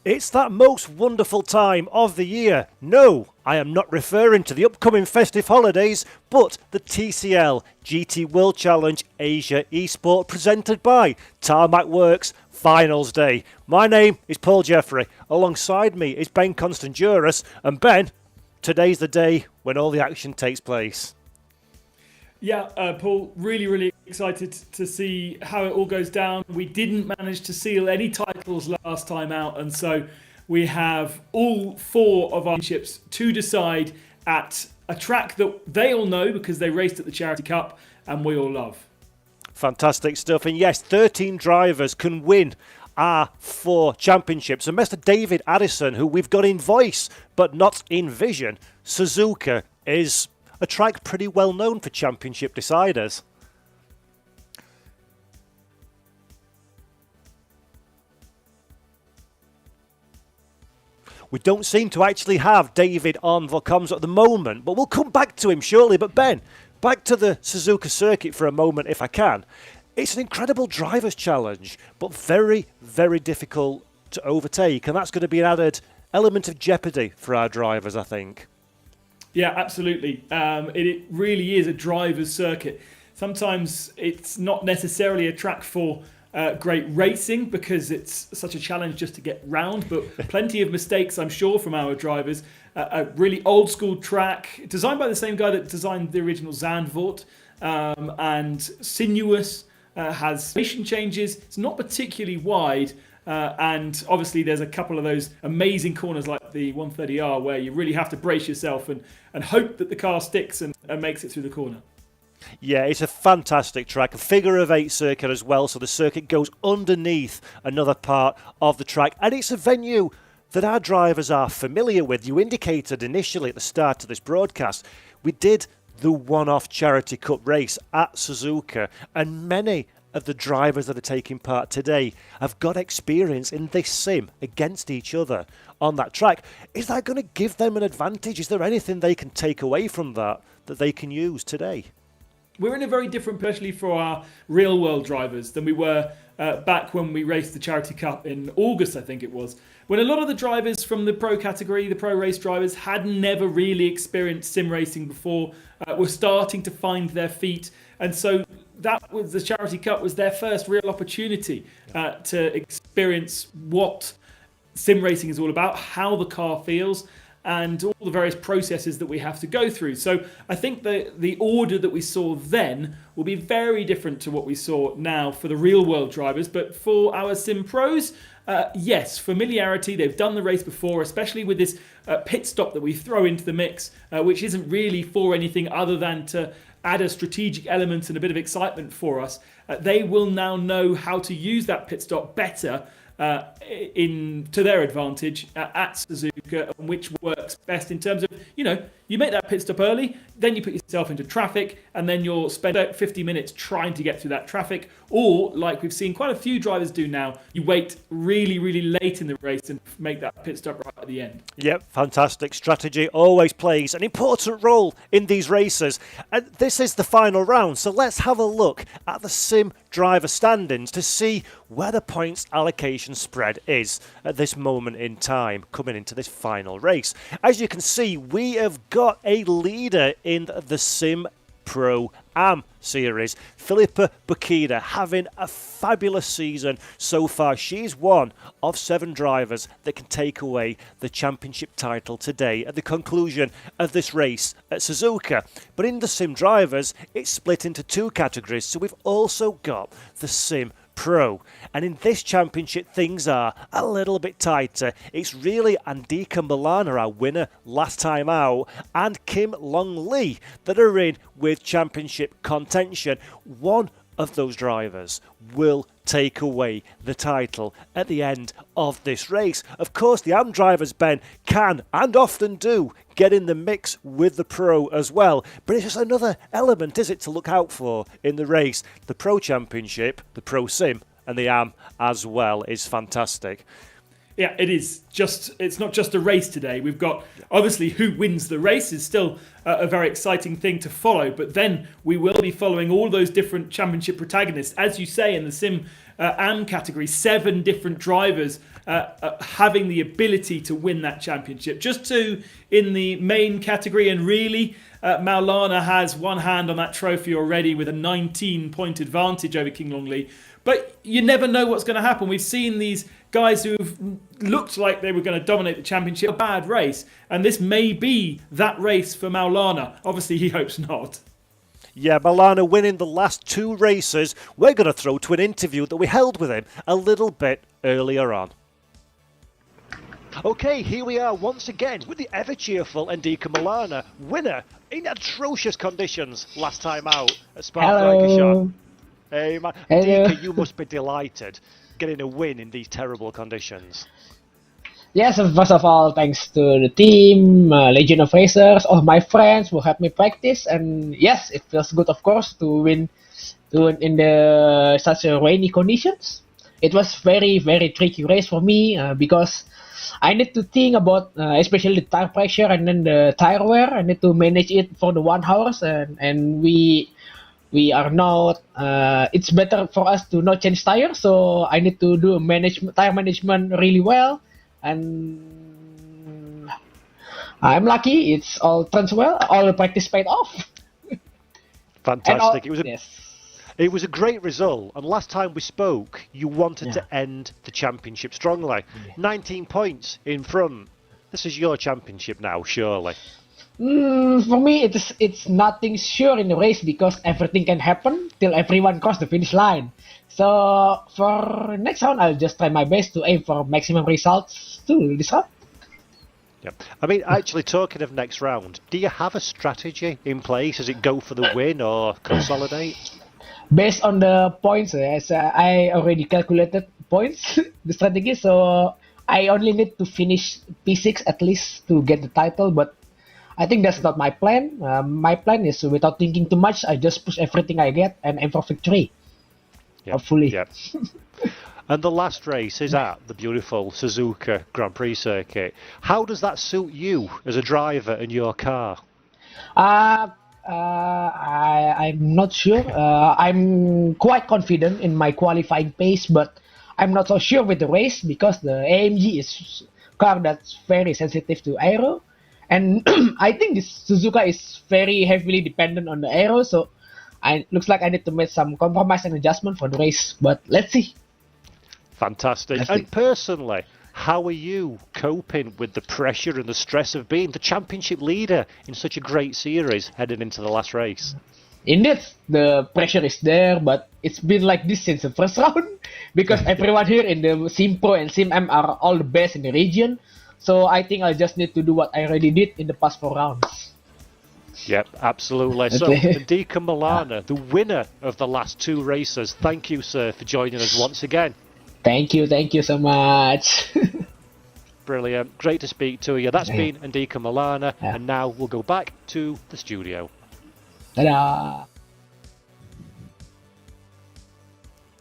It's that most wonderful time of the year. No, I am not referring to the upcoming festive holidays, but the TCL GT World Challenge Asia Esports presented by Tarmac Works Finals Day. My name is Paul Jeffrey. Alongside me is Ben Constanduras. And Ben, today's the day when all the action takes place. Yeah, Paul, really excited to see how it all goes down. We didn't manage to seal any titles last time out, and so we have all four of our championships to decide at a track that they all know because they raced at the Charity Cup and we all love. Fantastic stuff. And yes, 13 drivers can win our 4 championships. And Mr. David Addison, who we've got in voice but not in vision, Suzuka is a track pretty well known for championship deciders. We don't seem to actually have David on the comms at the moment, but we'll come back to him shortly. But Ben, back to the Suzuka circuit for a moment if I can. It's an incredible driver's challenge, but very difficult to overtake, and that's going to be an added element of jeopardy for our drivers, I think. Yeah, absolutely. It really is a driver's circuit. Sometimes it's not necessarily a track for great racing because it's such a challenge just to get round, but plenty of mistakes, I'm sure, from our drivers. A really old school track, designed by the same guy that designed the original Zandvoort, and sinuous, has station changes. It's not particularly wide. And obviously there's a couple of those amazing corners like the 130R where you really have to brace yourself and hope that the car sticks and makes it through the corner. Yeah, it's a fantastic track, a figure of 8 circuit as well, so the circuit goes underneath another part of the track, and it's a venue that our drivers are familiar with. You indicated initially at the start of this broadcast, we did the one-off Charity Cup race at Suzuka, and many of the drivers that are taking part today have got experience in this sim against each other on that track. Is that going to give them an advantage? Is there anything they can take away from that they can use today? We're in a very different, especially for our real world drivers, than we were back when we raced the Charity Cup in August, I think it was, when a lot of the drivers from the pro category, the pro race drivers, had never really experienced sim racing before, were starting to find their feet, and so that was the Charity Cup was their first real opportunity to experience what sim racing is all about, how the car feels, and all the various processes that we have to go through. So I think the order that we saw then will be very different to what we saw now for the real world drivers. But for our sim pros, yes, familiarity. They've done the race before, especially with this pit stop that we throw into the mix, which isn't really for anything other than to add a strategic element and a bit of excitement for us. They will now know how to use that pit stop better to their advantage at Suzuka, which works best in terms of, you make that pit stop early, then you put yourself into traffic, and then you'll spend 50 minutes trying to get through that traffic. Or, like we've seen quite a few drivers do now, you wait really, really late in the race and make that pit stop right at the end. Yep, fantastic. Strategy always plays an important role in these races. And this is the final round, so let's have a look at the sim driver standings to see where the points allocation spread is at this moment in time coming into this final race. As you can see, we have got a leader in the Sim Pro Am series. Philippa Bukida having a fabulous season so far. She's one of 7 drivers that can take away the championship title today at the conclusion of this race at Suzuka. But in the Sim drivers, it's split into 2 categories. So we've also got the Sim Pro. And in this championship, things are a little bit tighter. It's really Andika Milana, our winner last time out, and Kim Long Lee that are in with championship contention. One of those drivers will take away the title at the end of this race. Of course, the AM drivers, Ben, can and often do get in the mix with the Pro as well. But it's just another element, is it, to look out for in the race. The Pro Championship, the Pro Sim, and the AM as well is fantastic. Yeah, it is. It's not just a race today. We've got, obviously, who wins the race is still a very exciting thing to follow. But then we will be following all those different championship protagonists. As you say, in the Sim AM category, 7 different drivers having the ability to win that championship. Just 2 in the main category. And really, Maulana has one hand on that trophy already with a 19-point advantage over King Long Lee. But you never know what's going to happen. We've seen these guys who've looked like they were going to dominate the championship, a bad race. And this may be that race for Maulana. Obviously, he hopes not. Yeah, Maulana winning the last 2 races. We're going to throw to an interview that we held with him a little bit earlier on. Okay, here we are once again with the ever-cheerful Andika Milana, winner in atrocious conditions last time out at Spa-Francorchamps. Hey, man. Andika, you must be delighted getting a win in these terrible conditions. Yes, first of all, thanks to the team, Legion of Racers, all my friends who helped me practice, and yes, it feels good, of course, to win in the such a rainy conditions. It was very, very tricky race for me because I need to think about especially the tire pressure and then the tire wear. I need to manage it for the 1 hour, and we are not. It's better for us to not change tires, so I need to do tire management really well. And I'm lucky. It's all turns well. All the practice paid off. Fantastic. It was a great result. And last time we spoke, you wanted to end the championship strongly. 19 points in front. This is your championship now, surely. For me, it's nothing sure in the race because everything can happen till everyone cross the finish line. So for next round, I'll just try my best to aim for maximum results to this round. Yeah. I mean, actually, talking of next round, do you have a strategy in place? Does it go for the win or consolidate? Based on the points, as I already calculated points, the strategy, so I only need to finish P6 at least to get the title, but I think that's not my plan. My plan is without thinking too much, I just push everything I get and aim for victory. Yep. Hopefully. Yep. And the last race is at the beautiful Suzuka Grand Prix circuit. How does that suit you as a driver and your car? I'm not sure. I'm quite confident in my qualifying pace, but I'm not so sure with the race because the AMG is car that's very sensitive to aero. And I think this Suzuka is very heavily dependent on the aero, so looks like I need to make some compromise and adjustment for the race, but let's see. Fantastic. And personally, how are you coping with the pressure and the stress of being the championship leader in such a great series heading into the last race? Indeed, the pressure is there, but it's been like this since the first round because everyone here in the Sim Pro and Sim M are all the best in the region. So I think I just need to do what I already did in the past 4 rounds. Yep, absolutely. So, Ndika Milana, the winner of the last 2 races, thank you, sir, for joining us once again. Thank you so much. Brilliant. Great to speak to you. That's been Ndika Milana, and now we'll go back to the studio. Ta-da!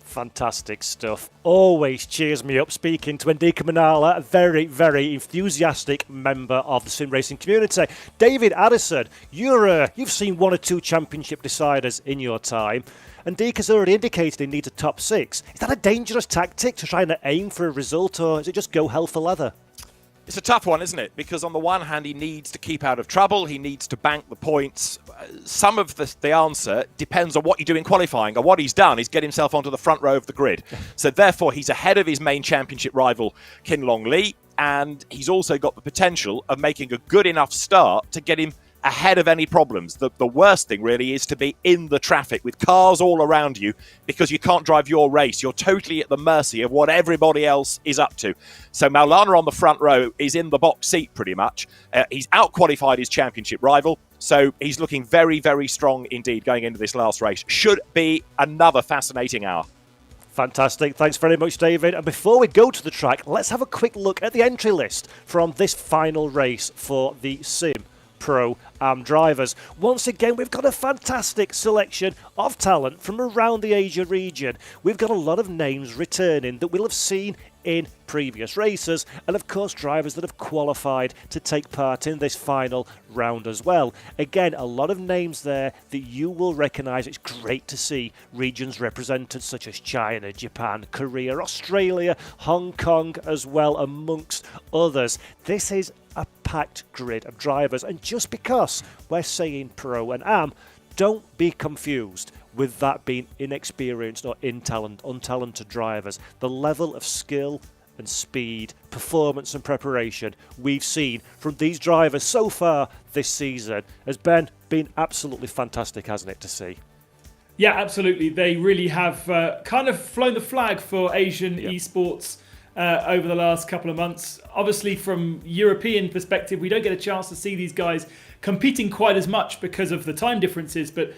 Fantastic stuff. Always cheers me up speaking to Ndika Milana, a very, very enthusiastic member of the sim racing community. David Addison, you've seen 1 or 2 championship deciders in your time. Ndika's already indicated he needs a top 6. Is that a dangerous tactic to try and aim for a result, or is it just go hell for leather? It's a tough one, isn't it? Because on the one hand, he needs to keep out of trouble. He needs to bank the points. Some of the answer depends on what you do in qualifying. And what he's done is get himself onto the front row of the grid. So therefore, he's ahead of his main championship rival, Kin Long Lee. And he's also got the potential of making a good enough start to get him ahead of any problems. The worst thing really is to be in the traffic with cars all around you because you can't drive your race. You're totally at the mercy of what everybody else is up to. So Maulana on the front row is in the box seat pretty much. He's out-qualified his championship rival, so he's looking very, very strong indeed going into this last race. Should be another fascinating hour. Fantastic. Thanks very much, David. And before we go to the track, let's have a quick look at the entry list from this final race for the Sim Pro Am drivers. Once again, we've got a fantastic selection of talent from around the Asia region. We've got a lot of names returning that we'll have seen in previous races, and of course drivers that have qualified to take part in this final round as well. Again, a lot of names there that you will recognise. It's great to see regions represented such as China, Japan, Korea, Australia, Hong Kong as well, amongst others. This is a packed grid of drivers, and just because we're saying Pro and Am, don't be confused with that being inexperienced or untalented drivers. The level of skill and speed, performance and preparation we've seen from these drivers so far this season has been absolutely fantastic, hasn't it, to see? Yeah, absolutely. They really have kind of flown the flag for Asian esports over the last couple of months. Obviously, from European perspective, we don't get a chance to see these guys competing quite as much because of the time differences, but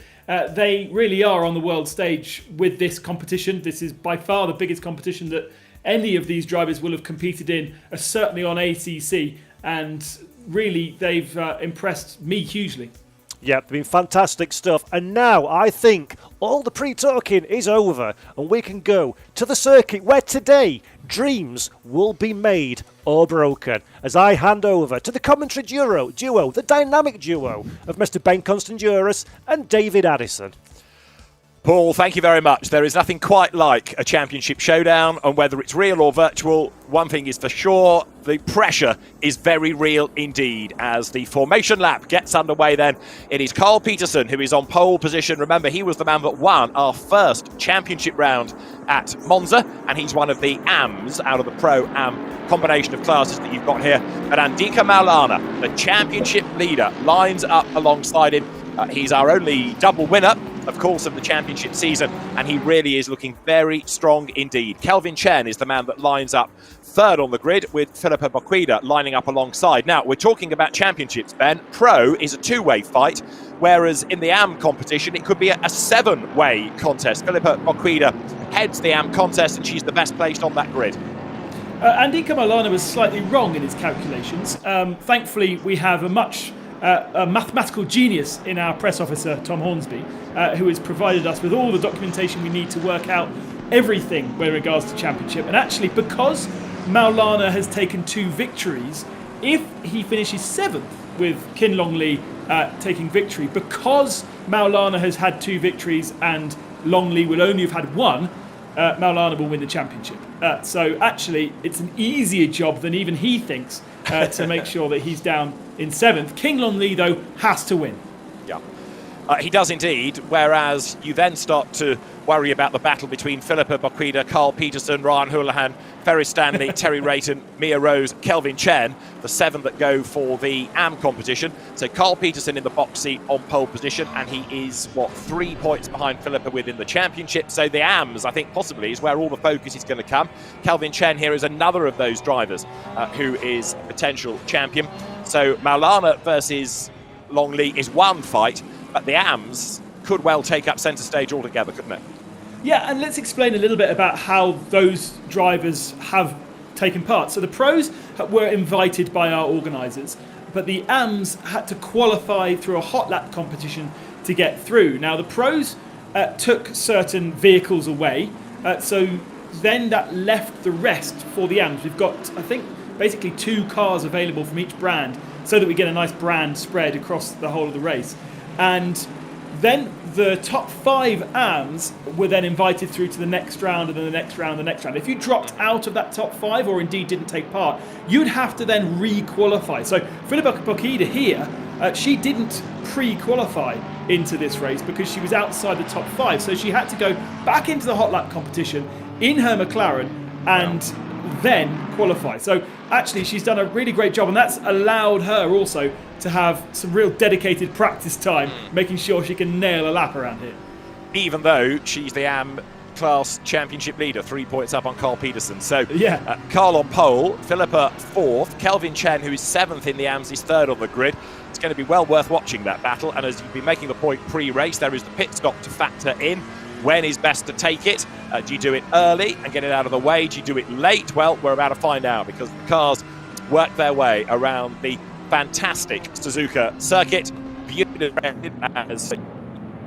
they really are on the world stage with this competition. This is by far the biggest competition that any of these drivers will have competed in, certainly on ACC, and really they've impressed me hugely. Yeah, been fantastic stuff. And now I think all the pre-talking is over and we can go to the circuit where today dreams will be made or broken, as I hand over to the commentary duo, the dynamic duo of Mr. Ben Constanduris and David Addison. Paul, thank you very much. There is nothing quite like a championship showdown, and whether it's real or virtual, one thing is for sure, the pressure is very real indeed. As the formation lap gets underway then, it is Carl Peterson who is on pole position. Remember, he was the man that won our first championship round at Monza, and he's one of the AMs out of the Pro-Am combination of classes that you've got here. But Ndika Maulana, the championship leader, lines up alongside him. He's our only double winner, of course, of the championship season, and he really is looking very strong indeed. Kelvin Chen is the man that lines up third on the grid, with Philippa Boquida lining up alongside. Now, we're talking about championships, Ben. Pro is a two-way fight, whereas in the AM competition, it could be a seven-way contest. Philippa Boquida heads the AM contest, and she's the best placed on that grid. Ndika Maulana was slightly wrong in his calculations. Thankfully, we have a mathematical genius in our press officer, Tom Hornsby, who has provided us with all the documentation we need to work out everything with regards to championship. And actually, because Maulana has taken 2 victories, if he finishes 7th with Kin Long Lee taking victory, because Maulana has had 2 victories and Long Lee will only have had 1, Maulana will win the championship. So actually, it's an easier job than even he thinks to make sure that he's down in 7th. King Long Lee, though, has to win. Yeah. He does indeed, whereas you then start to worry about the battle between Philippa Boquida, Carl Peterson, Ryan Houlihan, Ferris Stanley, Terry Rayton, Mia Rose, Kelvin Chen, the 7 that go for the AM competition. So Carl Peterson in the box seat on pole position, and he is, 3 points behind Philippa within the championship. So the AMs, I think, possibly is where all the focus is going to come. Kelvin Chen here is another of those drivers who is a potential champion. So Maulana versus Longley is one fight, but the AMs could well take up centre stage altogether, couldn't it? Yeah, and let's explain a little bit about how those drivers have taken part. So the pros were invited by our organisers, but the AMs had to qualify through a hot lap competition to get through. Now the pros took certain vehicles away, so then that left the rest for the AMs. We've got, I think, basically 2 cars available from each brand, so that we get a nice brand spread across the whole of the race. And then the top 5 AMs were then invited through to the next round, and then the next round, the next round. If you dropped out of that top 5, or indeed didn't take part, you'd have to then re-qualify. So Philippa Boquida here, she didn't pre-qualify into this race because she was outside the top 5. So she had to go back into the hot lap competition in her McLaren and then qualify. So actually she's done a really great job, and that's allowed her also to have some real dedicated practice time, making sure she can nail a lap around here. Even though she's the AM class championship leader, 3 points up on Carl Peterson. So yeah, Carl on pole, Philippa 4th, Kelvin Chen, who is 7th in the AMs, is 3rd on the grid. It's going to be well worth watching that battle, and as you've been making the point pre-race, there is the pit stop to factor in. When is best to take it? Do you do it early and get it out of the way? Do you do it late? Well, we're about to find out, because the cars work their way around the fantastic Suzuka circuit. Beautifully as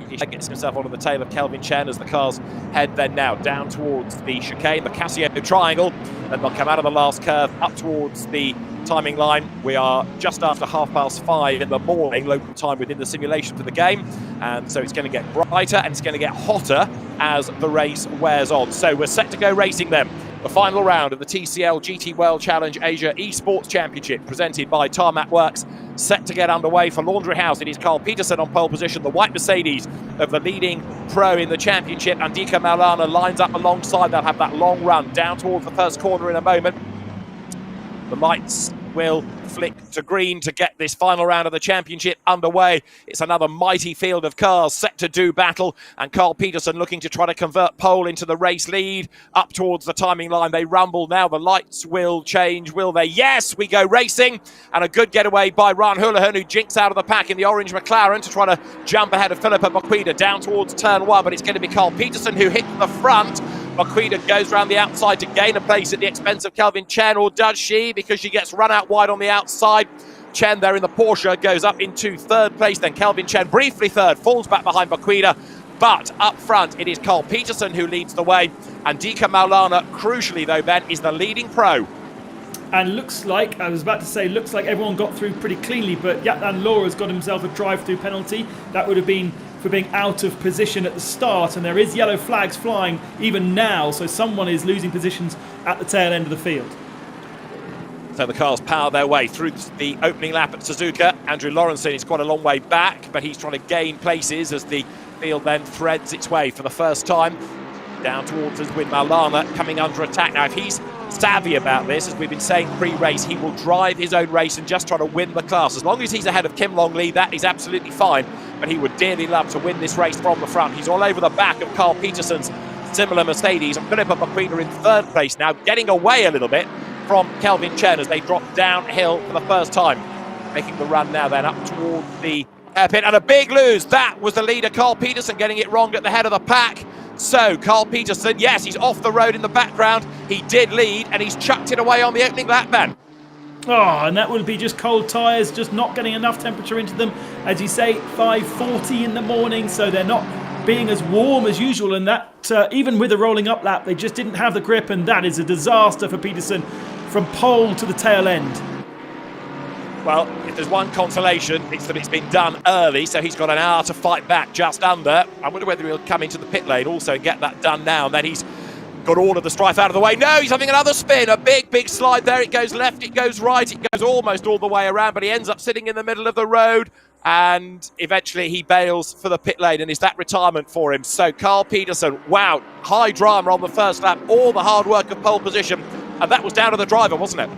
he gets himself onto the tail of Kelvin Chen as the cars head then now down towards the chicane, the Casio triangle, and they'll come out of the last curve up towards the timing line. We are just after 5:30 in the morning local time within the simulation for the game, and so it's going to get brighter and it's going to get hotter as the race wears on. So we're set to go racing then. The final round of the TCL GT World Challenge Asia Esports Championship, presented by Tarmac Works, set to get underway. For Laundry House, it is Carl Peterson on pole position, the white Mercedes of the leading pro in the championship. Andika Maulana lines up alongside. They'll have that long run down towards the first corner in a moment. The lights will flick to green to get this final round of the championship underway. It's another mighty field of cars set to do battle, and Carl Peterson looking to try to convert pole into the race lead. Up towards the timing line they rumble now. The lights will change, will they? Yes, we go racing, and a good getaway by Ryan Houlihan, who jinks out of the pack in the orange McLaren to try to jump ahead of Philippa Boquida down towards turn 1, but it's going to be Carl Peterson who hits the front. Boquida goes around the outside to gain a place at the expense of Kelvin Chen, or does she? Because she gets run out wide on the outside. Chen there in the Porsche goes up into 3rd place, then Kelvin Chen briefly 3rd, falls back behind Boquida, but up front it is Carl Peterson who leads the way. Andika Maulana, crucially though, Ben, is the leading pro. And looks like everyone got through pretty cleanly, but Yatlan Laura's got himself a drive-through penalty. That would have been for being out of position at the start, and there is yellow flags flying even now, so someone is losing positions at the tail end of the field. So the cars power their way through the opening lap at Suzuka. Andrew Lawrenson is quite a long way back, but he's trying to gain places as the field then threads its way for the first time down towards us with Maulana coming under attack. Now, if he's savvy about this, as we've been saying pre-race, he will drive his own race and just try to win the class. As long as he's ahead of Kim Longley, that is absolutely fine, but he would dearly love to win this race from the front. He's all over the back of Carl Peterson's similar Mercedes, and Philippa Boquida in 3rd place now, getting away a little bit from Kelvin Chen as they drop downhill for the first time, making the run now then up towards the hairpin, and a big lose. That was the leader, Carl Peterson, getting it wrong at the head of the pack. So Carl Peterson, yes, he's off the road in the background. He did lead, and he's chucked it away on the opening lap, man. Oh, and that will be just cold tyres, just not getting enough temperature into them. As you say, 5:40 in the morning, so they're not being as warm as usual, and that even with a rolling up lap, they just didn't have the grip, and that is a disaster for Peterson from pole to the tail end. Well, if there's one consolation, it's that it's been done early, so he's got an hour to fight back just under. I wonder whether he'll come into the pit lane also and get that done now, and then he's got all of the strife out of the way. No, he's having another spin, a big slide there. It goes left, it goes right, it goes almost all the way around, but he ends up sitting in the middle of the road. and eventually he bails for the pit lane, and is that retirement for him? So Carl Peterson, wow, high drama on the first lap, all the hard work of pole position, and that was down to the driver, wasn't it?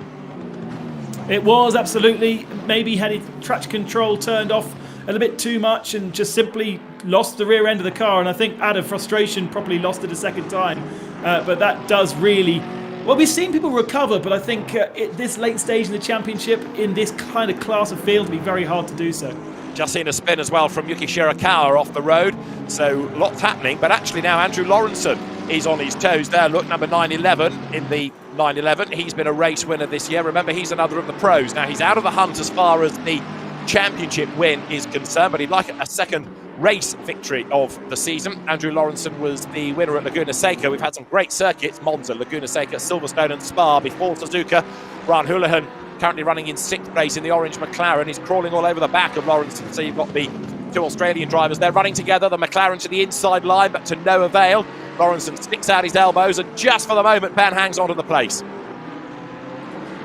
It was, absolutely. Maybe had his traction control turned off a little bit too much and just simply lost the rear end of the car, and I think out of frustration probably lost it a second time. But that does really... Well, we've seen people recover, but I think at this late stage in the championship, in this kind of class of field, it'll be very hard to do so. Just seen a spin as well from Yuki Shirakawa off the road, so lots happening. But actually now Andrew Lawrenson is on his toes there. Look, number 911 in the 911. He's been a race winner this year. Remember, he's another of the pros. Now, he's out of the hunt as far as the championship win is concerned, but he'd like a second race victory of the season. Andrew Lawrenson was the winner at Laguna Seca. We've had some great circuits: Monza, Laguna Seca, Silverstone and Spa before Suzuka. Brian Houlihan currently running in 6th place in the orange McLaren. He's crawling all over the back of Lawrenson. So you've got the two Australian drivers there running together, the McLaren to the inside line, but to no avail. Lawrenson sticks out his elbows, and just for the moment Ben hangs on to the place.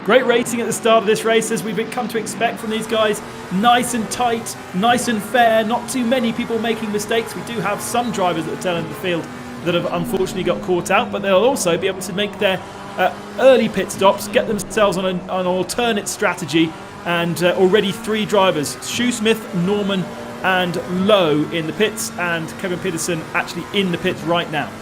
Great racing at the start of this race, as we've come to expect from these guys. Nice and tight, nice and fair, not too many people making mistakes. We do have some drivers at the tail end of the field that have unfortunately got caught out, but they'll also be able to make their early pit stops, get themselves on an alternate strategy, and already 3 drivers, Shoesmith, Norman and Lowe in the pits, and Kevin Peterson actually in the pits right now.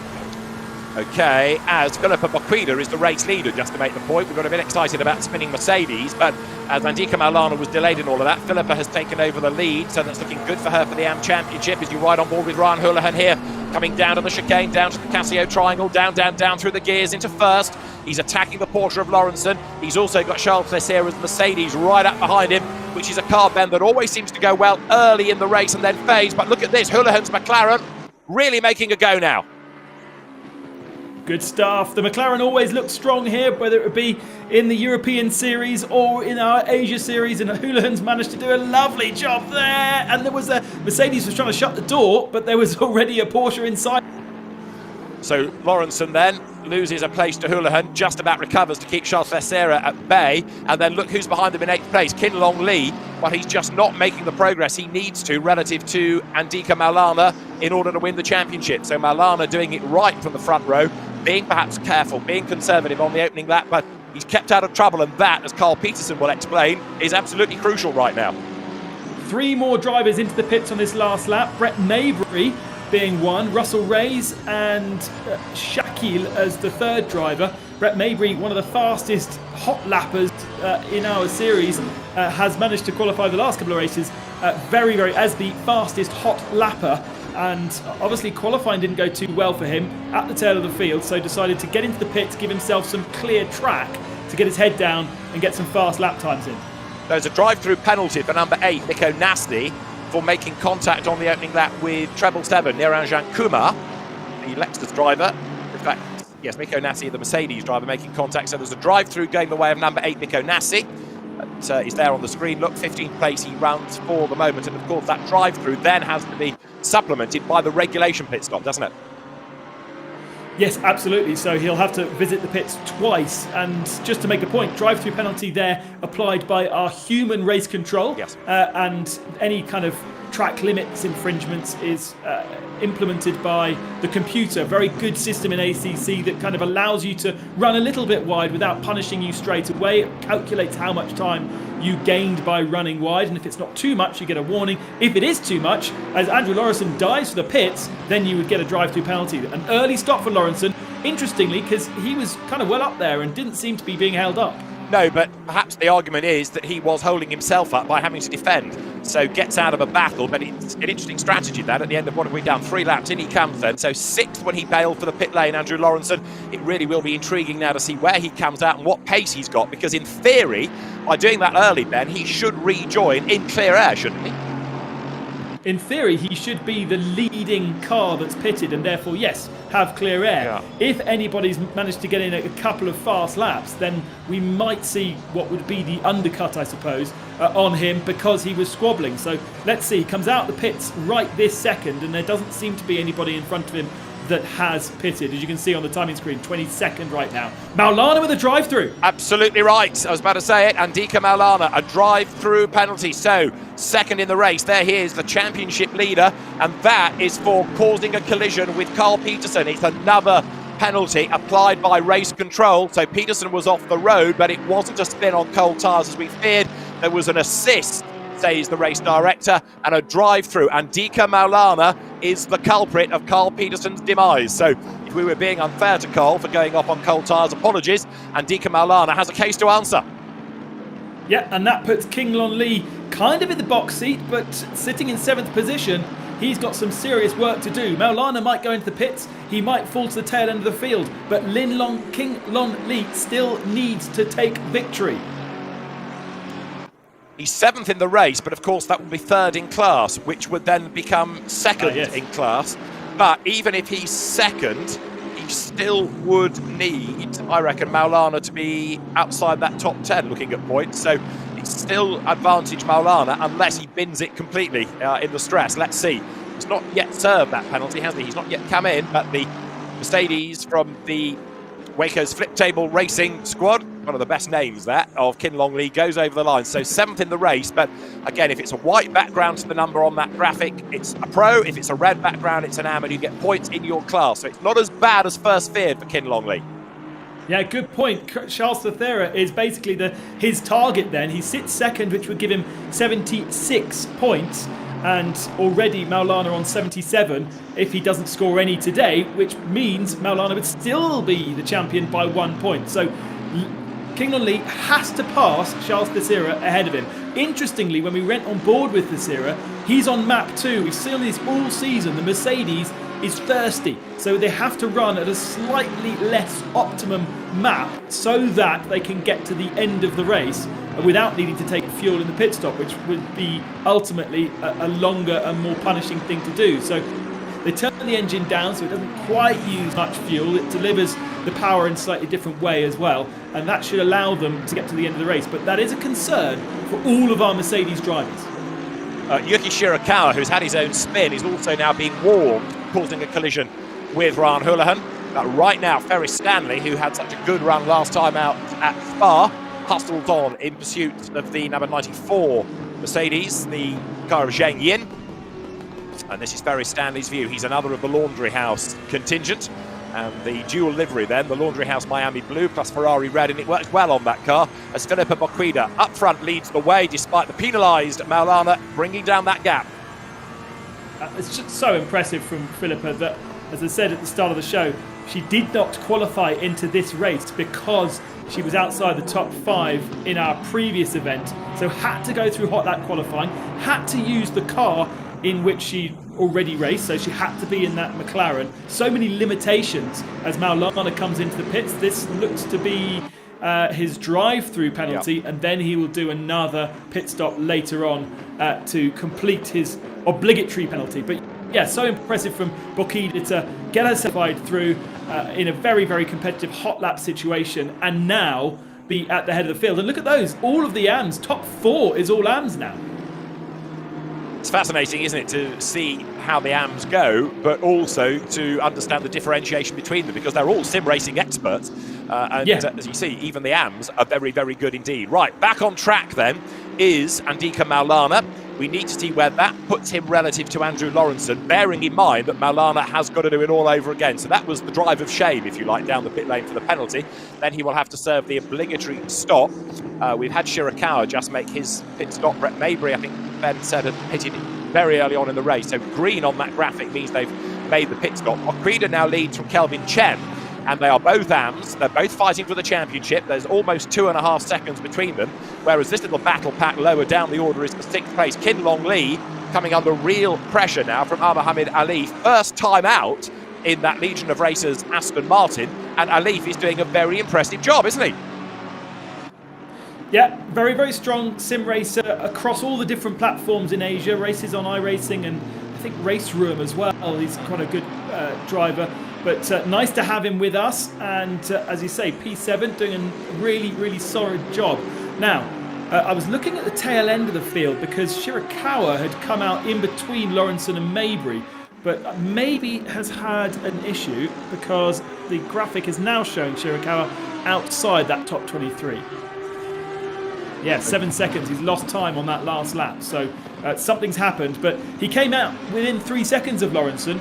Okay, as Philippa Baquida is the race leader, just to make the point. We've got a bit excited about spinning Mercedes, but as Andika Maulana was delayed in all of that, Philippa has taken over the lead, so that's looking good for her for the AM Championship. As you ride on board with Ryan Houlihan here, coming down to the chicane, down to the Casio triangle, down through the gears into first. He's attacking the Porsche of Lawrenson. He's also got Charles Leclerc's Mercedes right up behind him, which is a car, Ben, that always seems to go well early in the race and then fades. But look at this, Houlihan's McLaren really making a go now. Good stuff. The McLaren always looks strong here, whether it would be in the European Series or in our Asia Series, and Houlihan's managed to do a lovely job there. And there was a Mercedes was trying to shut the door, but there was already a Porsche inside. So Lawrenson then loses a place to Houlihan, just about recovers to keep Charles Leclerc at bay, and then look who's behind him in 8th place, Kinlong Lee, but he's just not making the progress he needs to relative to Andika Maulana in order to win the championship. So Maulana doing it right from the front row, being perhaps careful, being conservative on the opening lap, but he's kept out of trouble, and that, as Carl Peterson will explain, is absolutely crucial right now. 3 more drivers into the pits on this last lap. Brett Maybury being one, Russell Reyes and Shakil as the 3rd driver. Brett Maybury, one of the fastest hot lappers in our series, has managed to qualify the last couple of races very as the fastest hot lapper, and obviously qualifying didn't go too well for him at the tail of the field, so decided to get into the pits, give himself some clear track to get his head down and get some fast lap times in. There's a drive-through penalty for number 8, Nico Nasty, for making contact on the opening lap with treble 7, Niranjan Kumar, the Lexus driver. In fact, yes, Nico Nassi, the Mercedes driver, making contact. So there's a drive-through going the way of number 8, Nico Nassi. That is there on the screen. Look, 15th place he runs for the moment. And of course, that drive-through then has to be supplemented by the regulation pit stop, doesn't it? Yes, absolutely. So he'll have to visit the pits twice. And just to make a point, drive-through penalty there applied by our human race control. Yes. And any kind of track limits infringements is implemented by the computer. Very good system in ACC that kind of allows you to run a little bit wide without punishing you straight away. It calculates how much time you gained by running wide, and if it's not too much, you get a warning. If it is too much, as Andrew Lawrenson dives for the pits, then you would get a drive-through penalty. An early stop for Lawrenson, interestingly, because he was kind of well up there and didn't seem to be being held up. No, but perhaps the argument is that he was holding himself up by having to defend, so gets out of a battle. But it's an interesting strategy that at the end of what have we done, 3 laps, in he comes then. So 6th when he bailed for the pit lane, Andrew Lawrenson. It really will be intriguing now to see where he comes out and what pace he's got, because in theory, by doing that early, Ben, he should rejoin in clear air, shouldn't he? In theory, he should be the leading car that's pitted and therefore, yes, have clear air. Yeah. If anybody's managed to get in a couple of fast laps, then we might see what would be the undercut, I suppose, on him because he was squabbling. So let's see. He comes out the pits right this second and there doesn't seem to be anybody in front of him that has pitted. As you can see on the timing screen, 22nd right now. Maulana with a drive-through. Absolutely right. I was about to say it. Andika Maulana, a drive-through penalty. So, second in the race. There he is, the championship leader. And that is for causing a collision with Carl Peterson. It's another penalty applied by race control. So Peterson was off the road, but it wasn't a spin on cold tyres as we feared. There was an assist, says the race director, and a drive-through. Andika Maulana is the culprit of Carl Peterson's demise. So if we were being unfair to Carl for going off on cold tyres, apologies. Andika Maulana has a case to answer. Yeah, and that puts King Lon Lee kind of in the box seat, but sitting in 7th position. He's got some serious work to do. Maulana might go into the pits. He might fall to the tail end of the field. But King Lon Lee still needs to take victory. He's 7th in the race, but of course that would be 3rd in class, which would then become 2nd in class. But even if he's 2nd, he still would need, I reckon, Maulana to be outside that top 10 looking at points. So it's still advantage Maulana unless he bins it completely in the stress. Let's see. He's not yet served that penalty, has he? He's not yet come in, but the Mercedes from the Waco's Flip Table Racing squad, one of the best names that, of Kin Long Lee, goes over the line. So 7th in the race, but again, if it's a white background to the number on that graphic, it's a pro. If it's a red background, it's an am, and you get points in your class. So it's not as bad as first feared for Kin Long Lee. Yeah, good point. Charles Thethera is basically his target then. He sits 2nd, which would give him 76 points. And already Maulana on 77 if he doesn't score any today, which means Maulana would still be the champion by 1 point. So King Lon Lee has to pass Charles Thethera ahead of him. Interestingly, when we went on board with Thethera, he's on map 2. We've seen this all season. The Mercedes is thirsty, so they have to run at a slightly less optimum map so that they can get to the end of the race without needing to take fuel in the pit stop, which would be ultimately a longer and more punishing thing to do. So they turn the engine down so it doesn't quite use much fuel. It delivers the power in a slightly different way as well, and that should allow them to get to the end of the race. But that is a concern for all of our Mercedes drivers. Yuki Shirakawa, who's had his own spin, is also now being warned, causing a collision with Ryan Houlihan. Right now, Ferris Stanley, who had such a good run last time out at Spa, hustles on in pursuit of the number 94 Mercedes, the car of Zheng Yin. And this is Ferris Stanley's view. He's another of the Laundry House contingent. And the dual livery then, the Laundry House Miami Blue plus Ferrari Red, and it works well on that car as Filippo Boquida up front leads the way despite the penalised Maulana bringing down that gap. It's just so impressive from Philippa that, as I said at the start of the show, she did not qualify into this race because she was outside the top 5 in our previous event, so had to go through hot lap qualifying, had to use the car in which she already raced, so she had to be in that McLaren. So many limitations as Maulana comes into the pits. This looks to be his drive-through penalty, and then he will do another pit stop later on to complete his obligatory penalty. But yeah, so impressive from Boquida to get herself through in a very, very competitive hot lap situation, and now be at the head of the field. And look at those, all of the AMs, top 4 is all AMs now. It's fascinating, isn't it, to see how the AMs go, but also to understand the differentiation between them, because they're all sim racing experts. As you see, even the AMs are very, very good indeed. Right, back on track then is Andika Maulana. We need to see where that puts him relative to Andrew Lawrenson, bearing in mind that Maulana has got to do it all over again. So that was the drive of shame, if you like, down the pit lane for the penalty. Then he will have to serve the obligatory stop. We've had Shirakawa just make his pit stop. Brett Maybury, I think Ben said, had pitted very early on in the race. So green on that graphic means they've made the pit stop. Okrida now leads from Kelvin Chen, and they are both AMs. They're both fighting for the championship. There's almost 2.5 seconds between them, whereas this little battle pack lower down the order is for 6th place. Kin Long Lee coming under real pressure now from Mohammed Ali. First time out in that Legion of Racers Aston Martin, and Alif is doing a very impressive job, isn't he? Yeah, very, very strong sim racer across all the different platforms in Asia. Races on iRacing and I think Race Room as well. He's quite a good driver. But nice to have him with us. And as you say, P7 doing a really, really solid job. Now, I was looking at the tail end of the field because Shirakawa had come out in between Lawrenson and Maybury. but maybe has had an issue because the graphic is now showing Shirakawa outside that top 23. Yeah, 7 seconds. He's lost time on that last lap. So something's happened. But he came out within 3 seconds of Lawrenson.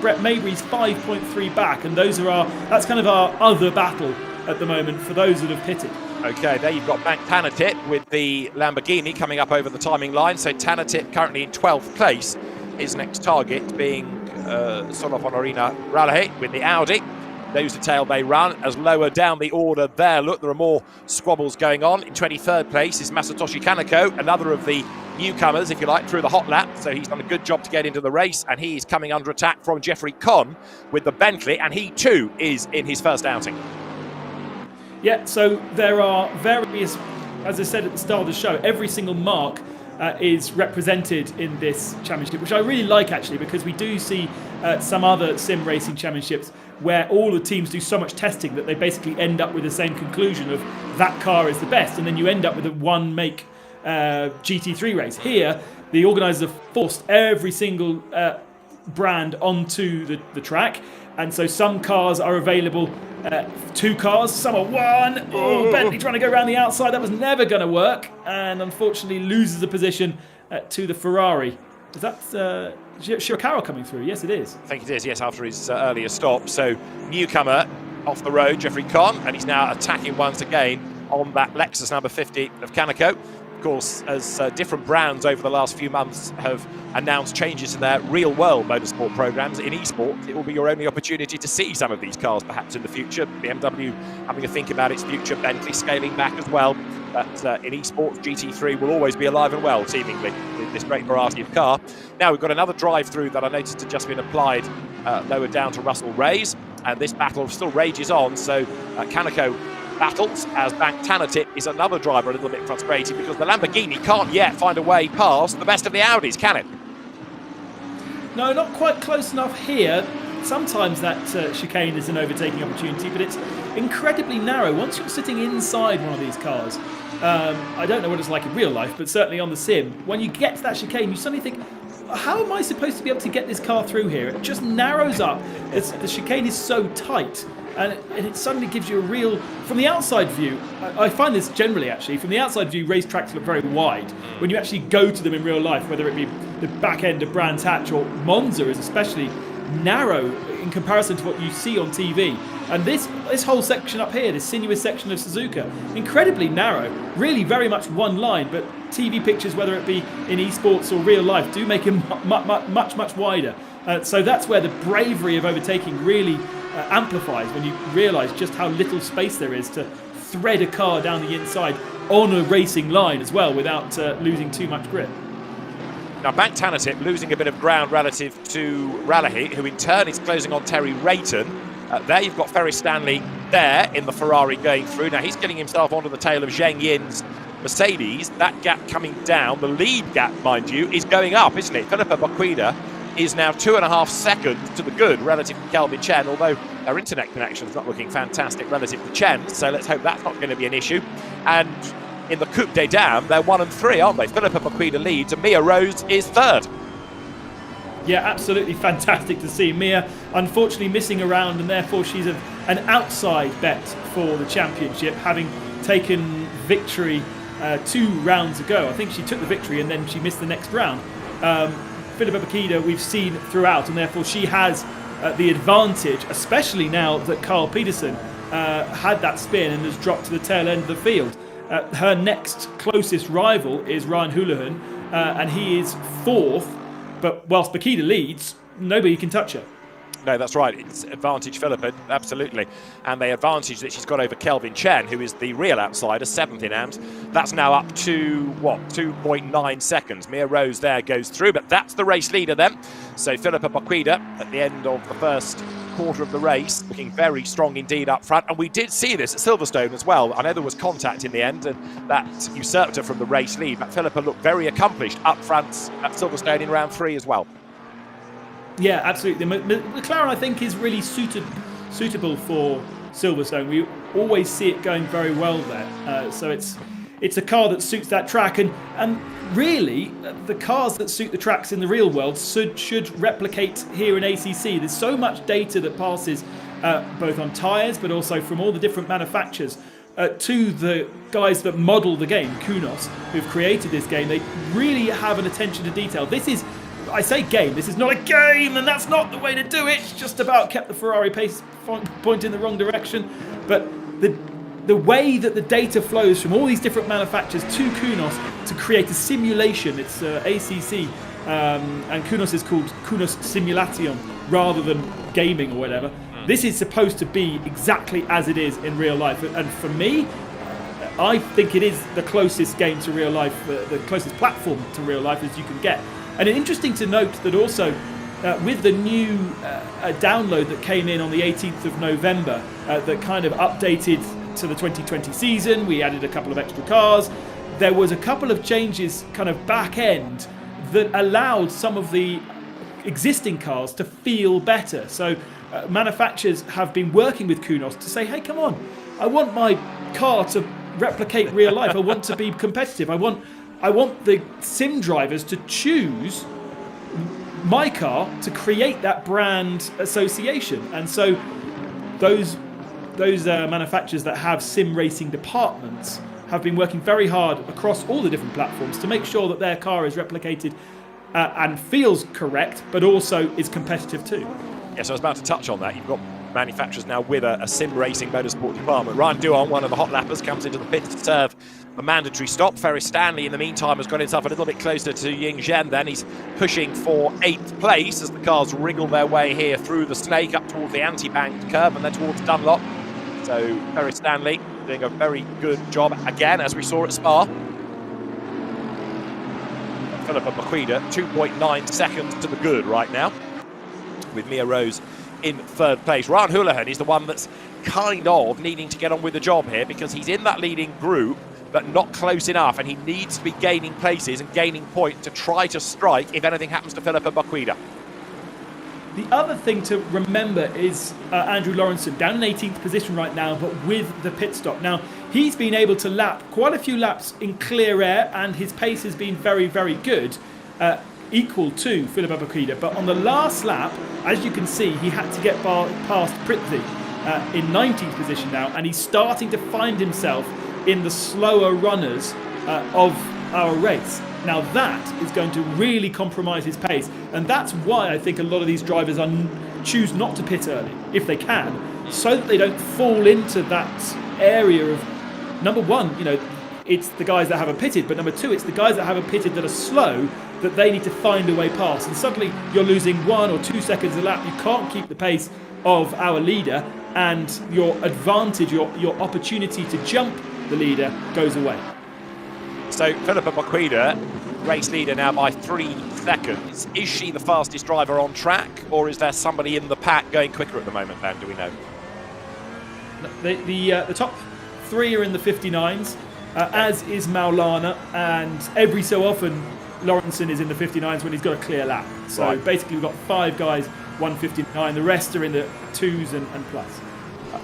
Brett Mabry's 5.3 back. And that's kind of our other battle at the moment for those that have pitted. Okay, there you've got Bank Tanatit with the Lamborghini coming up over the timing line. So Tanatit currently in 12th place. His next target being Honorina Raleigh with the Audi. Nose to tail they run as lower down the order there. Look, there are more squabbles going on. In 23rd place is Masatoshi Kaneko, another of the newcomers, if you like, through the hot lap. So he's done a good job to get into the race, and he is coming under attack from Jeffrey Conn with the Bentley, and he too is in his first outing. Yeah, so there are various, as I said at the start of the show, every single mark is represented in this championship, which I really like actually, because we do see some other sim racing championships where all the teams do so much testing that they basically end up with the same conclusion of that car is the best, and then you end up with a one make GT3 race. Here, the organisers have forced every single brand onto the track, and so some cars are available, 2 cars, some are 1. Oh, Bentley trying to go around the outside, that was never going to work, and unfortunately loses the position to the Ferrari. Is that Shirakawa coming through? Yes, it is. I think it is, yes, after his earlier stop. So newcomer off the road, Jeffrey Conn, and he's now attacking once again on that Lexus number 50 of Kaneko. Of course, as different brands over the last few months have announced changes to their real-world motorsport programs in esports, it will be your only opportunity to see some of these cars perhaps in the future. BMW having a think about its future, Bentley scaling back as well. But in esports, GT3 will always be alive and well, seemingly, with this great variety of car. Now we've got another drive-through that I noticed had just been applied lower down to Russell Ray's, and this battle still rages on. So Kaneko battles as Bank Tanatit is another driver a little bit frustrated because the Lamborghini can't yet find a way past the best of the Audis, can it? No, not quite close enough here. Sometimes that chicane is an overtaking opportunity, but it's incredibly narrow. Once you're sitting inside one of these cars, I don't know what it's like in real life, but certainly on the sim, when you get to that chicane, you suddenly think, how am I supposed to be able to get this car through here? It just narrows up. The chicane is so tight. And it suddenly gives you a real, from the outside view, I find this generally actually, from the outside view, racetracks look very wide. When you actually go to them in real life, whether it be the back end of Brands Hatch or Monza is especially narrow in comparison to what you see on TV. And this whole section up here, this sinuous section of Suzuka, incredibly narrow, really very much one line, but TV pictures, whether it be in esports or real life, do make it much wider. So that's where the bravery of overtaking really amplifies when you realise just how little space there is to thread a car down the inside on a racing line as well without losing too much grip. Now Bank Tanatit losing a bit of ground relative to Raleigh, who in turn is closing on Terry Rayton. There you've got Ferry Stanley there in the Ferrari going through. Now he's getting himself onto the tail of Zheng Yin's Mercedes. That gap coming down, the lead gap, mind you, is going up, isn't it? Philippa Baquida is now 2.5 seconds to the good relative to Kelvin Chen, although their internet connection is not looking fantastic relative to Chen, so let's hope that's not going to be an issue. And in the Coupe des Dames, they're 1 and 3, aren't they? Philippa Baquida leads, and Mia Rose is 3rd. Yeah, absolutely fantastic to see. Mia, unfortunately, missing around, and therefore she's an outside bet for the championship, having taken victory 2 rounds ago. I think she took the victory and then she missed the next round. Philippa Baquida we've seen throughout, and therefore she has the advantage, especially now that Carl Peterson had that spin and has dropped to the tail end of the field. Her next closest rival is Ryan Houlihan, and he is 4th, but whilst Baquida leads, nobody can touch her. No, that's right. It's advantage Philippa, absolutely. And the advantage that she's got over Kelvin Chen, who is the real outsider, 7th in AMS, that's now up to, 2.9 seconds. Mia Rose there goes through, but that's the race leader then. So Philippa Baquida at the end of the first quarter of the race, looking very strong indeed up front. And we did see this at Silverstone as well. I know there was contact in the end, and that usurped her from the race lead, but Philippa looked very accomplished up front at Silverstone in round 3 as well. Yeah, absolutely. McLaren, I think, is really suitable for Silverstone. We always see it going very well there. So it's it's a car that suits that track, and really the cars that suit the tracks in the real world should replicate here in ACC. There's so much data that passes both on tyres but also from all the different manufacturers to the guys that model the game, Kunos, who've created this game. They really have an attention to detail. This is, I say game, this is not a game, and that's not the way to do it. It's just about kept the Ferrari pace point in the wrong direction. But the way that the data flows from all these different manufacturers to Kunos to create a simulation, it's ACC, and Kunos is called Kunos Simulation rather than gaming or whatever. This is supposed to be exactly as it is in real life. And for me, I think it is the closest game to real life, the closest platform to real life as you can get. And it's interesting to note that also with the new download that came in on the 18th of November that kind of updated to the 2020 season, we added a couple of extra cars. There was a couple of changes kind of back end that allowed some of the existing cars to feel better. So manufacturers have been working with Kunos to say, hey, come on, I want my car to replicate real life. I want to be competitive. I want the sim drivers to choose my car to create that brand association. And so those manufacturers that have sim racing departments have been working very hard across all the different platforms to make sure that their car is replicated and feels correct, but also is competitive too. Yes, I was about to touch on that. You've got manufacturers now with a sim racing motorsport department. Ryan Duhon, one of the hot lappers, comes into the pit to serve a mandatory stop. Ferris Stanley, in the meantime, has got himself a little bit closer to Ying Zhen. Then he's pushing for 8th place as the cars wriggle their way here through the snake up towards the anti-banked curb and then towards Dunlop. So Ferris Stanley doing a very good job again, as we saw at Spa. Philippa Maqueda, 2.9 seconds to the good right now, with Mia Rose in 3rd place. Ryan Houlihan is the one that's kind of needing to get on with the job here because he's in that leading group but not close enough, and he needs to be gaining places and gaining points to try to strike if anything happens to Philippa Maqueda. The other thing to remember is Andrew Lawrenson down in 18th position right now, but with the pit stop. Now, he's been able to lap quite a few laps in clear air, and his pace has been very, very good, equal to Philippa Maqueda. But on the last lap, as you can see, he had to get past Prix in 19th position now, and he's starting to find himself in the slower runners of our race. Now that is going to really compromise his pace, and that's why I think a lot of these drivers choose not to pit early, if they can, so that they don't fall into that area of, number one, it's the guys that haven't pitted, but number two, it's the guys that haven't pitted that are slow that they need to find a way past, and suddenly you're losing 1 or 2 seconds a lap. You can't keep the pace of our leader, and your advantage, your opportunity to jump the leader goes away. So Philippa Maqueda, race leader now by 3 seconds. Is she the fastest driver on track, or is there somebody in the pack going quicker at the moment, Dan? Do we know? The top 3 are in the 59s, as is Maulana, and every so often Lawrenson is in the 59s when he's got a clear lap. So basically we've got 5 guys, 159. The rest are in the 2s and plus.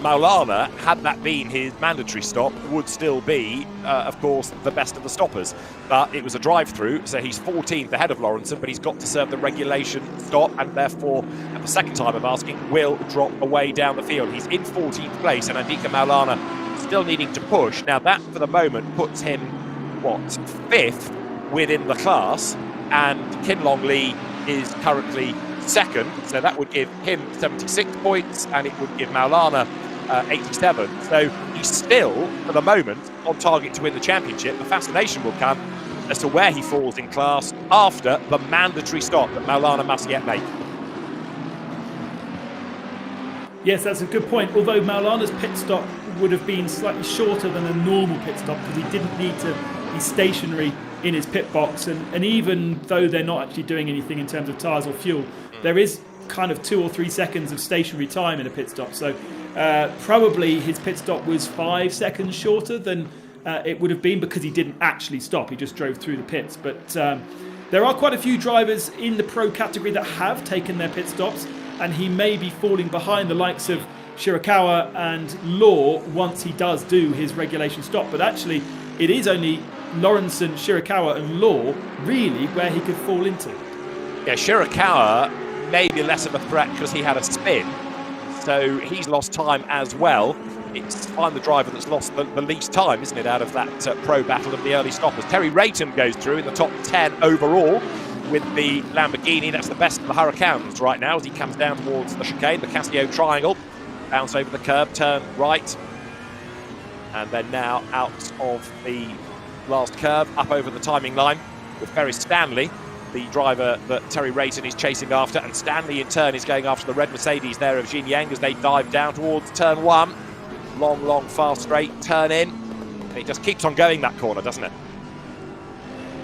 Maulana, had that been his mandatory stop, would still be, of course, the best of the stoppers. But it was a drive-through, so he's 14th ahead of Lawrenson, but he's got to serve the regulation stop, and therefore, at the second time of asking, will drop away down the field. He's in 14th place, and Andika Maulana still needing to push. Now, that, for the moment, puts him, 5th within the class, and Kinlong Lee is currently 2nd, so that would give him 76 points, and it would give Maulana 87. So he's still, for the moment, on target to win the championship. The fascination will come as to where he falls in class after the mandatory stop that Maulana must yet make. Yes, that's a good point. Although Maulana's pit stop would have been slightly shorter than a normal pit stop because he didn't need to be stationary in his pit box, and even though they're not actually doing anything in terms of tyres or fuel, there is kind of 2 or 3 seconds of stationary time in a pit stop. So probably his pit stop was 5 seconds shorter than it would have been because he didn't actually stop. He just drove through the pits. But there are quite a few drivers in the pro category that have taken their pit stops, and he may be falling behind the likes of Shirakawa and Law once he does do his regulation stop. But actually, it is only Lawrenson, Shirakawa and Law really where he could fall into. Yeah, Shirakawa may be less of a threat because he had a spin, so he's lost time as well. It's I'm the driver that's lost the least time, isn't it, out of that pro battle of the early stoppers. Terry Rayton goes through in the top 10 overall with the Lamborghini. That's the best of the Hurricanes right now as he comes down towards the chicane, the Casio triangle. Bounce over the curb, turn right, and then now out of the last curve, up over the timing line with Ferry Stanley, the driver that Terry Rayton is chasing after, and Stanley in turn is going after the red Mercedes there of Jin Yang as they dive down towards turn 1. Long, fast straight, turn in, and it just keeps on going that corner, doesn't it?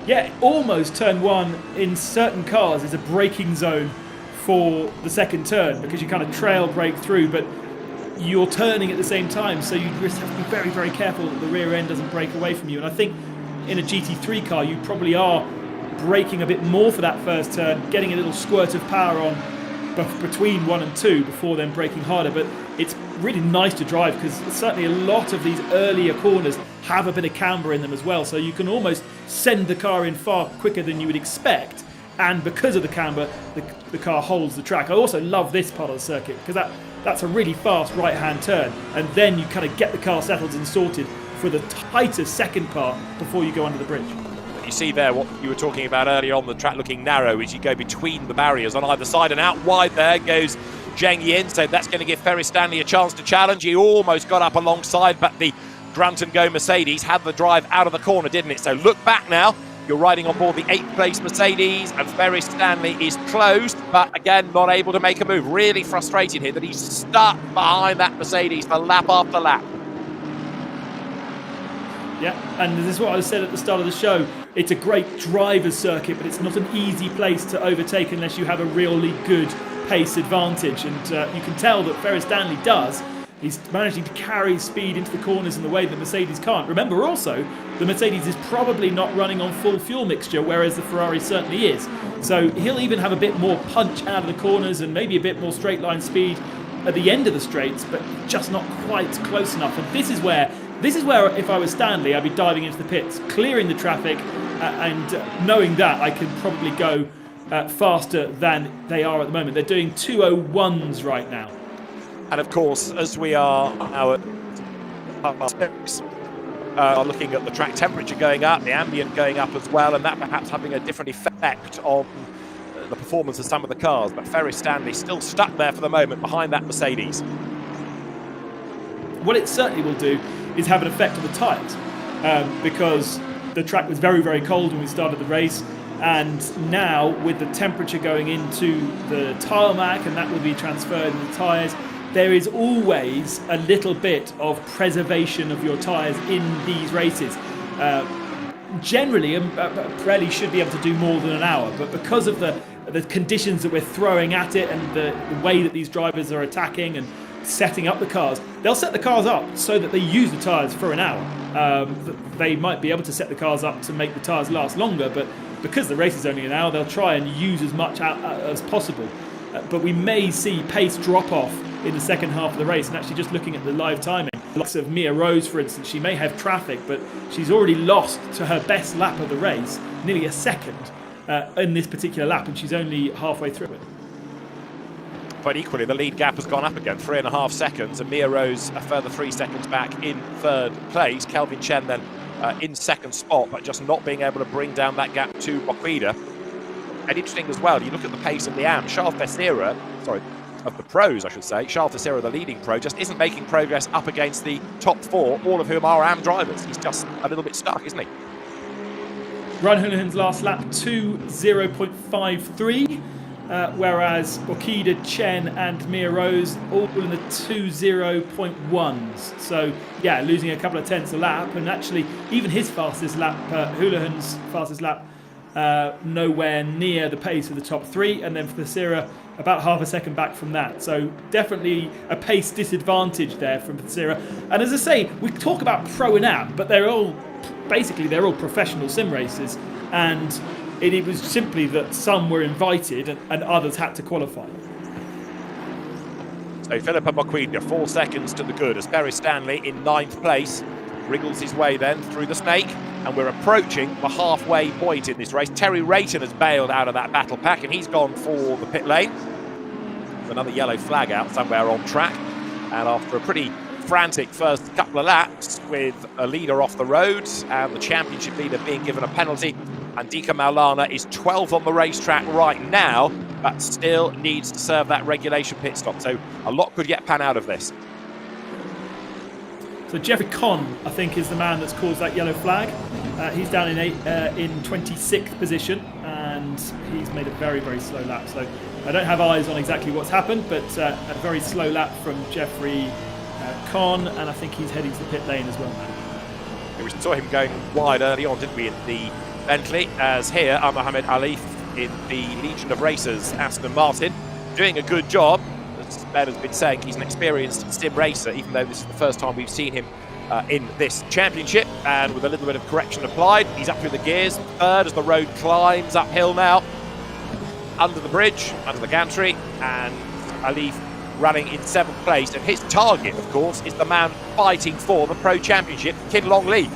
Yeah, almost turn 1 in certain cars is a braking zone for the second turn because you kind of trail brake through, but you're turning at the same time, so you just have to be very, very careful that the rear end doesn't break away from you. And I think in a GT3 car, you probably are braking a bit more for that first turn, getting a little squirt of power on between 1 and 2 before then braking harder. But it's really nice to drive because certainly a lot of these earlier corners have a bit of camber in them as well, so you can almost send the car in far quicker than you would expect, and because of the camber the car holds the track. I also love this part of the circuit because that's a really fast right hand turn, and then you kind of get the car settled and sorted for the tighter second part before you go under the bridge. You see there what you were talking about earlier on, the track looking narrow as you go between the barriers on either side, and out wide there goes Zheng Yin, so that's going to give Ferry Stanley a chance to challenge. He almost got up alongside, but the grunt and go Mercedes had the drive out of the corner, didn't it? So look back now, you're riding on board the 8th place Mercedes, and Ferry Stanley is closed, but again not able to make a move. Really frustrated here that he's stuck behind that Mercedes for lap after lap. Yeah, and this is what I said at the start of the show. It's a great driver's circuit, but it's not an easy place to overtake unless you have a really good pace advantage. And you can tell that Ferry Stanley does. He's managing to carry speed into the corners in the way that Mercedes can't. Remember also, the Mercedes is probably not running on full fuel mixture, whereas the Ferrari certainly is. So he'll even have a bit more punch out of the corners and maybe a bit more straight line speed at the end of the straights, but just not quite close enough. And this is where if I was Stanley, I'd be diving into the pits, clearing the traffic, and knowing that I can probably go faster than they are at the moment. They're doing 2:01s right now. And of course, as we are now at looking at the track temperature going up, the ambient going up as well, and that perhaps having a different effect on the performance of some of the cars. But Ferry Stanley still stuck there for the moment behind that Mercedes. What it certainly will do is have an effect on the tyres, because the track was very, very cold when we started the race, and now with the temperature going into the tarmac, and that will be transferred in the tyres, there is always a little bit of preservation of your tyres in these races. Generally, Pirelli should be able to do more than an hour, but because of the conditions that we're throwing at it and the way that these drivers are attacking and setting up the cars, they'll set the cars up so that they use the tyres for an hour. They might be able to set the cars up to make the tyres last longer, but because the race is only an hour, they'll try and use as much out as possible. But we may see pace drop off in the second half of the race, and actually just looking at the live timing, the likes of Mia Rose, for instance, she may have traffic, but she's already lost to her best lap of the race, nearly a second in this particular lap, and she's only halfway through it. But equally, the lead gap has gone up again, 3.5 seconds, and Mia Rose a further 3 seconds back in third place. Kelvin Chen then in second spot, but just not being able to bring down that gap to Moquida. And interesting as well, you look at the pace of the AM, Charles Teixeira, of the pros, I should say. Charles Teixeira, the leading pro, just isn't making progress up against the top 4, all of whom are AM drivers. He's just a little bit stuck, isn't he? Ryan Houlihan's last lap, 2:0.53, whereas Moquida, Chen and Mia Rose all in the 2:0.1s. So, yeah, losing a couple of tenths a lap, and actually even his fastest lap, Houlihan's fastest lap, nowhere near the pace of the top 3, and then for Teixeira about half a second back from that. So definitely a pace disadvantage there from Teixeira. And as I say, we talk about pro and am, but they're all professional sim races, and it was simply that some were invited and others had to qualify. So Philippa Moquida, 4 seconds to the good as Ferry Stanley in 9th place wriggles his way then through the snake, and we're approaching the halfway point in this race. Terry Rayton has bailed out of that battle pack, and he's gone for the pit lane. There's another yellow flag out somewhere on track, and after a pretty frantic first couple of laps with a leader off the road and the championship leader being given a penalty, Andika Maulana is 12th on the racetrack right now, but still needs to serve that regulation pit stop, so a lot could yet pan out of this. So Jeffrey Conn, I think, is the man that's caused that yellow flag. He's down in 26th position, and he's made a very, very slow lap. So I don't have eyes on exactly what's happened, but a very slow lap from Jeffrey Conn, and I think he's heading to the pit lane as well. We saw him going wide early on, didn't we, in the Bentley, as here Mohammed Ali in the Legion of Racers Aston Martin, doing a good job. As Ben has been saying, he's an experienced sim racer, even though this is the first time we've seen him in this championship, and with a little bit of correction applied, he's up through the gears, third as the road climbs uphill now, under the bridge, under the gantry, and Ali running in 7th place, and his target, of course, is the man fighting for the Pro Championship, Kin Long Lee.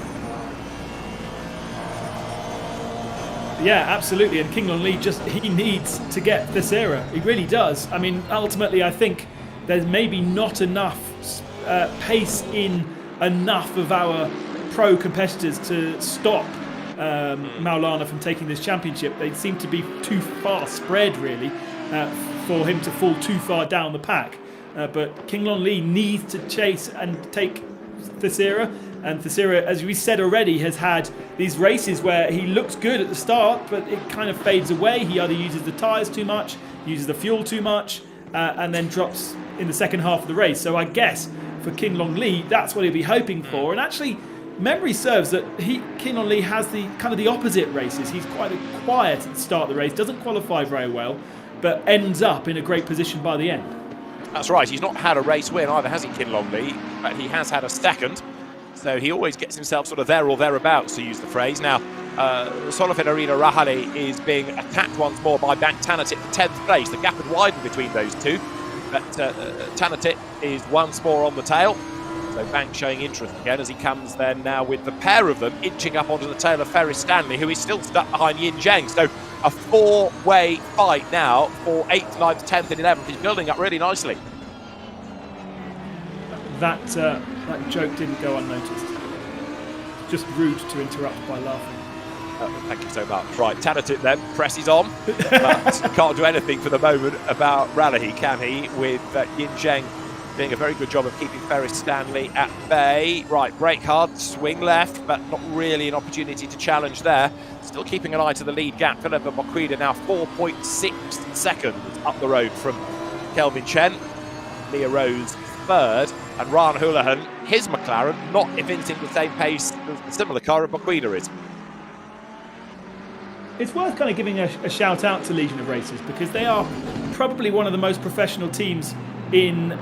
Yeah, absolutely, and King Long Lee he needs to get this era. He really does. I mean, ultimately, I think there's maybe not enough pace in enough of our pro competitors to stop Maulana from taking this championship. They seem to be too far spread, really, for him to fall too far down the pack. But King Long Lee needs to chase and take this era. And Thassira, as we said already, has had these races where he looks good at the start, but it kind of fades away. He either uses the tyres too much, uses the fuel too much, and then drops in the second half of the race. So I guess for King Long Lee, that's what he'll be hoping for. And actually, memory serves that King Long Lee has the kind of the opposite races. He's quite quiet at the start of the race, doesn't qualify very well, but ends up in a great position by the end. That's right. He's not had a race win either, has he, Kin Long Lee? But he has had a second. So he always gets himself sort of there or thereabouts, to use the phrase. Now, Solofin Arena Rahali is being attacked once more by Bank Tanatit for 10th place. The gap had widened between those two, but Tanatit is once more on the tail. So Bank showing interest again as he comes then now with the pair of them inching up onto the tail of Ferris Stanley, who is still stuck behind Yin Zheng. So a four-way fight now for 8th, 9th, 10th and 11th. He's building up really nicely. That joke didn't go unnoticed. Just rude to interrupt by laughing. Thank you so much. Right, Tanatit then presses on, but can't do anything for the moment about Ralahi, can he? With Yin Zheng doing a very good job of keeping Ferris Stanley at bay. Right, brake hard, swing left, but not really an opportunity to challenge there. Still keeping an eye to the lead gap. Philippa Boquida now 4.6 seconds up the road from Kelvin Chen. Leah Rose third, and Ryan Houlihan, his McLaren, not evincing the same pace as the similar car that Boquida is. It's worth kind of giving a shout out to Legion of Racers, because they are probably one of the most professional teams in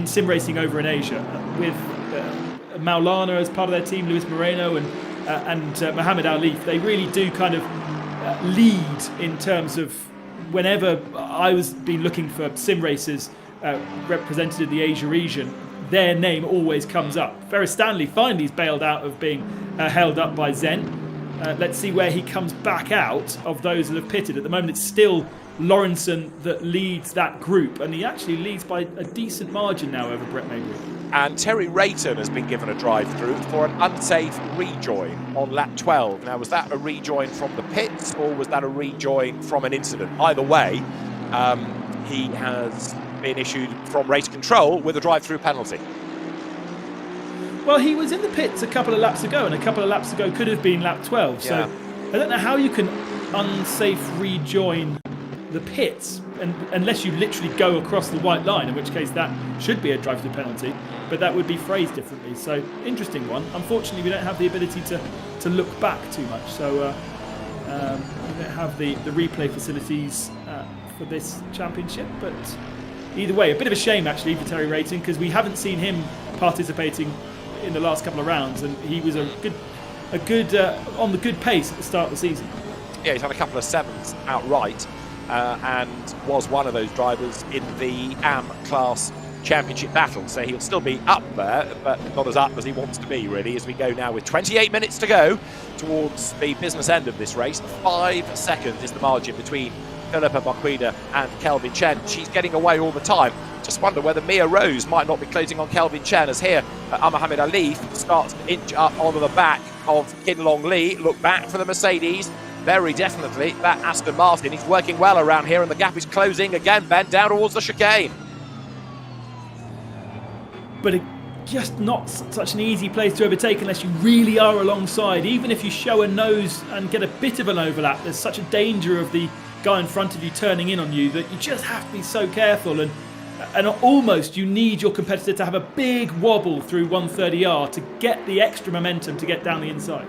sim racing over in Asia, with Maulana as part of their team, Luis Moreno and Mohammed Ali. They really do kind of lead in terms of whenever I was been looking for sim racers represented in the Asia region, their name always comes up. Ferris Stanley finally is bailed out of being held up by Zen. Let's see where he comes back out of those that have pitted. At the moment, it's still Lawrenson that leads that group, and he actually leads by a decent margin now over Brett Maybury. And Terry Rayton has been given a drive-through for an unsafe rejoin on lap 12. Now, was that a rejoin from the pits, or was that a rejoin from an incident? Either way, he has been issued from race control with a drive-through penalty. Well, he was in the pits a couple of laps ago, and a couple of laps ago could have been lap 12. So I don't know how you can unsafe rejoin the pits unless you literally go across the white line, in which case that should be a drive-through penalty, but that would be phrased differently. So interesting one. Unfortunately, we don't have the ability to look back too much, so we don't have the replay facilities for this championship. But either way, a bit of a shame actually for Terry Rayton, because we haven't seen him participating in the last couple of rounds, and he was on the good pace at the start of the season. Yeah, he's had a couple of sevens outright, and was one of those drivers in the AM class championship battle. So he'll still be up there, but not as up as he wants to be, really, as we go now with 28 minutes to go towards the business end of this race. 5 seconds is the margin between Philippa Boquida and Kelvin Chen. She's getting away all the time. Just wonder whether Mia Rose might not be closing on Kelvin Chen, as here Mohamed Ali starts to inch up onto the back of Kin Long Lee. Look back for the Mercedes. Very definitely that Aston Martin. He's working well around here, and the gap is closing again, Ben, down towards the chicane. But just not such an easy place to overtake unless you really are alongside. Even if you show a nose and get a bit of an overlap, there's such a danger of the guy in front of you turning in on you that you just have to be so careful. And almost you need your competitor to have a big wobble through 130R to get the extra momentum to get down the inside.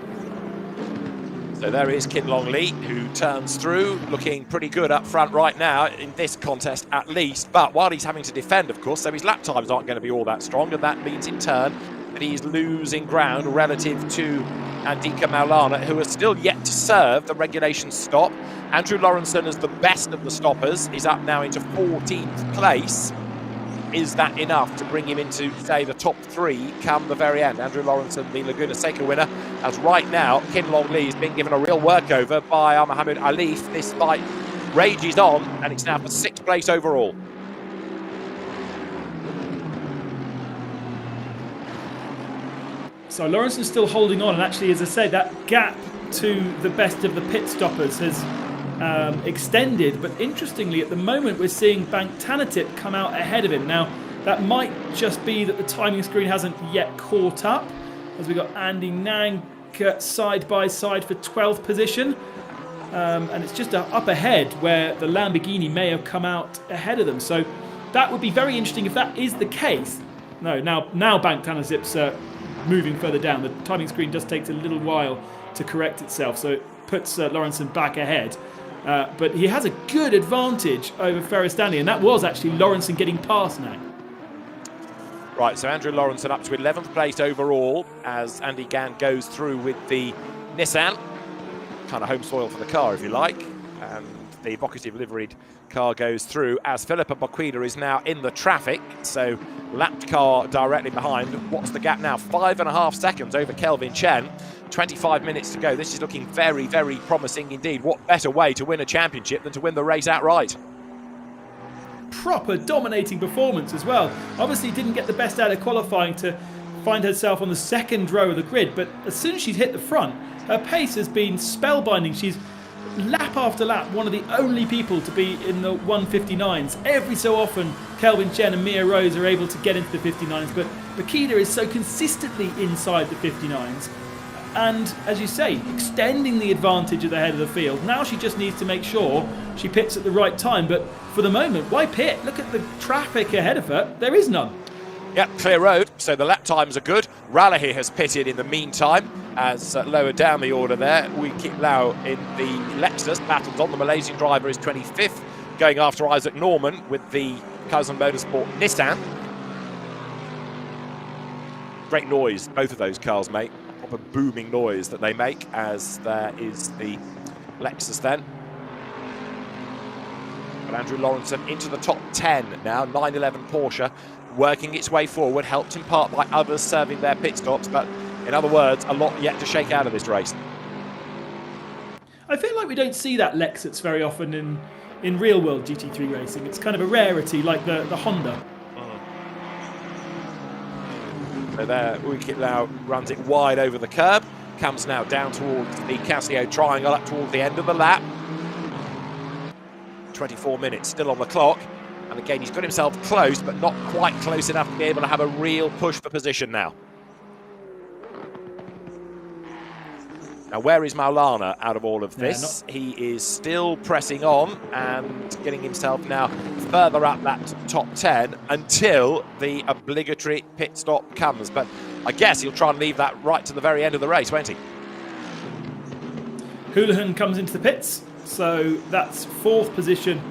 So there is Kin Long Lee, who turns through, looking pretty good up front right now in this contest at least. But while he's having to defend, of course, so his lap times aren't going to be all that strong, and that means in turn that he's losing ground relative to Andika Maulana, who has still yet to serve the regulation stop. Andrew Lawrenson, as the best of the stoppers, is up now into 14th place. Is that enough to bring him into, say, the top 3 come the very end? Andrew Lawrenson, the Laguna Seca winner, as right now Kin Long Lee is being given a real workover by Mohamed Alif. This fight rages on, and it's now for 6th place overall. So Lawrenson's still holding on, and actually, as I said, that gap to the best of the pit stoppers has extended. But interestingly, at the moment, we're seeing Bank Tanatip come out ahead of him. Now, that might just be that the timing screen hasn't yet caught up, as we've got Andy Nang side by side for 12th position. And it's just up ahead where the Lamborghini may have come out ahead of them. So that would be very interesting if that is the case. No, now Bank Tanatip's moving further down. The timing screen just takes a little while to correct itself, so it puts Lawrenson back ahead. But he has a good advantage over Ferris Stanley, and that was actually Lawrenson getting past now. Right, so Andrew Lawrenson up to 11th place overall as Andy Gann goes through with the Nissan. Kind of home soil for the car, if you like. And the vocative liveried car goes through as Philippa Boquida is now in the traffic. So lapped car directly behind. What's the gap now? 5.5 seconds over Kelvin Chen. 25 minutes to go. This is looking very, very promising indeed. What better way to win a championship than to win the race outright? Proper dominating performance as well. Obviously didn't get the best out of qualifying to find herself on the 2nd row of the grid, but as soon as she's hit the front, her pace has been spellbinding. She's lap after lap one of the only people to be in the 159s. Every so often Kelvin Chen and Mia Rose are able to get into the 59s, but Boquida is so consistently inside the 59s. And, as you say, extending the advantage at the head of the field. Now she just needs to make sure she pits at the right time. But for the moment, why pit? Look at the traffic ahead of her. There is none. Yep, clear road, so the lap times are good. Ralahi has pitted in the meantime, as lowered down the order there. We keep Lau in the Lexus. Battles on. The Malaysian driver is 25th, going after Isaac Norman with the Kazan Motorsport Nissan. Great noise, both of those cars make. Proper booming noise that they make, as there is the Lexus then. But Andrew Lawrenson into the top 10 now. 911 Porsche working its way forward, helped in part by others serving their pit stops, but in other words, a lot yet to shake out of this race. I feel like we don't see that Lexus very often in real world GT3 racing. It's kind of a rarity, like the Honda. So there, Ukit Lau runs it wide over the curb, comes now down towards the Casio triangle up towards the end of the lap. 24 minutes still on the clock, and again he's got himself close, but not quite close enough to be able to have a real push for position now. Now, where is Maulana out of all of this? He is still pressing on and getting himself now further up that top 10 until the obligatory pit stop comes. But I guess he'll try and leave that right to the very end of the race, won't he? Houlihan comes into the pits, so that's 4th position,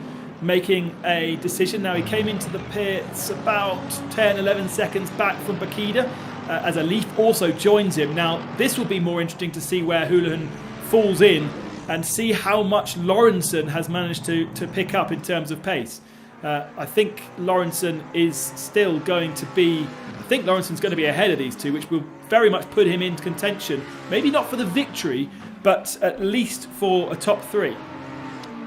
making a decision. Now, he came into the pits about 10, 11 seconds back from Boquida, as Alif also joins him. Now, this will be more interesting to see where Houlihan falls in and see how much Lawrenson has managed to pick up in terms of pace. I think Lawrenson is still going to be... I think Lawrenson's going to be ahead of these two, which will very much put him into contention. Maybe not for the victory, but at least for a top 3.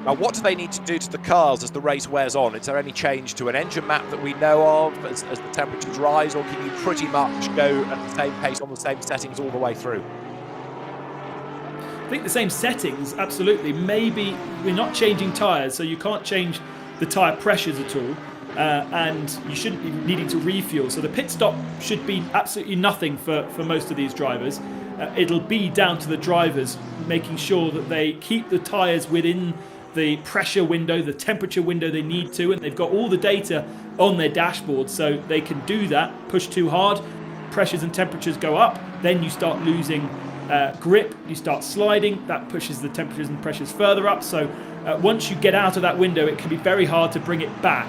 Now, what do they need to do to the cars as the race wears on? Is there any change to an engine map that we know of as the temperatures rise, or can you pretty much go at the same pace on the same settings all the way through? I think the same settings, absolutely. Maybe we're not changing tyres, so you can't change the tyre pressures at all, and you shouldn't be needing to refuel. So the pit stop should be absolutely nothing for most of these drivers. It'll be down to the drivers making sure that they keep the tyres within the pressure window, the temperature window they need to, and they've got all the data on their dashboard, so they can do that. Push too hard, pressures and temperatures go up, then you start losing grip, you start sliding, that pushes the temperatures and pressures further up. So once you get out of that window, it can be very hard to bring it back.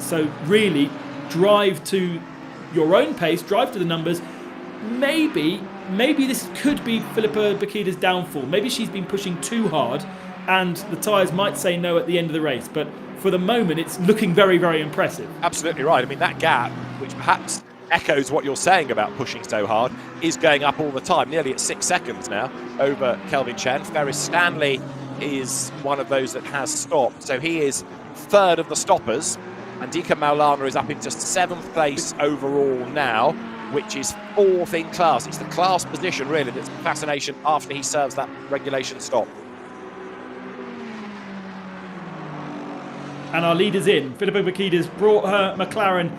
So really drive to your own pace, drive to the numbers. Maybe this could be Filippa Bakida's downfall. Maybe she's been pushing too hard and the tyres might say no at the end of the race. But for the moment, it's looking very, very impressive. Absolutely right. I mean, that gap, which perhaps echoes what you're saying about pushing so hard, is going up all the time, nearly at 6 seconds now over Kelvin Chen. Ferris Stanley is one of those that has stopped, so he is third of the stoppers. Andika Maulana is up into 7th place overall now, which is 4th in class. It's the class position, really, that's the fascination after he serves that regulation stop. And our leader's in. Filippa Bakida's brought her McLaren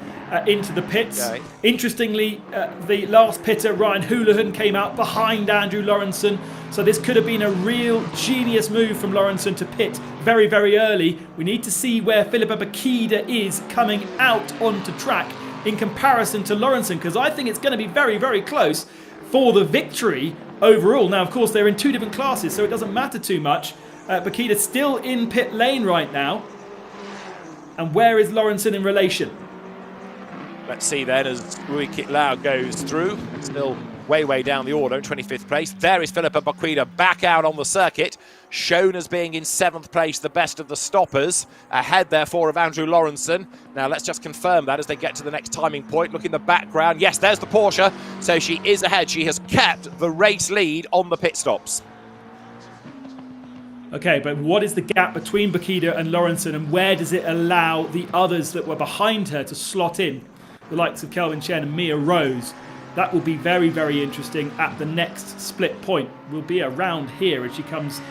into the pits. Okay. Interestingly, the last pitter, Ryan Houlihan, came out behind Andrew Lawrenson. So this could have been a real genius move from Lawrenson to pit very, very early. We need to see where Filippa Bakida is coming out onto track in comparison to Lawrenson, because I think it's going to be very, very close for the victory overall. Now, of course, they're in 2 different classes, so it doesn't matter too much. Bakida's still in pit lane right now. And where is Lawrenson in relation? Let's see then as Rui Kit Lau goes through. Still way down the order, 25th place. There is Filippa Bakida back out on the circuit, shown as being in 7th place, the best of the stoppers. Ahead, therefore, of Andrew Lawrenson. Now, let's just confirm that as they get to the next timing point. Look in the background. Yes, there's the Porsche. So she is ahead. She has kept the race lead on the pit stops. Okay, but what is the gap between Bakida and Lawrenson, and where does it allow the others that were behind her to slot in? The likes of Kelvin Chen and Mia Rose. That will be very, very interesting at the next split point. Will be around here as she comes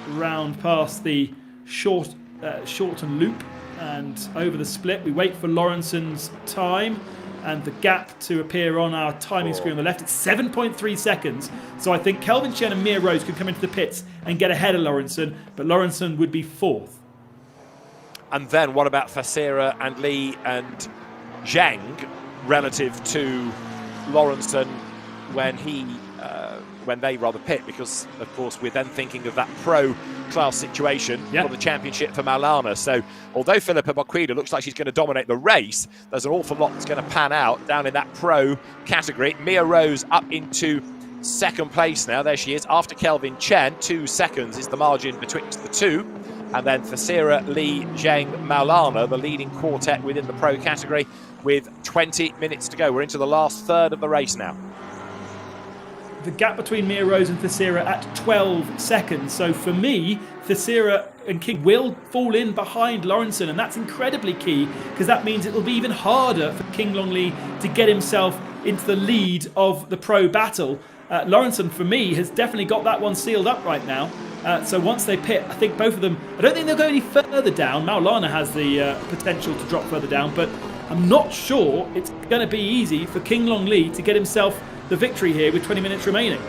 round past the shorten loop and over the split. We wait for Lawrenson's time and the gap to appear on our timing screen on the left. It's 7.3 seconds. So I think Kelvin Chen and Mia Rose could come into the pits and get ahead of Lawrenson, but Lawrenson would be 4th. And then what about Thesera and Lee and Zhang relative to Lawrenson when they rather pit? Because of course we're then thinking of that pro class situation for the championship for Maulana. So although Filippa Bakida looks like she's going to dominate the race, there's an awful lot that's going to pan out down in that pro category. Mia Rose up into 2nd place now. There she is after Kelvin Chen. 2 seconds is the margin betwixt the two. And then Thesera, Lee, Zhang, Maulana, the leading quartet within the pro category, with 20 minutes to go. We're into the last third of the race now. The gap between Mia Rose and Thesera at 12 seconds. So for me, Thesera and King will fall in behind Lawrenson, and that's incredibly key because that means it will be even harder for King Longley to get himself into the lead of the pro battle. Lawrenson, for me, has definitely got that one sealed up right now. So once they pit, I think both of them, I don't think they'll go any further down. Maulana has the potential to drop further down, but I'm not sure it's going to be easy for King Longley to get himself the victory here with 20 minutes remaining.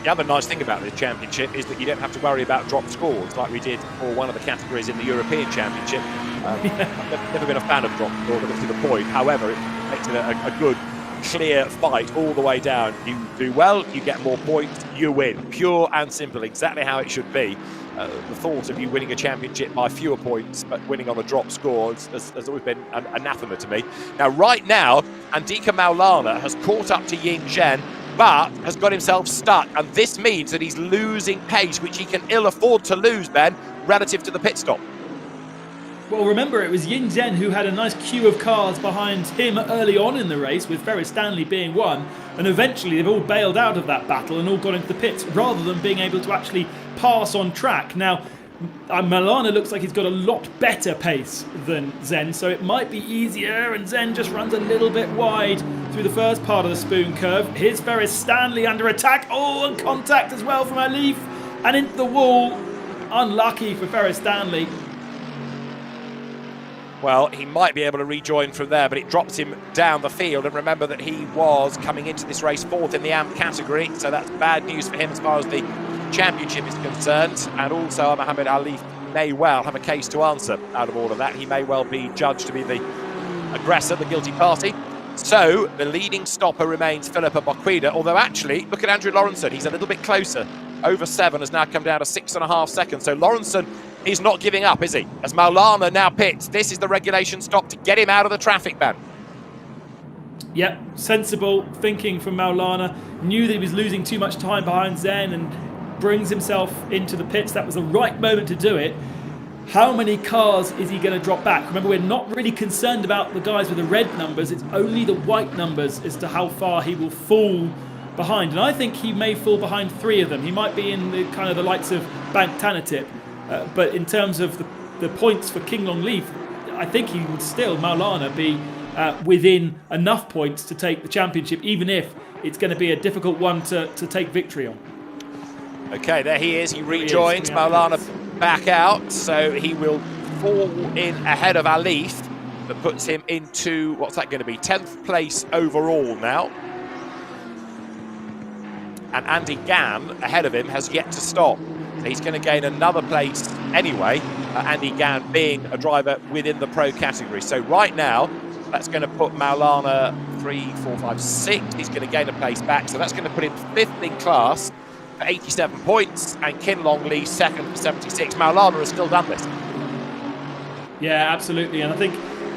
The other nice thing about this championship is that you don't have to worry about drop scores like we did for one of the categories in the European Championship. I've never been a fan of drop score, but to the point. However, it makes it a good, clear fight all the way down. You do well, you get more points, you win. Pure and simple, exactly how it should be. The thought of you winning a championship by fewer points but winning on a drop score has always been an anathema to me. Now, right now, Andika Maulana has caught up to Ying Zhen, but has got himself stuck, and this means that he's losing pace, which he can ill afford to lose, Ben, relative to the pit stop. Well, remember, it was Yin Zhen who had a nice queue of cars behind him early on in the race, with Ferris Stanley being one, and eventually they've all bailed out of that battle and all gone into the pits, rather than being able to actually pass on track. Now, Maulana looks like he's got a lot better pace than Zhen, so it might be easier, and Zhen just runs a little bit wide through the first part of the spoon curve. Here's Ferris Stanley under attack. Oh, and contact as well from Alif, and into the wall. Unlucky for Ferris Stanley. Well, he might be able to rejoin from there, but it drops him down the field. And remember that he was coming into this race fourth in the AMP category, so that's bad news for him as far as the championship is concerned. And also, Mohammed Ali may well have a case to answer out of all of that. He may well be judged to be the aggressor, the guilty party. So the leading stopper remains Philippa Boquida, although actually, look at Andrew Lawrenson. He's a little bit closer. Over 7 has now come down to 6.5 seconds. So Lawrenson is not giving up, is he? As Maulana now pits, this is the regulation stop to get him out of the traffic ban. Yep, sensible thinking from Maulana. Knew that he was losing too much time behind Zhen and brings himself into the pits. That was the right moment to do it. How many cars is he going to drop back? Remember, we're not really concerned about the guys with the red numbers. It's only the white numbers as to how far he will fall behind. And I think he may fall behind 3 of them. He might be in the kind of the likes of Bank Tanatip. But in terms of the points for King Long Leaf, I think he would still, Maulana, be within enough points to take the championship, even if it's going to be a difficult one to take victory on. Okay, there he is. He rejoins. Maulana back out, so he will fall in ahead of Alif. That puts him into, what's that going to be, 10th place overall now. And Andy Gann, ahead of him, has yet to stop. So he's going to gain another place anyway, Andy Gann being a driver within the pro category. So right now, that's going to put Maulana 3, 4, 5, 6. He's going to gain a place back. So that's going to put him 5th in class for 87 points, and Kin Long Lee 2nd for 76. Maulana has still done this. Yeah, absolutely. And I think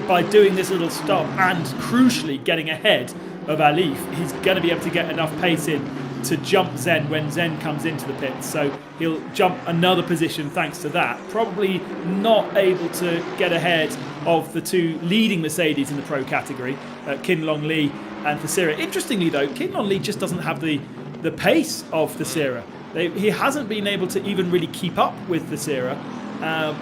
by doing this little stop and crucially getting ahead of Alif, he's going to be able to get enough pace in to jump Zhen when Zhen comes into the pits. So he'll jump another position thanks to that. Probably not able to get ahead of the 2 leading Mercedes in the pro category, Kin Long Lee and Thesira. Interestingly though, Kin Long Lee just doesn't have the pace of Thesira. He hasn't been able to even really keep up with Thesira.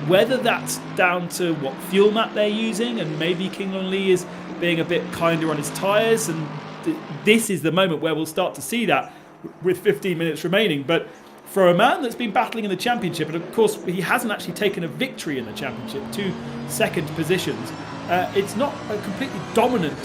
Whether that's down to what fuel map they're using, and maybe King Long Lee is being a bit kinder on his tyres, and this is the moment where we'll start to see that with 15 minutes remaining. But for a man that's been battling in the championship, and of course he hasn't actually taken a victory in the championship, 2 second positions, it's not a completely dominant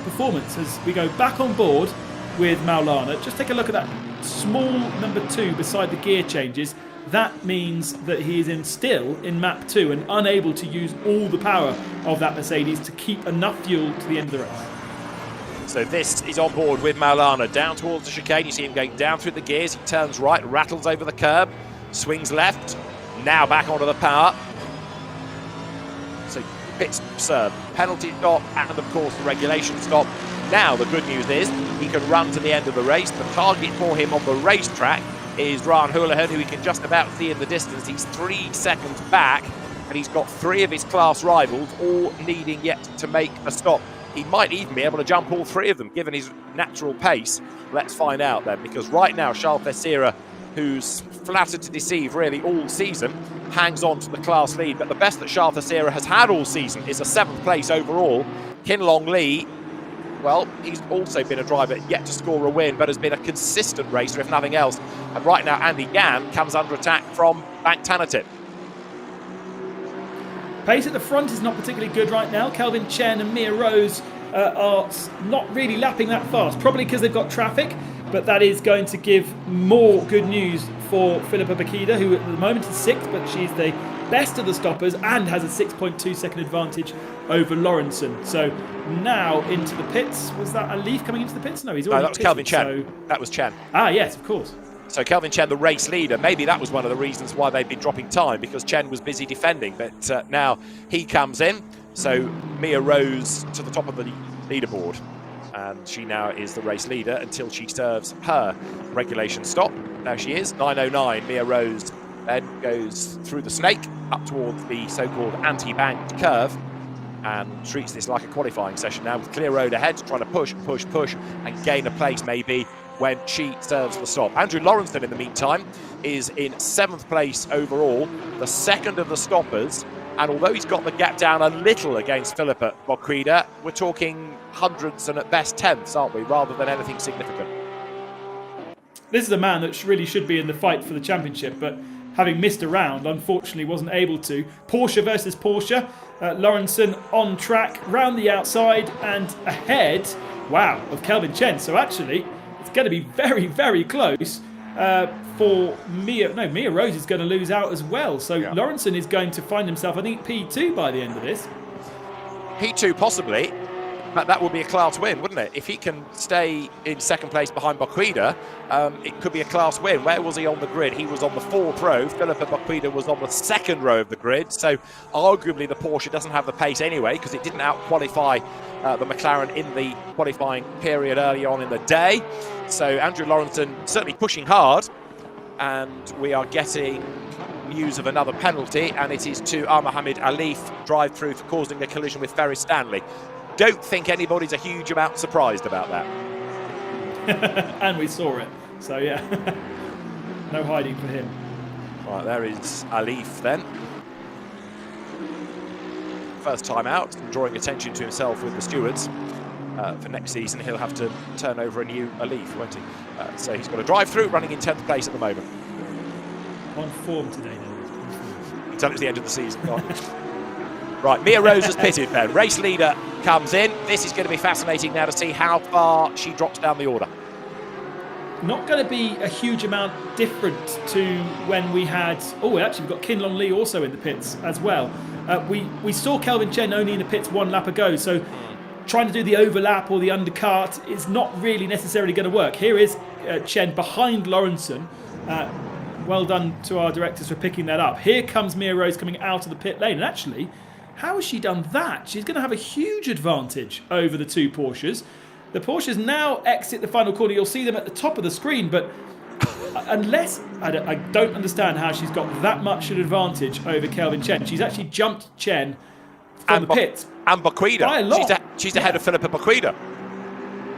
performance. As we go back on board with Maulana, just take a look at that small number 2 beside the gear changes. That means that he is still in map 2 and unable to use all the power of that Mercedes to keep enough fuel to the end of the race. So this is on board with Maulana, down towards the chicane. You see him going down through the gears. He turns right, rattles over the curb, swings left, now back onto the power. So pit serve, penalty stop, and of course the regulation stop. Now the good news is he can run to the end of the race. The target for him on the racetrack is Ryan Houlihan, who he can just about see in the distance. He's 3 seconds back, and he's got 3 of his class rivals all needing yet to make a stop. He might even be able to jump all 3 of them, given his natural pace. Let's find out then, because right now Charles Thesira, who's flattered to deceive really all season, hangs on to the class lead. But the best that Charles Thesira has had all season is a 7th place overall. Kin Long Lee, well, he's also been a driver yet to score a win, but has been a consistent racer, if nothing else. And right now, Andy Gann comes under attack from Bank Tanatip. Pace at the front is not particularly good right now. Kelvin Chen and Mia Rose are not really lapping that fast, probably because they've got traffic, but that is going to give more good news for Philippa Boquida, who at the moment is 6th, but she's the best of the stoppers and has a 6.2 second advantage over Lawrenson. So now into the pits. Was that Alif coming into the pits? No, he's already that was Kelvin Chen. So... That was Chen. Ah, yes, of course. So Kelvin Chen, the race leader, maybe that was one of the reasons why they'd been dropping time, because Chen was busy defending. But now he comes in. So Mia Rose to the top of the leaderboard. And she now is the race leader until she serves her regulation stop. Now she is 9:09, Mia Rose then goes through the snake up towards the so-called anti-banked curve and treats this like a qualifying session now with clear road ahead, trying to push and gain a place maybe when she serves the stop. Andrew Lawrenson, in the meantime, is in 7th place overall, the second of the stoppers, and although he's got the gap down a little against Philippa Boquida, we're talking hundreds and at best tenths, aren't we, rather than anything significant. This is a man that really should be in the fight for the championship, but having missed a round, unfortunately wasn't able to. Porsche versus Porsche. Lawrenson on track, round the outside and ahead, wow, of Kelvin Chen. So actually, it's going to be very, very close for Mia. No, Mia Rose is going to lose out as well. So yeah. Lawrenson is going to find himself, I think, P2 by the end of this. P2 possibly. But that would be a class win, wouldn't it? If he can stay in second place behind Boquida, it could be a class win. Where was he on the grid? He was on the 4th row. Philippa Boquida was on the 2nd row of the grid. So arguably the Porsche doesn't have the pace anyway because it didn't out-qualify the McLaren in the qualifying period early on in the day. So Andrew Lawrenson certainly pushing hard. And we are getting news of another penalty. And it is to Mohamed Alif drive through for causing a collision with Ferris Stanley. Don't think anybody's a huge amount surprised about that. And we saw it, so yeah, no hiding for him. Right, there is Alif then. First time out, drawing attention to himself with the stewards. For next season, he'll have to turn over a new Alif, won't he? So he's got a drive through, running in 10th place at the moment. On form today, then. Until it's the end of the season. Right, Mia Rose has pitted then. Race leader comes in. This is going to be fascinating now to see how far she drops down the order. Not going to be a huge amount different to when we had... Oh, actually, we've got Kin Long Lee also in the pits as well. We saw Kelvin Chen only in the pits one lap ago, so trying to do the overlap or the undercut is not really necessarily going to work. Here is Chen behind Lawrenson. Well done to our directors for picking that up. Here comes Mia Rose coming out of the pit lane, and actually... How has she done that? She's going to have a huge advantage over the two Porsches. The Porsches now exit the final corner. You'll see them at the top of the screen, but unless... I don't understand how she's got that much an advantage over Kelvin Chen. She's actually jumped Chen from the pits. And Boquida. By a lot. She's ahead of Philippa Boquida.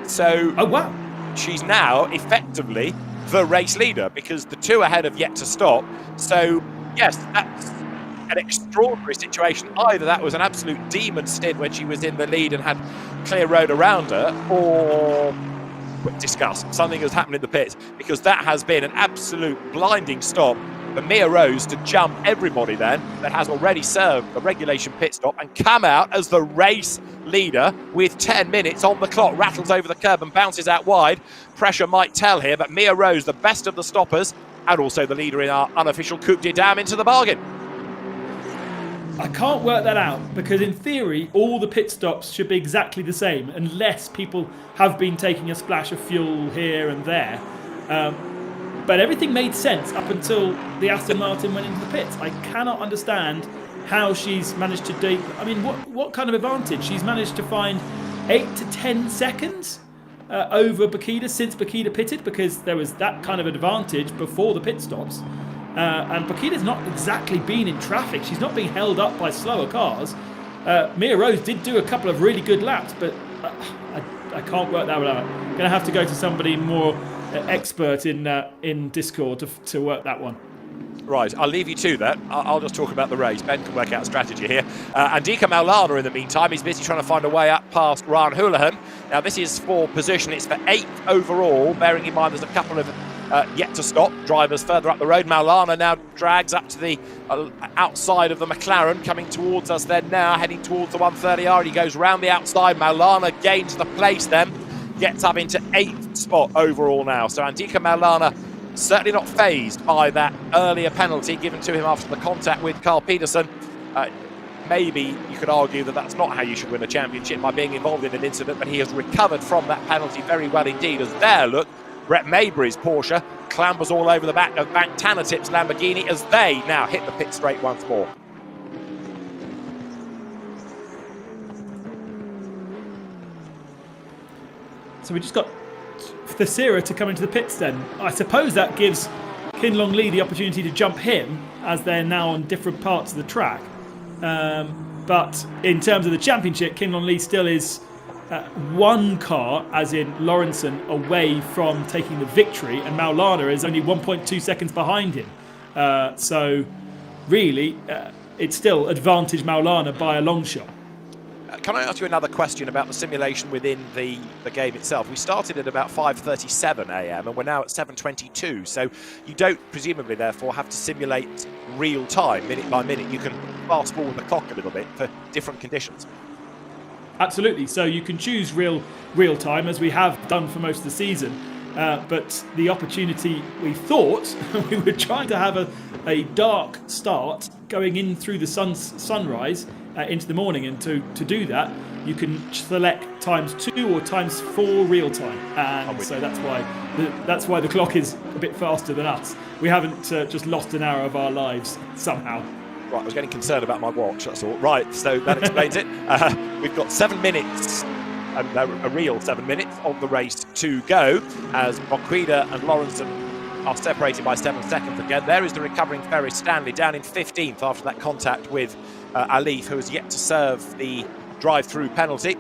So... Oh, wow. She's now effectively the race leader because the two ahead have yet to stop. So, yes, that's... an extraordinary situation. Either that was an absolute demon stint when she was in the lead and had clear road around her, or discuss something has happened in the pits, because that has been an absolute blinding stop for Mia Rose to jump everybody then that has already served the regulation pit stop and come out as the race leader with 10 minutes on the clock. Rattles over the curb and bounces out wide. Pressure might tell here, but Mia Rose, the best of the stoppers and also the leader in our unofficial Coupe de Dame into the bargain. I can't work that out because in theory all the pit stops should be exactly the same unless people have been taking a splash of fuel here and there. But everything made sense up until the Aston Martin went into the pits. I cannot understand how she's managed to do... I mean, what kind of advantage? She's managed to find 8 to 10 seconds over Boquida since Boquida pitted, because there was that kind of advantage before the pit stops. And Boquida's not exactly been in traffic. She's not being held up by slower cars. Mia Rose did do a couple of really good laps, but I can't work that one out. I'm going to have to go to somebody more expert in Discord to work that one. Right, I'll leave you to that. I'll just talk about the race. Ben can work out a strategy here. Andika Maulana, in the meantime, is busy trying to find a way up past Ryan Houlihan. Now, this is for position. It's for 8th overall, bearing in mind there's a couple of yet to stop drivers further up the road. Maulana now drags up to the outside of the McLaren, coming towards us then now, heading towards the 130R. He goes round the outside. Maulana gains the place then, gets up into 8th spot overall now. So Andika Maulana certainly not fazed by that earlier penalty given to him after the contact with Carl Peterson. Maybe you could argue that that's not how you should win a championship, by being involved in an incident, but he has recovered from that penalty very well indeed. As there, look, Brett Maybury's Porsche clambers all over the back of Bank Tanatip's Lamborghini as they now hit the pit straight once more. So we just got Thesera to come into the pits then. I suppose that gives Kin Long Lee the opportunity to jump him, as they're now on different parts of the track. But in terms of the championship, Kin Long Lee still is one car, as in Lawrenson, away from taking the victory, and Maulana is only 1.2 seconds behind him. So really, it's still advantage Maulana by a long shot. Can I ask you another question about the simulation within the game itself? We started at about 5:37 a.m. and we're now at 7:22. So you don't presumably, therefore, have to simulate real time, minute by minute. You can fast forward the clock a little bit for different conditions. Absolutely. So you can choose real time, as we have done for most of the season. But the opportunity, we thought we were trying to have a dark start going in through the sunrise into the morning, and to do that you can select ×2 or ×4 real time, and so that's why the clock is a bit faster than us. We haven't just lost an hour of our lives somehow. Right, I was getting concerned about my watch, that's all. Right, so that explains it. We've got 7 minutes, a real 7 minutes of the race to go, as Boquida and Lawrenson are separated by 7 seconds again. There is the recovering Ferris Stanley down in 15th after that contact with Alif, who has yet to serve the drive-through penalty.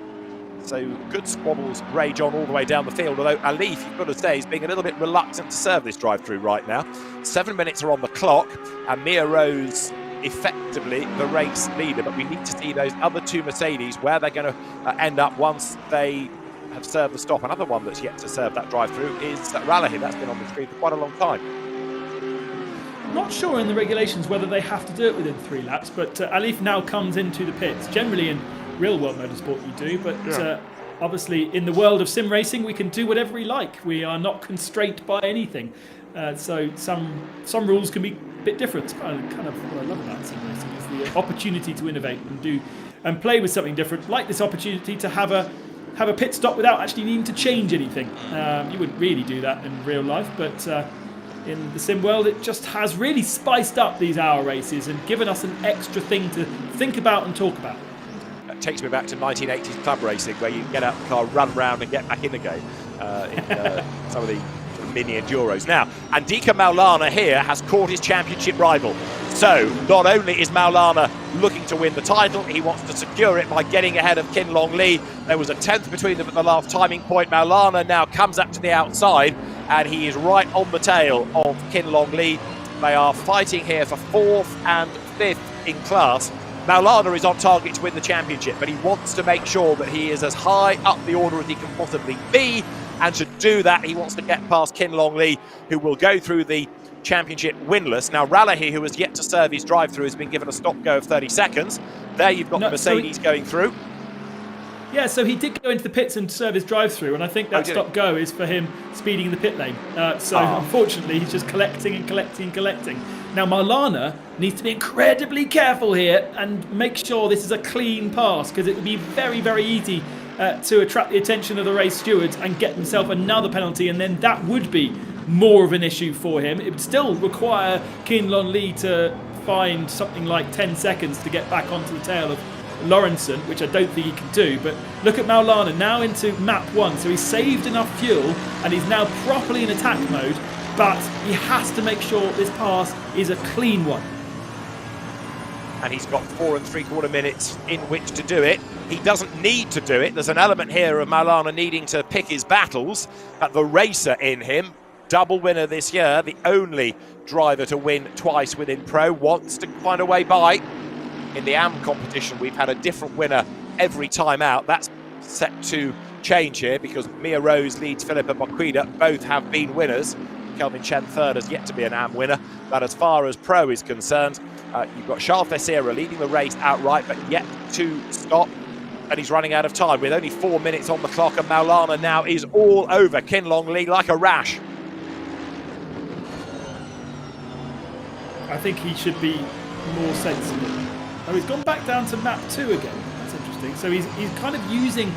So good squabbles rage on all the way down the field, although Alif, you've got to say, is being a little bit reluctant to serve this drive-through right now. 7 minutes are on the clock, and Mia Rose effectively the race leader, but we need to see those other two Mercedes where they're going to end up once they have served the stop. Another one that's yet to serve that drive-through is Ralahi. That's been on the screen for quite a long time. Not sure in the regulations whether they have to do it within 3 laps, but Alif now comes into the pits. Generally in real world motorsport you do, but obviously in the world of sim racing we can do whatever we like. We are not constrained by anything. So some rules can be a bit different. It's kind of what I love about sim racing is the opportunity to innovate and play with something different, like this opportunity to have a pit stop without actually needing to change anything. You wouldn't really do that in real life, but in the sim world it just has really spiced up these hour races and given us an extra thing to think about and talk about. It takes me back to 1980s club racing, where you can get out the car, run round and get back in the game in some of the mini enduros. Now, Andika Maulana here has caught his championship rival. So not only is Maulana looking to win the title, he wants to secure it by getting ahead of Kin Long Lee. There was a 10th between them at the last timing point. Maulana now comes up to the outside, and he is right on the tail of Kin Long Lee. They are fighting here for 4th and 5th in class. Maulana is on target to win the championship, but he wants to make sure that he is as high up the order as he can possibly be, and to do that he wants to get past Kin Long Lee, who will go through the championship winless. Now Ralahi, who has yet to serve his drive-through, has been given a stop go of 30 seconds. There you've got the Mercedes going through. Yeah, so he did go into the pits and serve his drive-through, and I think that stop-go is for him speeding in the pit lane. Unfortunately, he's just collecting and collecting and collecting. Now, Maulana needs to be incredibly careful here and make sure this is a clean pass, because it would be very, very easy to attract the attention of the race stewards and get himself another penalty, and then that would be more of an issue for him. It would still require Kin Long Lee to find something like 10 seconds to get back onto the tail of Lawrenson, which I don't think he can do. But look at Maulana now into map 1, so he's saved enough fuel and he's now properly in attack mode, but he has to make sure this pass is a clean one. And he's got 4 3/4 minutes in which to do it. He doesn't need to do it. There's an element here of Maulana needing to pick his battles, but the racer in him, double winner this year, the only driver to win twice within Pro, wants to find a way by. In the AM competition, we've had a different winner every time out. That's set to change here, because Mia Rose leads Philippa Boquida. Both have been winners. Kelvin Chen third has yet to be an AM winner. But as far as Pro is concerned, you've got Charles Teixeira leading the race outright, but yet to stop. And he's running out of time with only 4 minutes on the clock, and Maulana now is all over Kin Long Lee like a rash. I think he should be more sensible. Oh, he's gone back down to map 2 again. That's interesting. So he's kind of using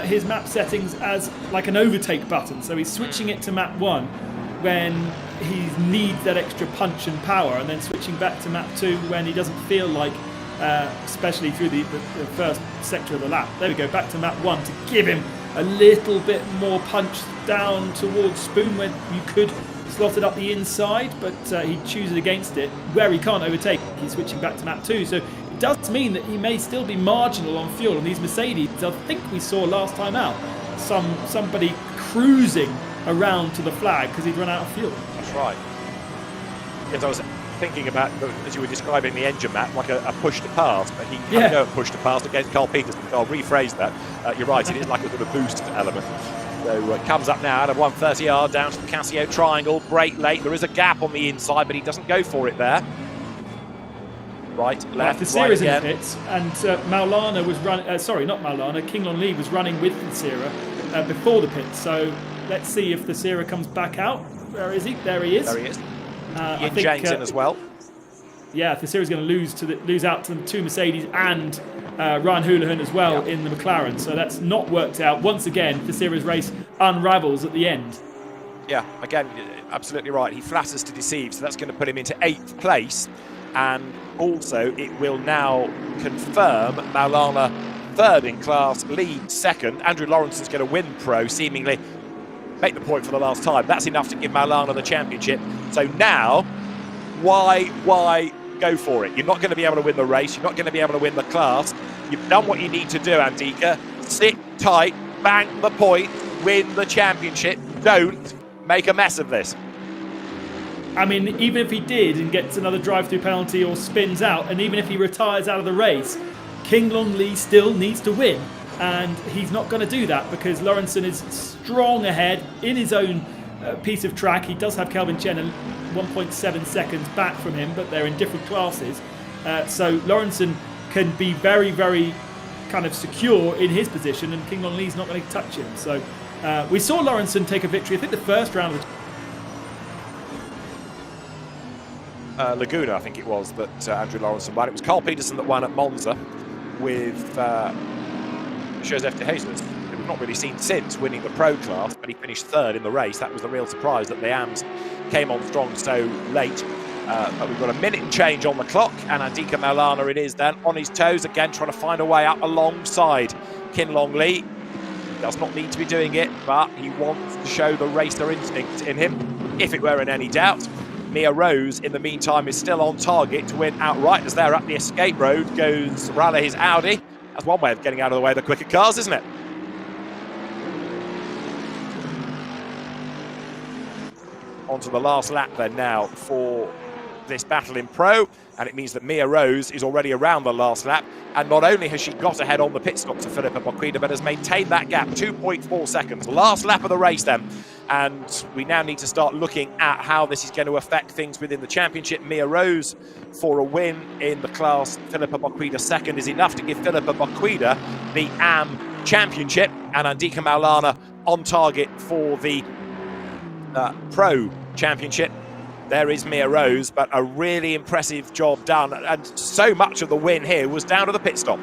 his map settings as like an overtake button. So he's switching it to map 1 when he needs that extra punch and power, and then switching back to map 2 when he doesn't feel like, especially through the first sector of the lap. There we go, back to map 1 to give him a little bit more punch down towards Spoon, when you could slotted up the inside, but he chooses against it. Where he can't overtake, he's switching back to map 2. So it does mean that he may still be marginal on fuel. And these Mercedes, I think we saw last time out, somebody cruising around to the flag because he'd run out of fuel. That's right. Because I was thinking about, as you were describing the engine map, like a push to pass, but he can't go and push to pass against Carl Peterson. So I'll rephrase that. You're right, it is like a sort of boost element. So it comes up now out of 130R down to the Casio triangle. Brake late. There is a gap on the inside, but he doesn't go for it there. Right, left, the right Series again. in pits, and Maulana was running. Sorry, not Maulana. King Long Lee was running with the Sierra before the pits. So let's see if the Sierra comes back out. Where is he? There he is. There he is. I think James in as well. Yeah, the Sierra's going to lose out to the two Mercedes and Ryan Houlihan as well in the McLaren. So that's not worked out. Once again, the Sierra's race unravels at the end. Yeah, again, absolutely right. He flatters to deceive, so that's going to put him into 8th place. And also, it will now confirm Maulana 3rd in class, Lee 2nd. Andrew Lawrenson's going to win Pro, seemingly make the point for the last time. That's enough to give Maulana the championship. So now, why go for it? You're not going to be able to win the race. You're not going to be able to win the class. You've done what you need to do, Andika. Sit tight, bank the point, win the championship. Don't make a mess of this. I mean, even if he did and gets another drive-through penalty or spins out, and even if he retires out of the race, King Long Lee still needs to win. And he's not going to do that because Lawrenson is strong ahead in his own piece of track. He does have Kelvin Chen 1.7 seconds back from him, but they're in different classes. So Lawrenson can be very, very kind of secure in his position, and King Long Lee's not going to touch him. So we saw Lawrenson take a victory, I think the first round of the Laguna, I think it was, that Andrew Lawrenson won. It was Carl Peterson that won at Monza with Joseph de Jesus, who we've not really seen since winning the Pro class, but he finished 3rd in the race. That was the real surprise, that the AMs came on strong so late. But we've got a minute and change on the clock, and Andika Maulana it is then, on his toes again, trying to find a way up alongside Kin Long Lee. He does not need to be doing it, but he wants to show the racer instinct in him, if it were in any doubt. Mia Rose, in the meantime, is still on target to win outright as they're up the escape road. Goes Raleigh, his Audi. That's one way of getting out of the way of the quicker cars, isn't it? On to the last lap then now for this battle in Pro, and it means that Mia Rose is already around the last lap, and not only has she got ahead on the pit stop to Philippa Boquida, but has maintained that gap, 2.4 seconds. Last lap of the race then, and we now need to start looking at how this is going to affect things within the championship. Mia Rose for a win in the class, Philippa Boquida second, is enough to give Philippa Boquida the AM championship, and Andika Maulana on target for the Pro championship. There is Mia Rose, but a really impressive job done, and so much of the win here was down to the pit stop.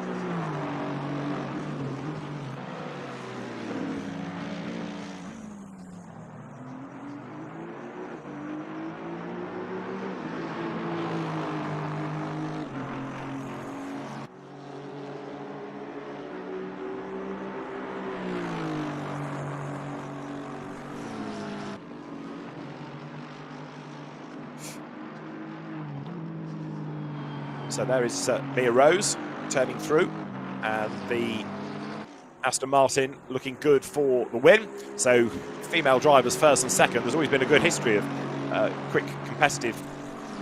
So there is Mia Rose turning through, and the Aston Martin looking good for the win. So female drivers first and second. There's always been a good history of quick, competitive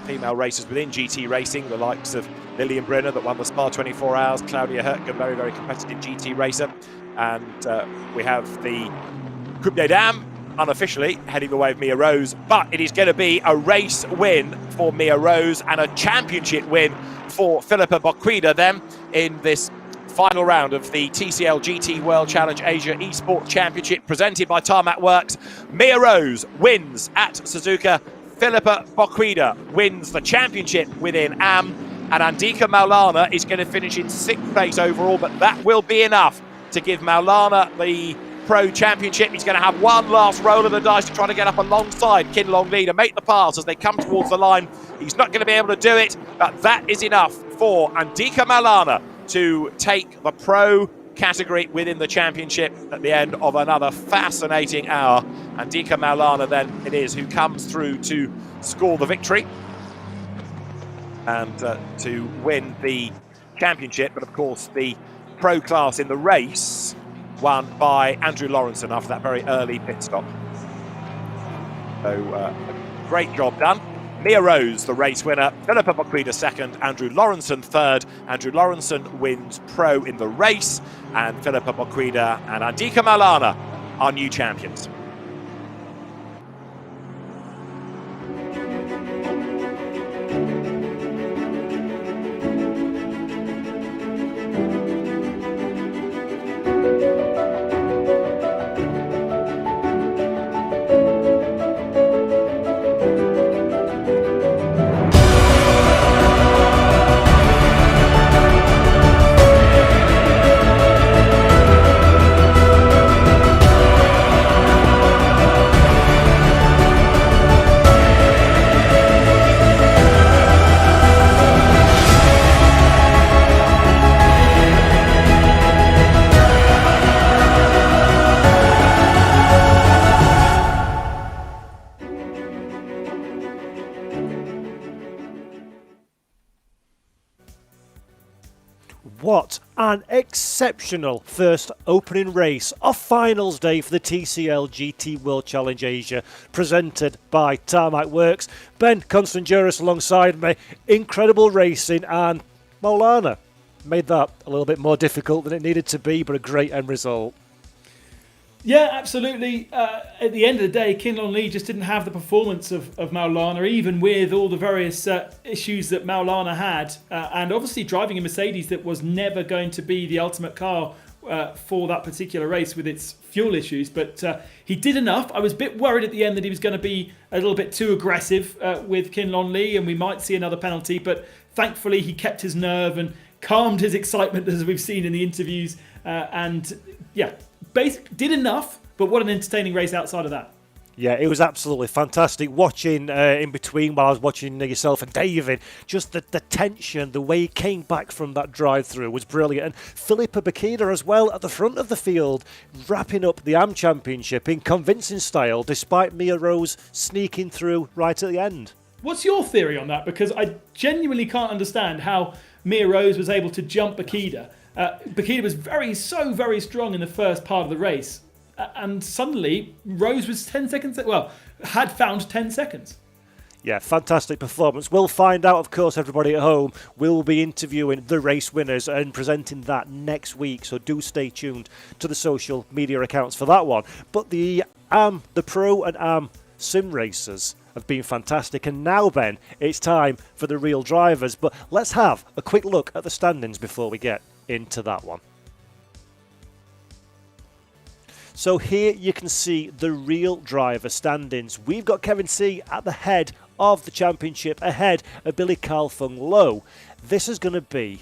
female racers within GT racing, the likes of Lillian Brenner that won the Spa 24 Hours, Claudia Hertgen, very, very competitive GT racer. And we have the Coupe des Dames, unofficially heading the way of Mia Rose, but it is going to be a race win for Mia Rose and a championship win for Philippa Boquida then in this final round of the TCL GT World Challenge Asia Esports Championship presented by Tarmac Works. Mia Rose wins at Suzuka. Philippa Boquida wins the championship within AM, and Andika Maulana is going to finish in 6th place overall, but that will be enough to give Maulana the Pro Championship. He's going to have one last roll of the dice to try to get up alongside Kin Long Lee to make the pass as they come towards the line. He's not going to be able to do it, but that is enough for Andika Maulana to take the Pro category within the championship at the end of another fascinating hour. And Dika Maulana then it is who comes through to score the victory and to win the championship. But of course the pro class in the race won by Andrew Lawrenson after that very early pit stop. So great job done. Mia Rose, the race winner. Philippa Boquida second. Andrew Lawrenson third. Andrew Lawrenson wins pro in the race. And Philippa Boquida and Andika Maulana are new champions. What an exceptional first opening race of finals day for the TCL GT World Challenge Asia, presented by Tarmac Works. Ben Constanduris alongside me. Incredible racing, and Maulana made that a little bit more difficult than it needed to be, but a great end result. Yeah, absolutely. At the end of the day, Kinlon Lee just didn't have the performance of Maulana, even with all the various issues that Maulana had. And obviously driving a Mercedes that was never going to be the ultimate car for that particular race with its fuel issues. But he did enough. I was a bit worried at the end that he was going to be a little bit too aggressive with Kinlon Lee and we might see another penalty. But thankfully he kept his nerve and calmed his excitement, as we've seen in the interviews. And yeah, basically did enough, but what an entertaining race outside of that. Yeah, it was absolutely fantastic watching in between while I was watching yourself and David. Just the tension, the way he came back from that drive-through was brilliant. And Philippa Boquida as well at the front of the field, wrapping up the AM Championship in convincing style, despite Mia Rose sneaking through right at the end. What's your theory on that? Because I genuinely can't understand how Mia Rose was able to jump Boquida. Boquida was very strong in the first part of the race. And suddenly, Rose was 10 seconds, had found 10 seconds. Yeah, fantastic performance. We'll find out, of course, everybody at home. We'll be interviewing the race winners and presenting that next week. So do stay tuned to the social media accounts for that one. But the Pro and AM sim racers have been fantastic. And now, Ben, it's time for the real drivers. But let's have a quick look at the standings before we get into that one. So here you can see the real driver standings. We've got Kevin C at the head of the championship, ahead of Billy Carlfung Low. This is going to be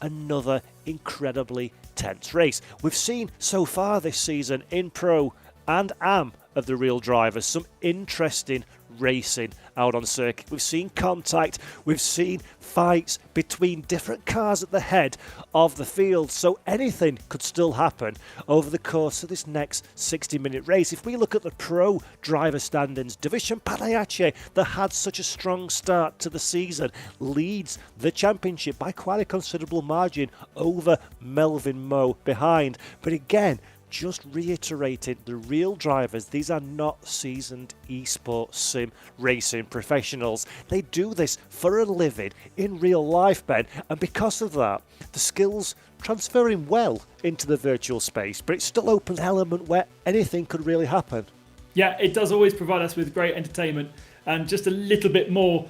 another incredibly tense race. We've seen so far this season in Pro and AM of the real drivers some interesting racing out on circuit. We've seen contact, we've seen fights between different cars at the head of the field, so anything could still happen over the course of this next 60-minute race. If we look at the Pro driver standings, Division Padayache, that had such a strong start to the season, leads the championship by quite a considerable margin over Melvin Moe behind. But again, just reiterating, the real drivers, these are not seasoned esports sim racing professionals. They do this for a living in real life, Ben, and because of that, the skills transferring well into the virtual space, but it's still open element where anything could really happen. Yeah, it does always provide us with great entertainment and just a little bit more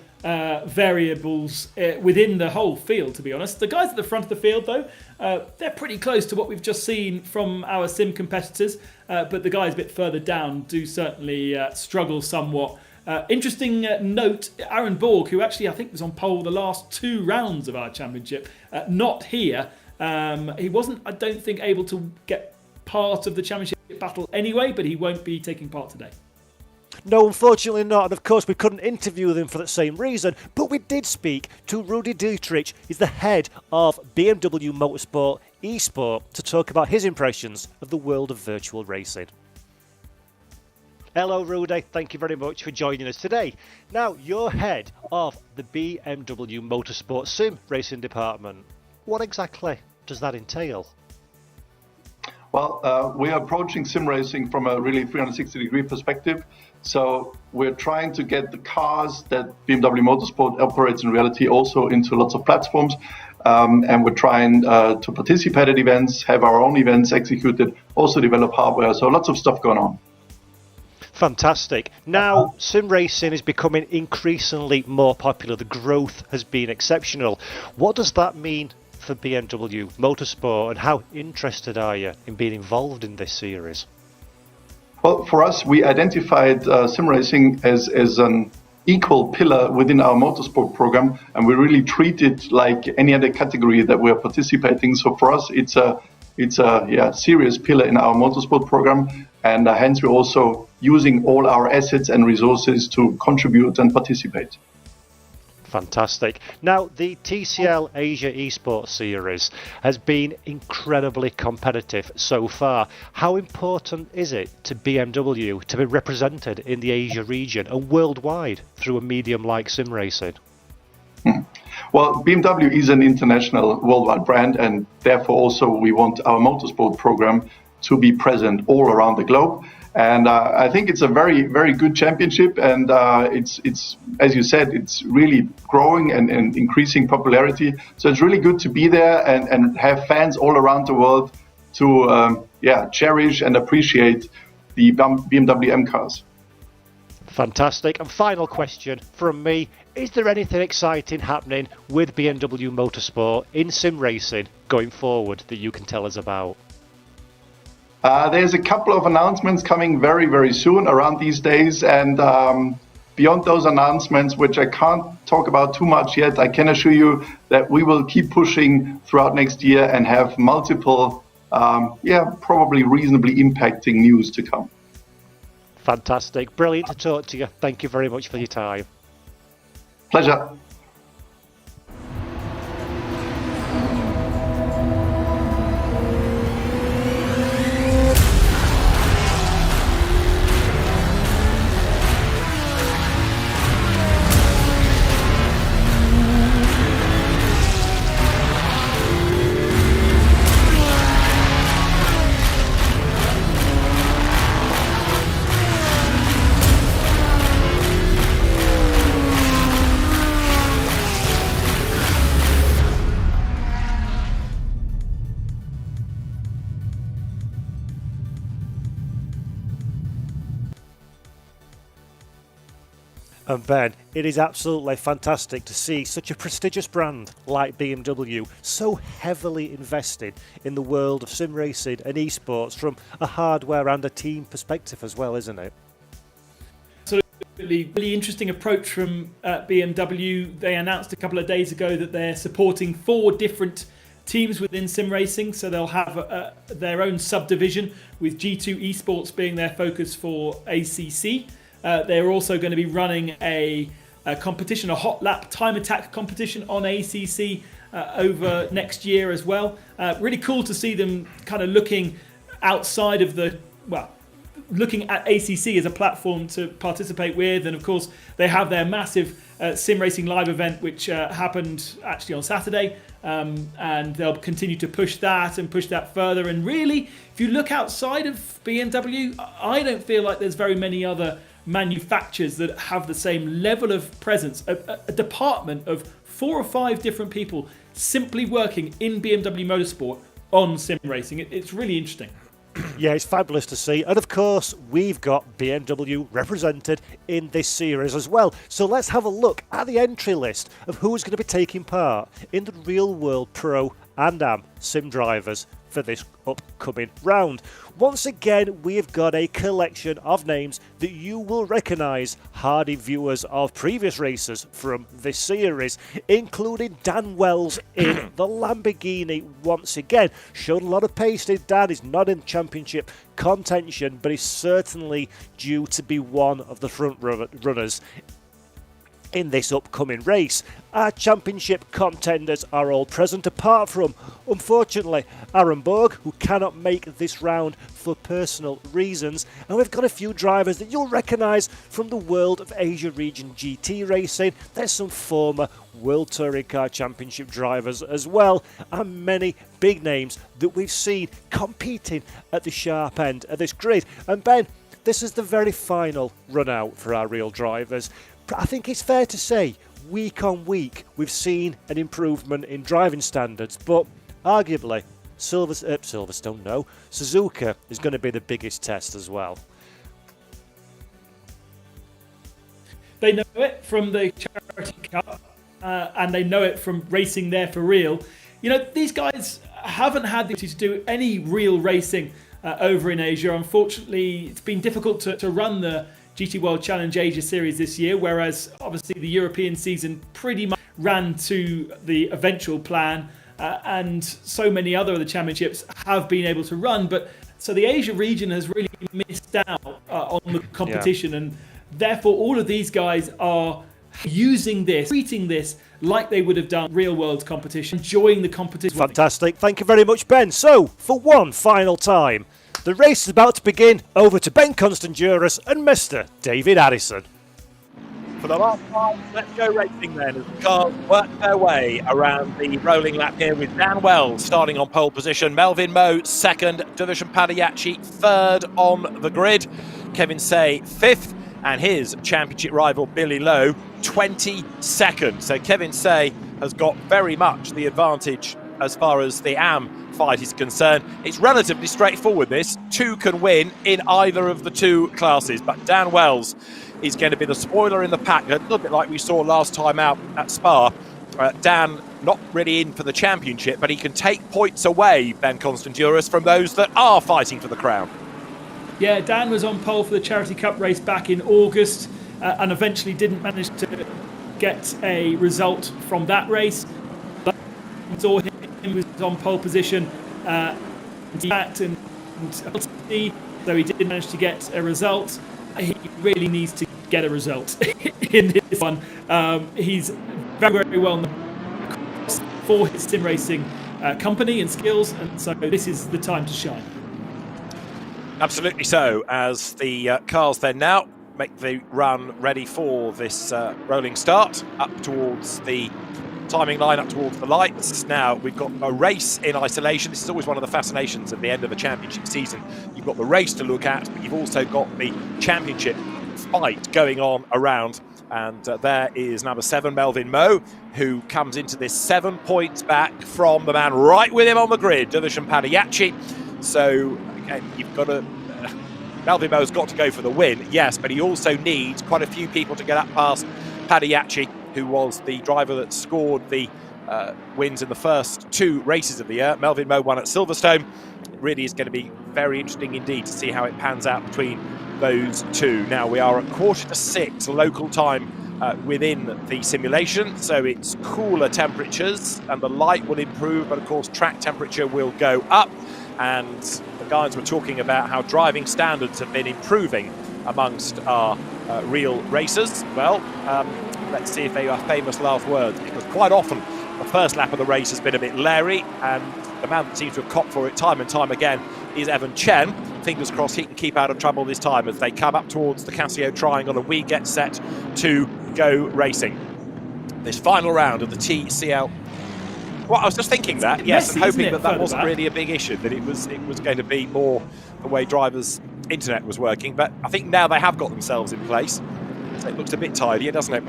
variables within the whole field, to be honest. The guys at the front of the field, though, they're pretty close to what we've just seen from our sim competitors, but the guys a bit further down do certainly struggle somewhat. Interesting note, Aaron Borg, who actually I think was on pole the last 2 rounds of our championship, not here. He wasn't, I don't think, able to get part of the championship battle anyway, but he won't be taking part today. No, unfortunately not, and of course we couldn't interview them for that same reason, but we did speak to Rudy Dietrich. He's the head of BMW Motorsport Esport to talk about his impressions of the world of virtual racing. Hello Rudy, thank you very much for joining us today. Now, you're head of the BMW Motorsport Sim Racing Department. What exactly does that entail? Well, we are approaching sim racing from a really 360-degree perspective. So we're trying to get the cars that BMW Motorsport operates in reality also into lots of platforms. And we're trying to participate at events, have our own events executed, also develop hardware. So lots of stuff going on. Fantastic. Now, sim racing is becoming increasingly more popular. The growth has been exceptional. What does that mean for BMW Motorsport, and how interested are you in being involved in this series? Well, for us, we identified sim racing as an equal pillar within our motorsport program, and we really treat it like any other category that we're participating. So for us, it's a serious pillar in our motorsport program, and hence we're also using all our assets and resources to contribute and participate. Fantastic. Now, the TCL Asia Esports Series has been incredibly competitive so far. How important is it to BMW to be represented in the Asia region and worldwide through a medium like sim racing? Well, BMW is an international worldwide brand, and therefore also we want our motorsport program to be present all around the globe. And I think it's a very, very good championship, and it's as you said, it's really growing and increasing popularity. So it's really good to be there and have fans all around the world to cherish and appreciate the BMW M cars. Fantastic. And final question from me, is there anything exciting happening with BMW Motorsport in sim racing going forward that you can tell us about? There's a couple of announcements coming very, very soon around these days. And beyond those announcements, which I can't talk about too much yet, I can assure you that we will keep pushing throughout next year and have multiple, probably reasonably impacting news to come. Fantastic. Brilliant to talk to you. Thank you very much for your time. Pleasure. And Ben, it is absolutely fantastic to see such a prestigious brand like BMW so heavily invested in the world of sim racing and esports from a hardware and a team perspective as well, isn't it? Absolutely. Really interesting approach from BMW. They announced a couple of days ago that they're supporting 4 different teams within sim racing, so they'll have their own subdivision, with G2 Esports being their focus for ACC. They're also going to be running a competition, a hot lap time attack competition on ACC over next year as well. Really cool to see them kind of looking outside of looking at ACC as a platform to participate with. And of course, they have their massive Sim Racing Live event, which happened actually on Saturday. And they'll continue to push that further. And really, if you look outside of BMW, I don't feel like there's very many other manufacturers that have the same level of presence, a department of 4 or 5 different people simply working in BMW Motorsport on sim racing. It's really interesting. Yeah, it's fabulous to see. And of course, we've got BMW represented in this series as well. So let's have a look at the entry list of who's going to be taking part in the Real World Pro and Am sim drivers for this upcoming round. Once again, we've got a collection of names that you will recognise, hardy viewers of previous races from this series, including Dan Wells in the Lamborghini once again. Showed a lot of pace. Dan is not in championship contention, but is certainly due to be one of the front runners in this upcoming race. Our championship contenders are all present, apart from, unfortunately, Aaron Borg, who cannot make this round for personal reasons. And we've got a few drivers that you'll recognise from the World of Asia Region GT racing. There's some former World Touring Car Championship drivers as well, and many big names that we've seen competing at the sharp end of this grid. And Ben, this is the very final run out for our real drivers. I think it's fair to say, week on week, we've seen an improvement in driving standards, but arguably, Suzuka is going to be the biggest test as well. They know it from the Charity Cup, and they know it from racing there for real. You know, these guys haven't had the opportunity to do any real racing over in Asia. Unfortunately, it's been difficult to run the GT World Challenge Asia Series this year, whereas obviously the European season pretty much ran to the eventual plan, and so many other of the championships have been able to run. But so the Asia region has really missed out on the competition, and therefore all of these guys are using this, treating this like they would have done real world competition, enjoying the competition. Fantastic. Thank you very much, Ben. So, for one final time, the race is about to begin. Over to Ben Constanduros and Mr. David Addison. For the last time, let's go racing then as the cars work their way around the rolling lap here with Dan Wells starting on pole position, Melvin Moe second, Darshan Padayachee third on the grid, Kevin Say fifth, and his championship rival Billy Lowe 22nd. So Kevin Say has got very much the advantage as far as the AM fight is concerned. It's relatively straightforward this. Two can win in either of the two classes, but Dan Wells is going to be the spoiler in the pack, a little bit like we saw last time out at Spa. Dan not really in for the championship, but he can take points away, Ben Constanduros, from those that are fighting for the crown. Yeah, Dan was on pole for the Charity Cup race back in August, and eventually didn't manage to get a result from that race. But we saw him was on pole position and though he did manage to get a result, he really needs to get a result in this one. He's very, very well known for his sim racing company and skills, and so this is the time to shine. Absolutely so, as the cars then now make the run ready for this rolling start up towards the timing line, up towards the lights. Now we've got a race in isolation. This is always one of the fascinations at the end of a championship season. You've got the race to look at, but you've also got the championship fight going on around. And there is number 7, Melvin Moe, who comes into this 7 points back from the man right with him on the grid, Darshan Padayachee. So again, you've got to Melvin Moe's got to go for the win, yes, but he also needs quite a few people to get up past Padayachee, who was the driver that scored the wins in the first 2 races of the year. Melvin Moe won at Silverstone. It really is going to be very interesting indeed to see how it pans out between those two. Now we are at 5:45 local time within the simulation, so it's cooler temperatures and the light will improve, but of course track temperature will go up. And the guys were talking about how driving standards have been improving amongst our real racers. Well, let's see if they are famous last words, because quite often the first lap of the race has been a bit leery, and the man that seems to have copped for it time and time again is Chen. Fingers crossed he can keep out of trouble this time as they come up towards the Casio Triangle and we get set to go racing. This final round of the TCL. Well, I was just thinking that, yes, and hoping that wasn't really a big issue, that it was going to be more the way drivers' internet was working. But I think now they have got themselves in place, so it looks a bit tidier, doesn't it?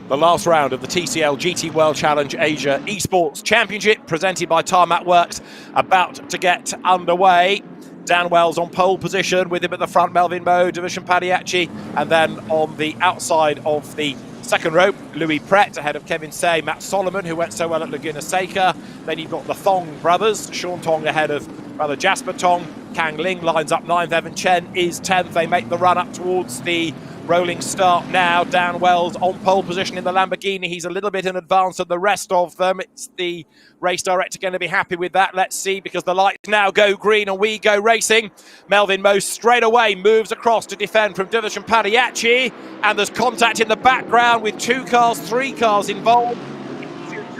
The last round of the TCL GT World Challenge Asia Esports Championship, presented by Tarmac Works, about to get underway. Dan Wells on pole position, with him at the front, Melvin Moe, Darshan Padayachee, and then on the outside of the second row, Louis Pret ahead of Kevin Say, Matt Solomon, who went so well at Laguna Seca. Then you've got the Thong brothers, Sean Tong ahead of brother Jasper Tong. Kang Ling lines up 9th, Evan Chen is 10th. They make the run up towards the Rolling start now. Dan Wells on pole position in the Lamborghini. He's a little bit in advance of the rest of them. It's the race director going to be happy with that. Let's see, because the lights now go green and we go racing. Melvin Moe straight away moves across to defend from Division Pagliacci, and there's contact in the background with 2 cars, 3 cars involved.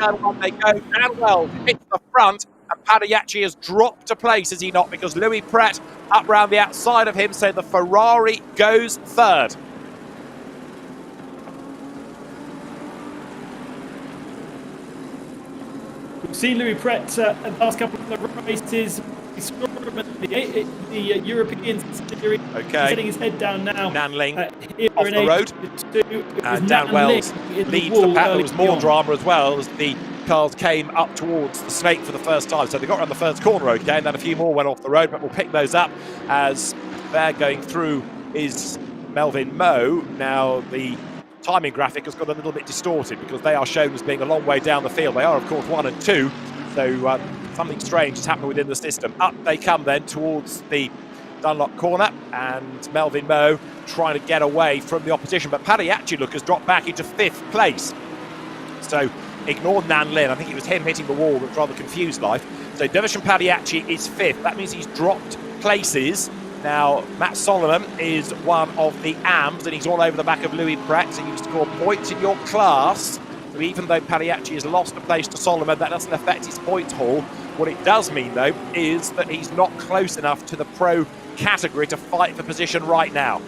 On they go. Dan Wells hits the front, and Pagliacci has dropped a place, has he not? Because Louis Pret up round the outside of him, so the Ferrari goes third. We've seen Louis Pret the last couple of races. He's the European series. Okay. He's setting his head down now. Nanling here off in the road. And Dan Wells leads the pack. There was more drama as well as the cars came up towards the snake for the first time. So they got around the first corner okay, and then a few more went off the road, but we'll pick those up as they're going through is Melvin Moe. Now the timing graphic has got a little bit distorted because they are shown as being a long way down the field. They are, of course, 1 and 2. So something strange has happened within the system. Up they come then towards the Dunlop corner, and Melvin Moe trying to get away from the opposition. But Pagliacci, look, has dropped back into 5th place. So ignore Nan Lin. I think it was him hitting the wall that rather confused life. So Division Pagliacci is 5th. That means he's dropped places. Now, Matt Solomon is one of the AMs, and he's all over the back of Louis Pret. So you score points in your class. So even though Pagliacci has lost a place to Solomon, that doesn't affect his points haul. What it does mean, though, is that he's not close enough to the pro category to fight for position right now.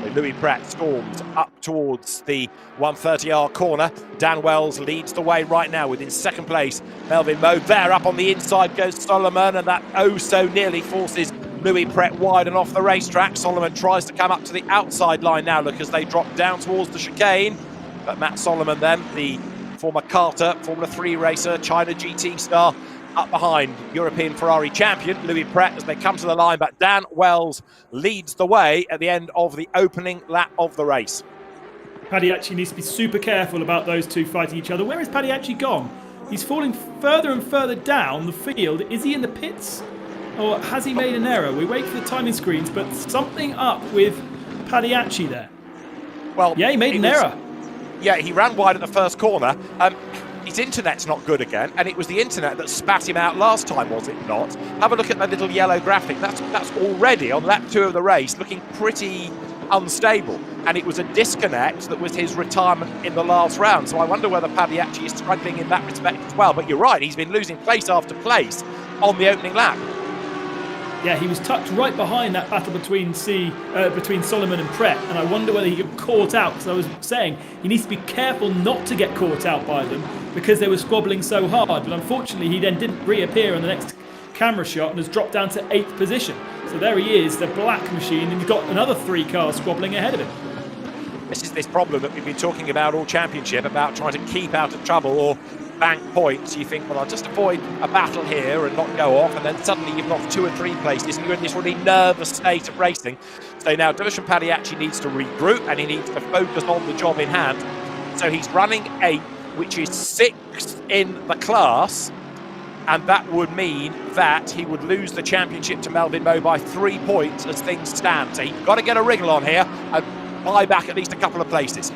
So Louis Pret storms up towards the 130R corner. Dan Wells leads the way right now within 2nd place. Melvin Moe there, up on the inside goes Solomon, and that oh so nearly forces Louis Pret wide and off the racetrack. Solomon tries to come up to the outside line now, look, as they drop down towards the chicane. But Matt Solomon then, the former Carter Formula 3 racer, China GT star, up behind European Ferrari champion Louis Pret as they come to the line. But Dan Wells leads the way at the end of the opening lap of the race. Pagliacci needs to be super careful about those two fighting each other. Where is Pagliacci gone? He's falling further and further down the field. Is he in the pits? Or has he made an error? We wait for the timing screens, but something up with Pagliacci there. Well, yeah, he made an error. Yeah, he ran wide at the first corner. His internet's not good again, and it was the internet that spat him out last time, was it not? Have a look at that little yellow graphic. That's already on lap 2 of the race, looking pretty unstable. And it was a disconnect that was his retirement in the last round. So I wonder whether Pagliacci is struggling in that respect as well. But you're right, he's been losing place after place on the opening lap. Yeah, he was tucked right behind that battle between Solomon and Pret, and I wonder whether he got caught out, because I was saying he needs to be careful not to get caught out by them because they were squabbling so hard. But unfortunately, he then didn't reappear on the next camera shot and has dropped down to 8th position. So there he is, the black machine, and he's got another 3 cars squabbling ahead of him. This is this problem that we've been talking about all championship, about trying to keep out of trouble or bank points. You think, well, I'll just avoid a battle here and not go off, and then suddenly you've lost 2 or 3 places and you're in this really nervous state of racing. So now Division Pagliacci needs to regroup and he needs to focus on the job in hand. So he's running 8th, which is 6th in the class, and that would mean that he would lose the championship to Melvin Moe by 3 points as things stand. So he's got to get a wriggle on here and buy back at least a couple of places.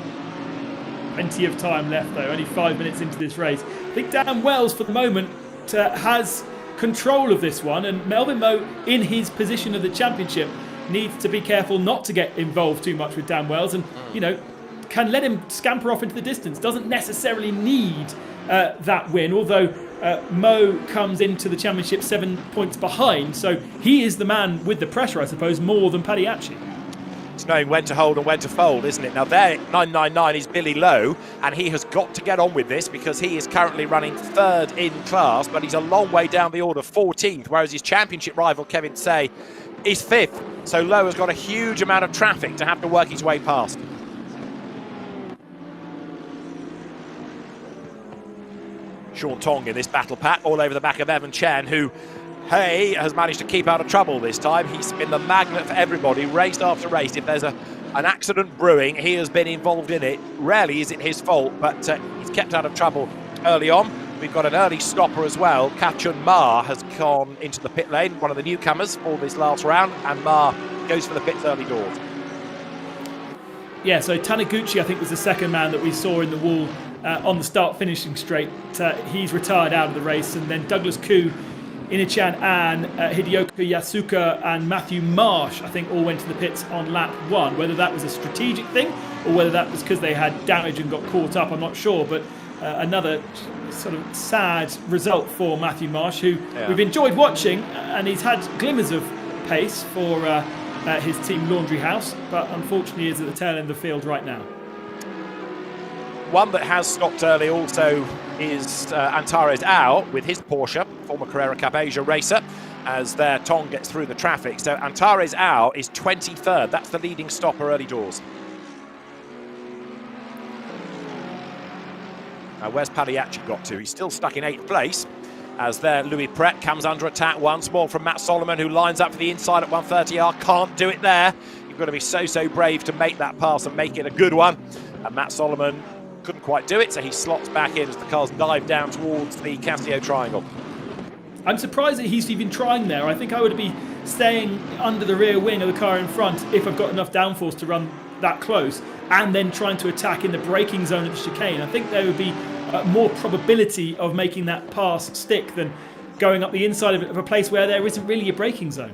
Plenty of time left, though, only 5 minutes into this race. I think Dan Wells, for the moment, has control of this one, and Melvin Moe, in his position of the championship, needs to be careful not to get involved too much with Dan Wells, and, you know, can let him scamper off into the distance. Doesn't necessarily need that win, although Moe comes into the championship 7 points behind, so he is the man with the pressure, I suppose, more than Pagliacci. It's knowing when to hold and when to fold, isn't it? Now there, 999 is Billy Lowe, and he has got to get on with this because he is currently running 3rd in class, but he's a long way down the order, 14th, whereas his championship rival, Kevin Say, is 5th. So Lowe has got a huge amount of traffic to have to work his way past. Sean Tong in this battle pack, all over the back of Evan Chen, who has managed to keep out of trouble this time. He's been the magnet for everybody, race after race. If there's an accident brewing, he has been involved in it. Rarely is it his fault, but he's kept out of trouble early on. We've got an early stopper as well. Kachun Ma has gone into the pit lane, one of the newcomers for this last round, and Ma goes for the pits early doors. Yeah, so Taniguchi, I think, was the second man that we saw in the wall on the start-finishing straight. He's retired out of the race, and then Douglas Koo, Ine-chan An, Hideyoko Yasuka and Matthew Marsh, I think, all went to the pits on lap 1. Whether that was a strategic thing or whether that was because they had damage and got caught up, I'm not sure. But another sort of sad result for Matthew Marsh, who we've enjoyed watching, and he's had glimmers of pace for his team Laundry House, but unfortunately is at the tail end of the field right now. One that has stopped early also is Antares Ao with his Porsche, former Carrera Cup Asia racer, as their Tong gets through the traffic. So Antares Ao is 23rd. That's the leading stopper early doors. Now, where's Padiachi got to? He's still stuck in 8th place, as there Louis Pret comes under attack once more from Matt Solomon, who lines up for the inside at 130R. Can't do it there. You've got to be so brave to make that pass and make it a good one. And Matt Solomon couldn't quite do it, so he slots back in as the cars dive down towards the Casio Triangle. I'm surprised that he's even trying there. I think I would be staying under the rear wing of the car in front if I've got enough downforce to run that close, and then trying to attack in the braking zone of the chicane. I think there would be more probability of making that pass stick than going up the inside of a place where there isn't really a braking zone.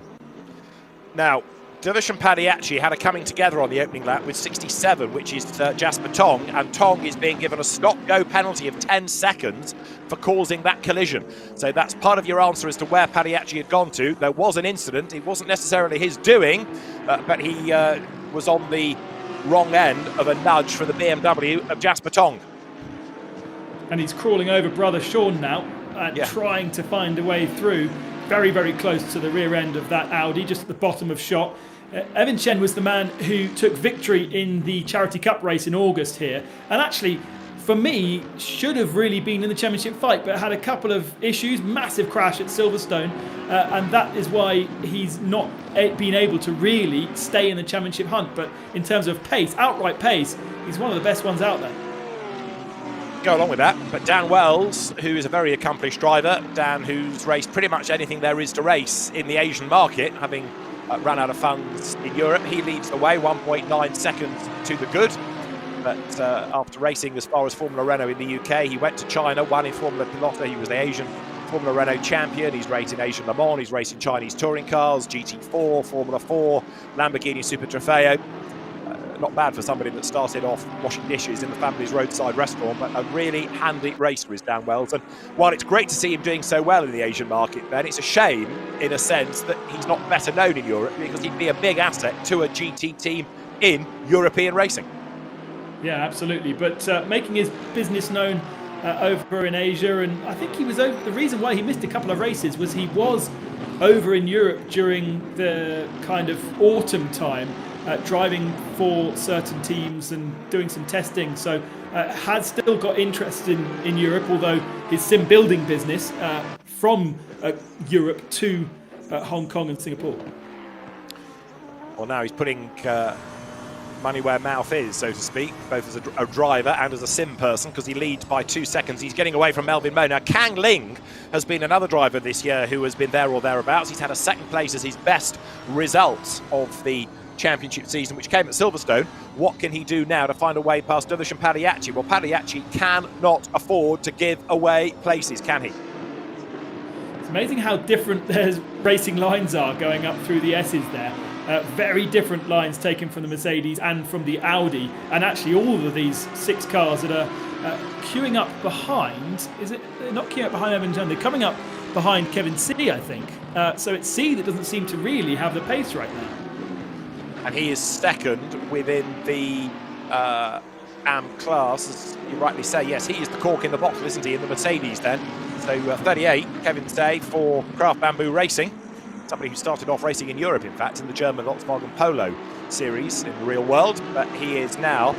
Now, Dervish and Padiachi had a coming together on the opening lap with 67, which is Jasper Tong, and Tong is being given a stop-go penalty of 10 seconds for causing that collision. So that's part of your answer as to where Padiachi had gone to. There was an incident. It wasn't necessarily his doing, but he was on the wrong end of a nudge for the BMW of Jasper Tong. And he's crawling over brother Sean now, trying to find a way through. Very close to the rear end of that Audi, just at the bottom of shot. Evan Chen was the man who took victory in the Charity Cup race in August here, and actually, for me, should have really been in the championship fight, but had a couple of issues, massive crash at Silverstone, and that is why he's not been able to really stay in the championship hunt. But in terms of pace, outright pace, he's one of the best ones out there. Go along with that, but Dan Wells, who is a very accomplished driver, Dan who's raced pretty much anything there is to race in the Asian market, having run out of funds in Europe, he leads the way, 1.9 seconds to the good. But after racing as far as Formula Renault in the UK, he went to China, won in Formula Pilota. He was the Asian Formula Renault champion. He's raced in Asian Le Mans, he's raced in Chinese touring cars, GT4, Formula 4, Lamborghini Super Trofeo. Not bad for somebody that started off washing dishes in the family's roadside restaurant, but a really handy racer is Dan Wells. And while it's great to see him doing so well in the Asian market, Ben, it's a shame, in a sense, that he's not better known in Europe, because he'd be a big asset to a GT team in European racing. Yeah, absolutely. But making his business known over in Asia, and I think he was over. The reason why he missed a couple of races was he was over in Europe during the kind of autumn time, driving for certain teams and doing some testing. So has still got interest in Europe, although his sim building business from Europe to Hong Kong and Singapore. Well, now he's putting money where mouth is, so to speak, both as a driver and as a sim person, because he leads by 2 seconds. He's getting away from Melvin Moe. Now, Kang Ling has been another driver this year who has been there or thereabouts. He's had a second place as his best result of the championship season, which came at Silverstone. What can he do now to find a way past Dervish and Padiachi? Well, Padiachi cannot afford to give away places, can he? It's amazing how different their racing lines are going up through the S's there. Very different lines taken from the Mercedes and from the Audi, and actually all of these 6 cars that are queuing up behind. They're not queuing up behind Evan Chen, they're coming up behind Kevin C, I think. So it's C that doesn't seem to really have the pace right now. And he is second within the AM class, as you rightly say. Yes, he is the cork in the bottle, isn't he, in the Mercedes then. So 38, Kevin Day for Craft Bamboo Racing. Somebody who started off racing in Europe, in fact, in the German Volkswagen Polo series in the real world. But he is now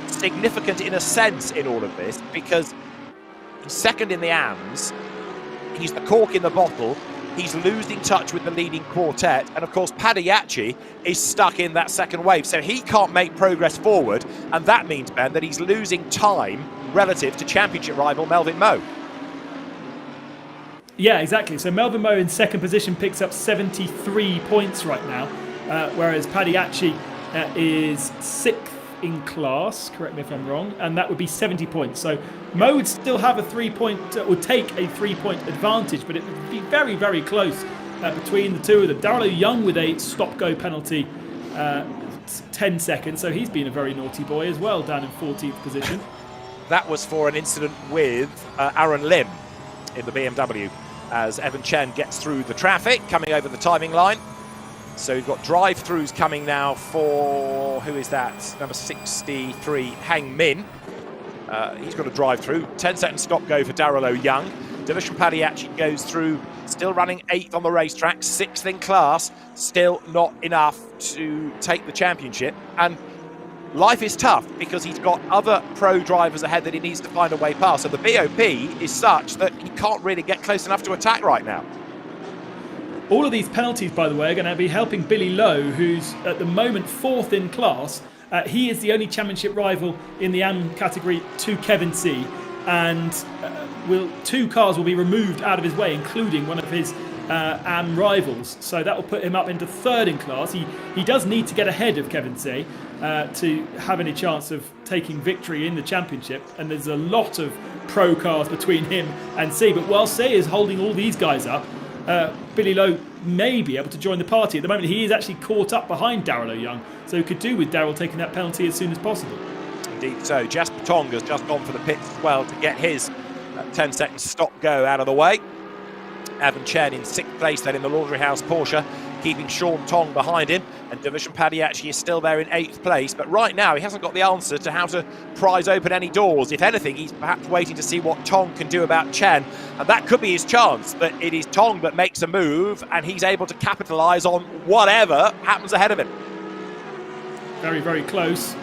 significant in a sense in all of this, because he's second in the AMs. He's the cork in the bottle. He's losing touch with the leading quartet. And of course, Padiachi is stuck in that second wave. So he can't make progress forward. And that means, Ben, that he's losing time relative to championship rival Melvin Moe. Yeah, exactly. So Melvin Moe in second position picks up 73 points right now. whereas Pagliacci is 6th in class, correct me if I'm wrong, and that would be 70 points. So Mo would still have a 3-point, would take a 3-point advantage, but it would be very, very close between the two of them. Darrell Young with a stop-go penalty, 10 seconds, so he's been a very naughty boy as well, down in 14th position. That was for an incident with Aaron Lim in the BMW, as Evan Chen gets through the traffic, coming over the timing line. So we've got drive-throughs coming now for, who is that? Number 63, Hang Min. He's got a drive-through. 10-second stop-go for Darrell Young. Division Pagliacci goes through, still running 8th on the racetrack, 6th in class. Still not enough to take the championship. And life is tough because he's got other pro drivers ahead that he needs to find a way past. So the BOP is such that he can't really get close enough to attack right now. All of these penalties, by the way, are going to be helping Billy Lowe, who's at the moment 4th in class. He is the only championship rival in the AM category to Kevin C. And 2 cars will be removed out of his way, including one of his AM rivals. So that will put him up into 3rd in class. He does need to get ahead of Kevin C to have any chance of taking victory in the championship. And there's a lot of pro cars between him and C. But while C is holding all these guys up, Billy Lowe may be able to join the party. At the moment, he is actually caught up behind Darrell Young, so he could do with Darrell taking that penalty as soon as possible. Indeed so. Jasper Tong has just gone for the pits as well to get his 10-second stop-go out of the way. Evan Chen in 6th place then in the Laundry House Porsche, keeping Sean Tong behind him, and Division Pagliacci is still there in 8th place, but right now he hasn't got the answer to how to prise open any doors. If anything, he's perhaps waiting to see what Tong can do about Chen, and that could be his chance, but it is Tong that makes a move and he's able to capitalise on whatever happens ahead of him. Very, very close.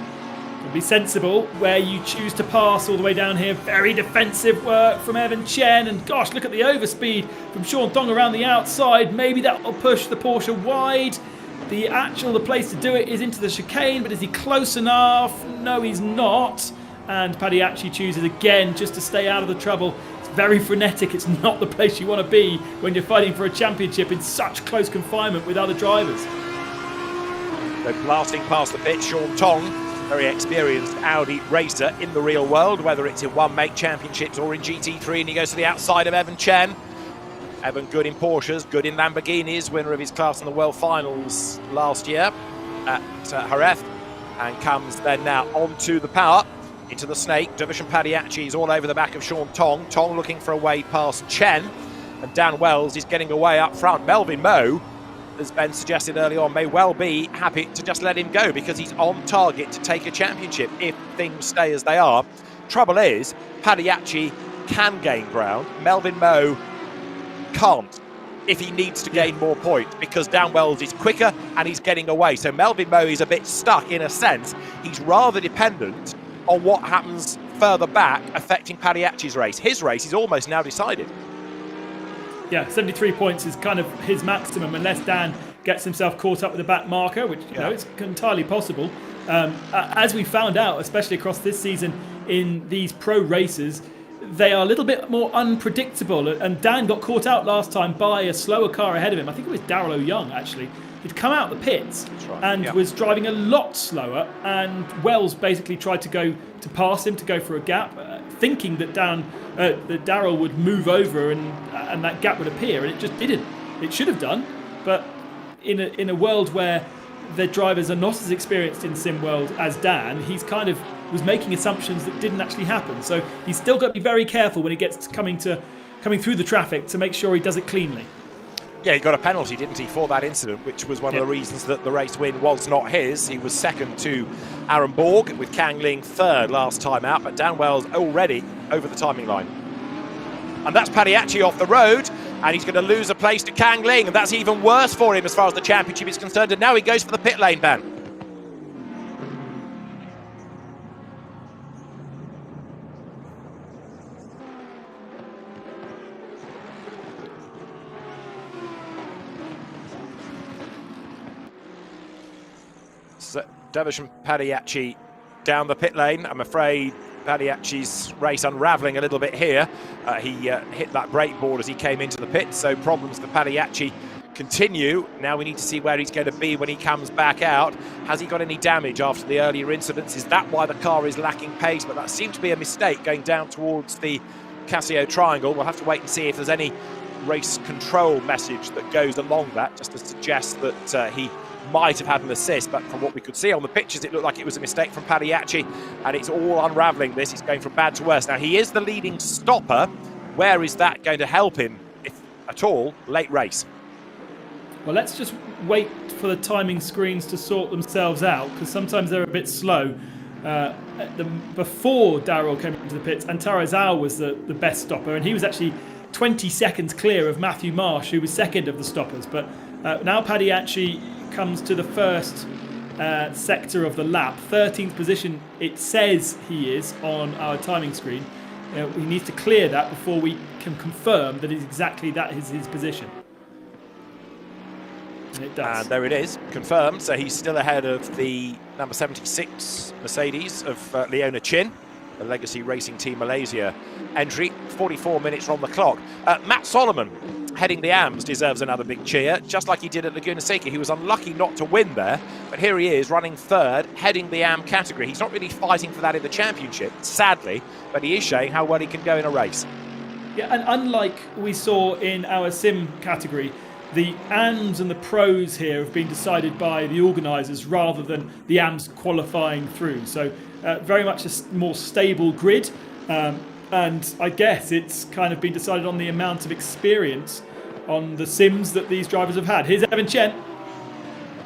It'll be sensible where you choose to pass all the way down here. Very defensive work from Evan Chen, and gosh, look at the overspeed from Sean Tong around the outside. Maybe that will push the Porsche wide. The place to do it is into the chicane, but is he close enough? No, he's not. And Pagliacci chooses again just to stay out of the trouble. It's very frenetic. It's not the place you want to be when you're fighting for a championship in such close confinement with other drivers. So blasting past the pit, Sean Tong, very experienced Audi racer in the real world, whether it's in one-make championships or in GT3, and he goes to the outside of Evan Chen. Evan good in Porsches, good in Lamborghinis, winner of his class in the World Finals last year at Jerez, and comes then now onto the power, into the snake. Division Pagliacci is all over the back of Sean Tong. Tong looking for a way past Chen, and Dan Wells is getting away up front. Melvin Moe, as Ben suggested early on, may well be happy to just let him go because he's on target to take a championship if things stay as they are. Trouble is, Pagliacci can gain ground. Melvin Moe can't if he needs to gain more points because Dan Wells is quicker and he's getting away. So Melvin Moe is a bit stuck in a sense. He's rather dependent on what happens further back affecting Pagliacci's race. His race is almost now decided. Yeah, 73 points is kind of his maximum unless Dan gets himself caught up with a back marker, which you know it's entirely possible. As we found out, especially across this season in these pro races, they are a little bit more unpredictable. And Dan got caught out last time by a slower car ahead of him. I think it was Darrell Young, actually. He'd come out the pits and was driving a lot slower. And Wells basically tried to pass him, to go for a gap, thinking that Darrell would move over and that gap would appear. And it just didn't. It should have done. But in a world where the drivers are not as experienced in sim world as Dan, he's kind of was making assumptions that didn't actually happen. So he's still got to be very careful when he gets coming through the traffic to make sure he does it cleanly. Yeah, he got a penalty, didn't he, for that incident, which was one of the reasons that the race win was not his. He was second to Aaron Borg, with Kang Ling third last time out, but Dan Wells already over the timing line. And that's Pagliacci off the road, and he's going to lose a place to Kang Ling, and that's even worse for him as far as the championship is concerned. And now he goes for the pit lane ban. So, Division Pagliacci down the pit lane. I'm afraid Pagliacci's race unravelling a little bit here. He hit that brake board as he came into the pit, so problems for Pagliacci continue. Now we need to see where he's going to be when he comes back out. Has he got any damage after the earlier incidents? Is that why the car is lacking pace? But that seemed to be a mistake going down towards the Casio triangle. We'll have to wait and see if there's any race control message that goes along that, just to suggest that he might have had an assist. But from what we could see on the pictures, it looked like it was a mistake from Pagliacci, and it's all unravelling this. He's going from bad to worse. Now, he is the leading stopper. Where is that going to help him, if at all, late race? Well, let's just wait for the timing screens to sort themselves out, because sometimes they're a bit slow. Before Darrell came into the pits, Antarazawa was the best stopper, and he was actually 20 seconds clear of Matthew Marsh, who was second of the stoppers. But now Pagliacci comes to the first sector of the lap, 13th position it says he is on our timing screen. He needs to clear that before we can confirm that that is his position. And it does. And there it is, confirmed. So he's still ahead of the number 76 Mercedes of Leona Chen, the Legacy Racing Team Malaysia entry. 44 minutes on the clock. Matt Solomon, heading the AMS, deserves another big cheer, just like he did at Laguna Seca. He was unlucky not to win there, but here he is running third, heading the AM category. He's not really fighting for that in the championship, sadly, but he is showing how well he can go in a race. Yeah, and unlike we saw in our sim category, the AMs and the pros here have been decided by the organisers rather than the AMs qualifying through. So very much a more stable grid. And I guess it's kind of been decided on the amount of experience on the sims that these drivers have had. Here's Evan Chen.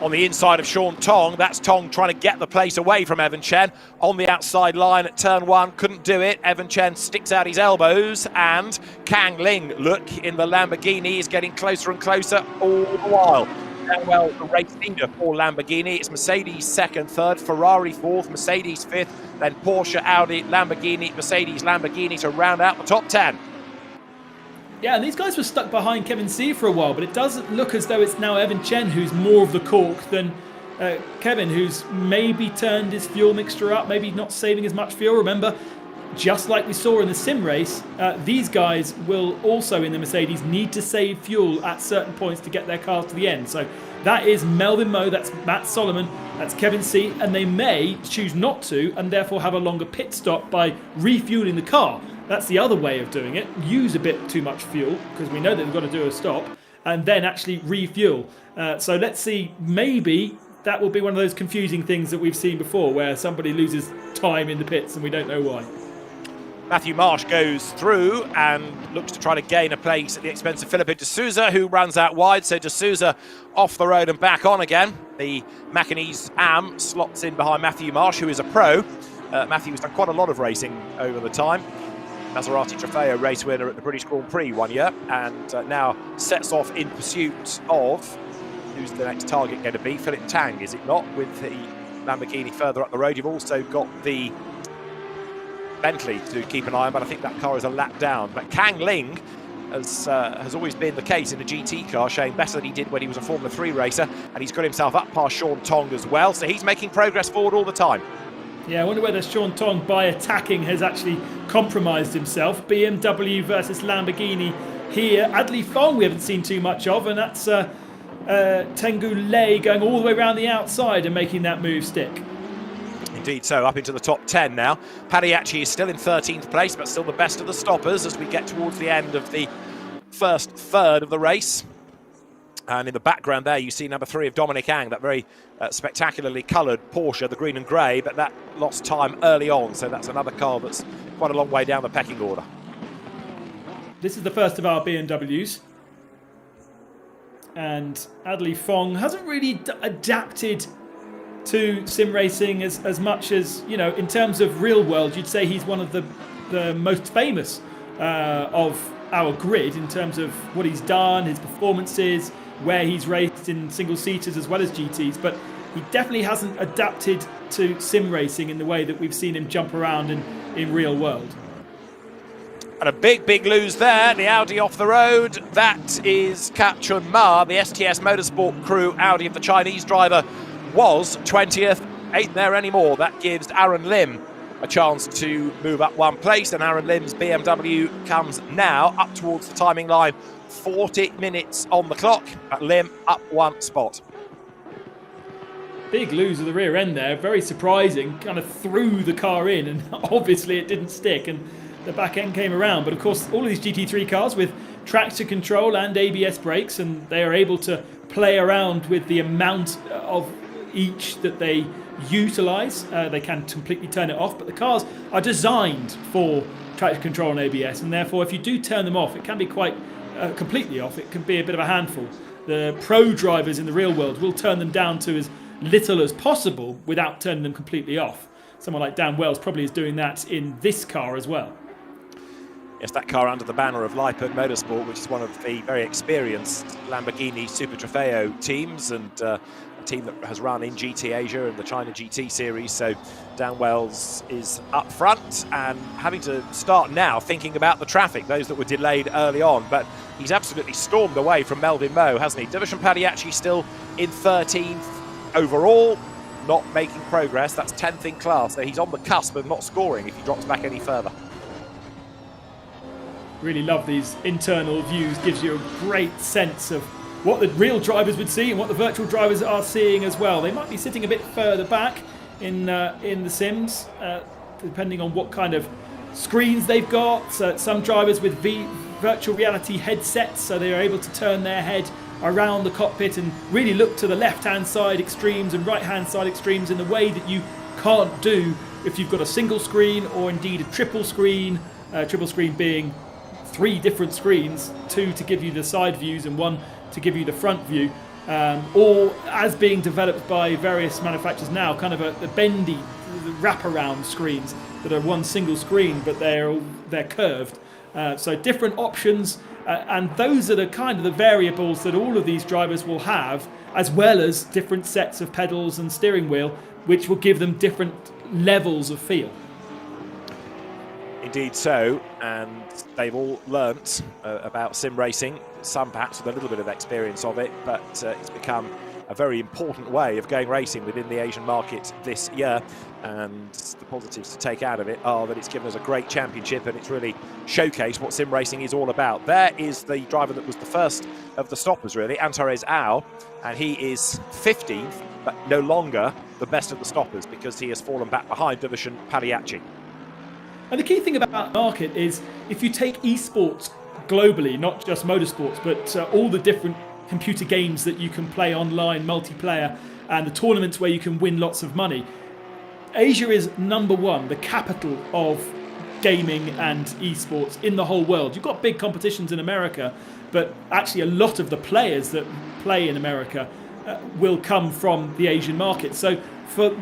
On the inside of Sean Tong, that's Tong trying to get the place away from Evan Chen. On the outside line at turn one, couldn't do it. Evan Chen sticks out his elbows, and Kang Ling, look, in the Lamborghini, is getting closer and closer all the while. And well, the race leader for Lamborghini, it's Mercedes second, third, Ferrari fourth, Mercedes fifth, then Porsche, Audi, Lamborghini, Mercedes, Lamborghini to round out the top 10. Yeah, and these guys were stuck behind Kevin C for a while, but it doesn't look as though it's now Evan Chen who's more of the cork than Kevin, who's maybe turned his fuel mixture up, maybe not saving as much fuel. Remember, just like we saw in the sim race, these guys will also in the Mercedes need to save fuel at certain points to get their cars to the end. So that is Melvin Moe, that's Matt Solomon, that's Kevin C, and they may choose not to and therefore have a longer pit stop by refueling the car. That's the other way of doing it. Use a bit too much fuel, because we know that they've got to do a stop, and then actually refuel. So let's see, maybe that will be one of those confusing things that we've seen before, where somebody loses time in the pits and we don't know why. Matthew Marsh goes through and looks to try to gain a place at the expense of Felipe de Souza, who runs out wide. So de Souza off the road and back on again. The Macanese AM slots in behind Matthew Marsh, who is a pro. Matthew's done quite a lot of racing over the time. Maserati Trofeo race winner at the British Grand Prix one year, and now sets off in pursuit of, who's the next target going to be? Philip Tang, is it not? With the Lamborghini further up the road. You've also got the Bentley to keep an eye on, but I think that car is a lap down. But Kang Ling, as has always been the case in a GT car, showing better than he did when he was a Formula 3 racer, and he's got himself up past Sean Tong as well, so he's making progress forward all the time. Yeah, I wonder whether Sean Tong, by attacking, has actually compromised himself. BMW versus Lamborghini here. Adli Fong we haven't seen too much of, and that's Tengu Lei going all the way around the outside and making that move stick. Indeed so, up into the top 10 now. Pagliacci is still in 13th place, but still the best of the stoppers as we get towards the end of the first third of the race. And in the background there, you see number 3 of Dominic Ang, that very spectacularly coloured Porsche, the green and grey, but that lost time early on, so that's another car that's quite a long way down the pecking order. This is the first of our BMWs. And Adli Fong hasn't really adapted to sim racing as much as, you know, in terms of real world, you'd say he's one of the most famous of our grid in terms of what he's done, his performances, where he's raced in single-seaters as well as GTs, but he definitely hasn't adapted to sim racing in the way that we've seen him jump around in real world. And a big lose there, the Audi off the road. That is Ka Chun Ma, the STS Motorsport crew Audi of the Chinese driver, was 20th, ain't there anymore. That gives Aaron Lim a chance to move up one place, and Aaron Lim's BMW comes now up towards the timing line. 40 minutes on the clock, but Lim up one spot. Big lose of the rear end there, very surprising, kind of threw the car in, and obviously it didn't stick and the back end came around. But of course all of these GT3 cars with traction control and ABS brakes, and they are able to play around with the amount of each that they utilise. They can completely turn it off, but the cars are designed for traction control and ABS, and therefore if you do turn them off, it can be quite completely off. It can be a bit of a handful. The pro drivers in the real world will turn them down to as little as possible without turning them completely off. Someone like Dan Wells probably is doing that in this car as well. Yes, that car under the banner of Lippert Motorsport, which is one of the very experienced Lamborghini Super Trofeo teams, and a team that has run in GT Asia and the China GT series. So Dan Wells is up front and having to start now thinking about the traffic, those that were delayed early on. But he's absolutely stormed away from Melvin Moe, hasn't he? Division Pagliacci still in 13th overall, not making progress. That's 10th in class, so he's on the cusp of not scoring if he drops back any further. Really love these internal views, gives you a great sense of what the real drivers would see and what the virtual drivers are seeing as well. They might be sitting a bit further back in the sims, depending on what kind of screens they've got. Some drivers with virtual reality headsets, so they are able to turn their head around the cockpit and really look to the left-hand side extremes and right-hand side extremes in the way that you can't do if you've got a single screen or indeed a triple screen being 3 different screens, 2 to give you the side views and 1 to give you the front view, or as being developed by various manufacturers now, kind of the bendy wraparound screens that are one single screen but they're curved. So different options, and those are the kind of the variables that all of these drivers will have, as well as different sets of pedals and steering wheel, which will give them different levels of feel. Indeed so, and they've all learnt about sim racing, some perhaps with a little bit of experience of it, but it's become a very important way of going racing within the Asian market this year. And the positives to take out of it are that it's given us a great championship and it's really showcased what sim racing is all about. There is the driver that was the first of the stoppers, really, Antares Au, and he is 15th, but no longer the best of the stoppers because he has fallen back behind Division Pagliacci. And the key thing about the market is if you take esports globally, not just motorsports, but all the different computer games that you can play online, multiplayer, and the tournaments where you can win lots of money, Asia is number one, the capital of gaming and esports in the whole world. You've got big competitions in America, but actually a lot of the players that play in America will come from the Asian market. So for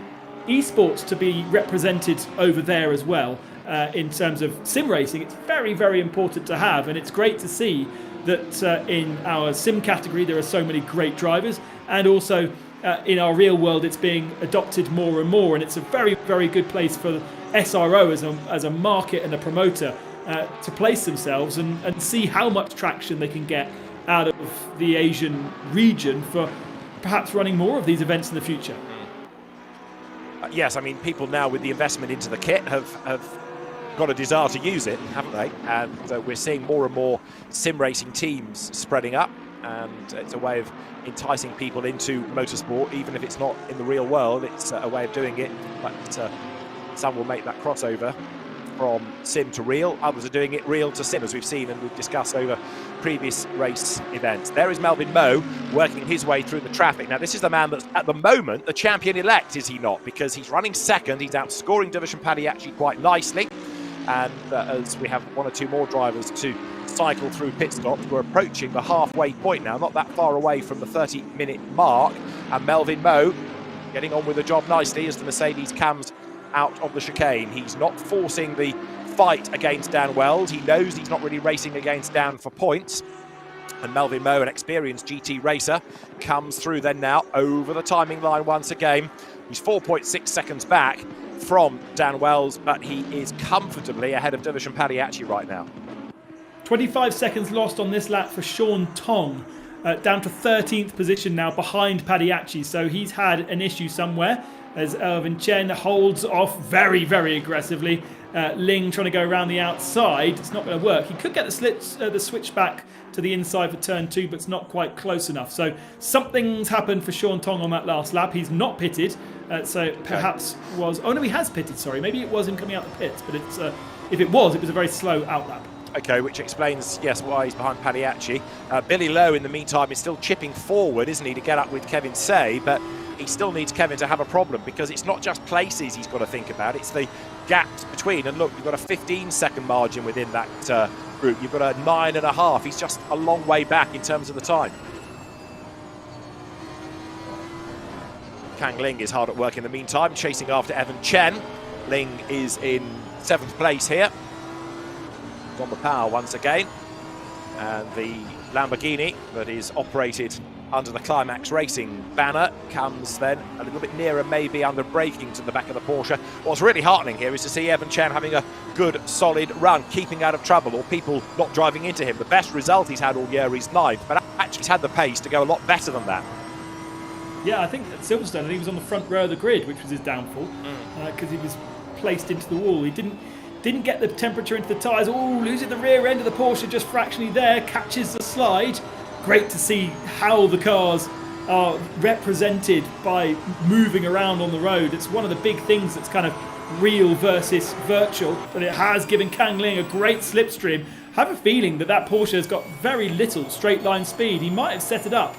esports to be represented over there as well, in terms of sim racing, it's very, very important to have, and it's great to see that in our sim category there are so many great drivers, and also in our real world it's being adopted more and more, and it's a very, very good place for SRO as a market and a promoter to place themselves and see how much traction they can get out of the Asian region for perhaps running more of these events in the future. Yes, I mean, people now with the investment into the kit have got a desire to use it, haven't they? And we're seeing more and more sim racing teams spreading up, and it's a way of enticing people into motorsport, even if it's not in the real world. It's a way of doing it, but some will make that crossover from sim to real. Others are doing it real to sim, as we've seen and we've discussed over previous race events. There is Melvin Moe working his way through the traffic. Now, this is the man that's at the moment the champion-elect, is he not? Because he's running second, he's outscoring Division Pagliacci quite nicely. And as we have 1 or 2 more drivers to cycle through pit stops, we're approaching the halfway point now, not that far away from the 30-minute mark. And Melvin Moe getting on with the job nicely as the Mercedes comes out of the chicane. He's not forcing the fight against Dan Wells. He knows he's not really racing against Dan for points. And Melvin Moe, an experienced GT racer, comes through then now over the timing line once again. He's 4.6 seconds back from Dan Wells, but he is comfortably ahead of Division Pagliacci right now. 25 seconds lost on this lap for Sean Tong, down to 13th position now behind Pagliacci, so he's had an issue somewhere. as Elvin Chen holds off very, very aggressively. Ling trying to go around the outside. It's not going to work. He could get the switch back to the inside for turn 2, but it's not quite close enough. So something's happened for Sean Tong on that last lap. He's not pitted, so perhaps was... Oh no, he has pitted, sorry. Maybe it was him coming out the pits, but it's if it was a very slow out lap. Okay, which explains, yes, why he's behind Pagliacci. Billy Lowe, in the meantime, is still chipping forward, isn't he, to get up with Kevin Say, but he still needs Kevin to have a problem, because it's not just places he's got to think about, it's the gaps between. And look, you've got a 15-second margin within that group. You've got a 9.5. He's just a long way back in terms of the time. Kang Ling is hard at work in the meantime, chasing after Evan Chen. Ling is in 7th place here. On the power once again, and the Lamborghini that is operated under the Climax Racing banner comes then a little bit nearer, maybe under braking, to the back of the Porsche. What's really heartening here is to see Evan Chen having a good solid run, keeping out of trouble, or people not driving into him. The best result he's had all year is 9th, but actually he's had the pace to go a lot better than that. Yeah, I think at Silverstone he was on the front row of the grid, which was his downfall, because he was placed into the wall. He didn't get the temperature into the tyres. Oh, losing the rear end of the Porsche just fractionally there, catches the slide. Great to see how the cars are represented by moving around on the road. It's one of the big things that's kind of real versus virtual, but it has given Kang Ling a great slipstream. I have a feeling that Porsche has got very little straight line speed. He might have set it up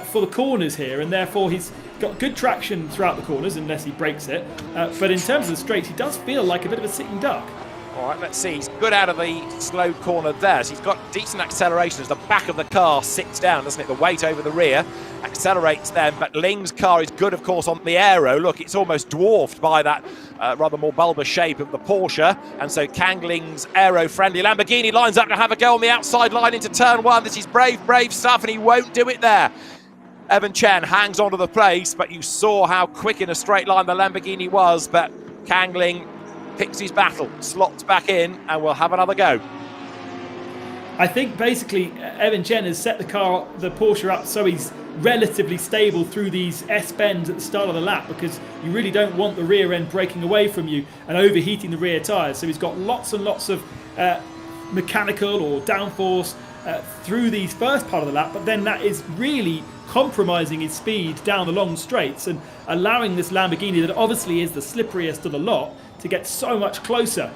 for the corners here, and therefore he's got good traction throughout the corners, unless he breaks it. But in terms of the straights, he does feel like a bit of a sitting duck. All right, let's see. He's good out of the slow corner there. So he's got decent acceleration as the back of the car sits down, doesn't it? The weight over the rear accelerates them. But Ling's car is good, of course, on the aero. Look, it's almost dwarfed by that rather more bulbous shape of the Porsche. And so Kang Ling's aero-friendly Lamborghini lines up to have a go on the outside line into turn 1. This is brave, brave stuff, and he won't do it there. Evan Chen hangs onto the place, but you saw how quick in a straight line the Lamborghini was. But Kang Ling picks his battle, slots back in, and will have another go. I think basically Evan Chen has set the Porsche up so he's relatively stable through these S-bends at the start of the lap, because you really don't want the rear end breaking away from you and overheating the rear tyres. So he's got lots and lots of mechanical or downforce through the first part of the lap, but then that is really compromising his speed down the long straights and allowing this Lamborghini, that obviously is the slipperiest of the lot, to get so much closer,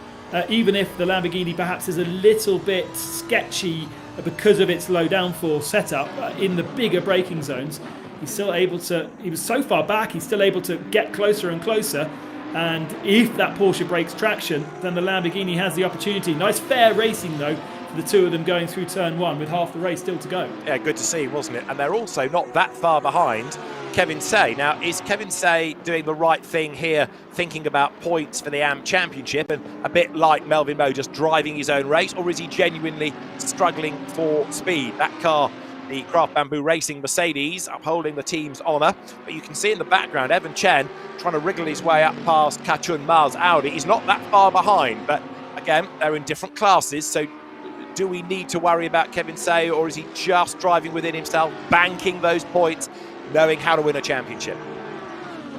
even if the Lamborghini perhaps is a little bit sketchy because of its low downforce setup in the bigger braking zones. He's still able to, he was so far back, he's still able to get closer and closer, and if that Porsche breaks traction, then the Lamborghini has the opportunity. Nice fair racing though, for the two of them going through turn 1 with half the race still to go. Yeah, good to see, wasn't it? And they're also not that far behind Kevin Say. Now, is Kevin Say doing the right thing here, thinking about points for the AM Championship, and a bit like Melvin Moe just driving his own race, or is he genuinely struggling for speed? That car, the Craft Bamboo Racing Mercedes, upholding the team's honour, but you can see in the background Evan Chen trying to wriggle his way up past Kachun Ma's Audi. He's not that far behind, but again, they're in different classes, so do we need to worry about Kevin Say, or is he just driving within himself, banking those points, knowing how to win a championship?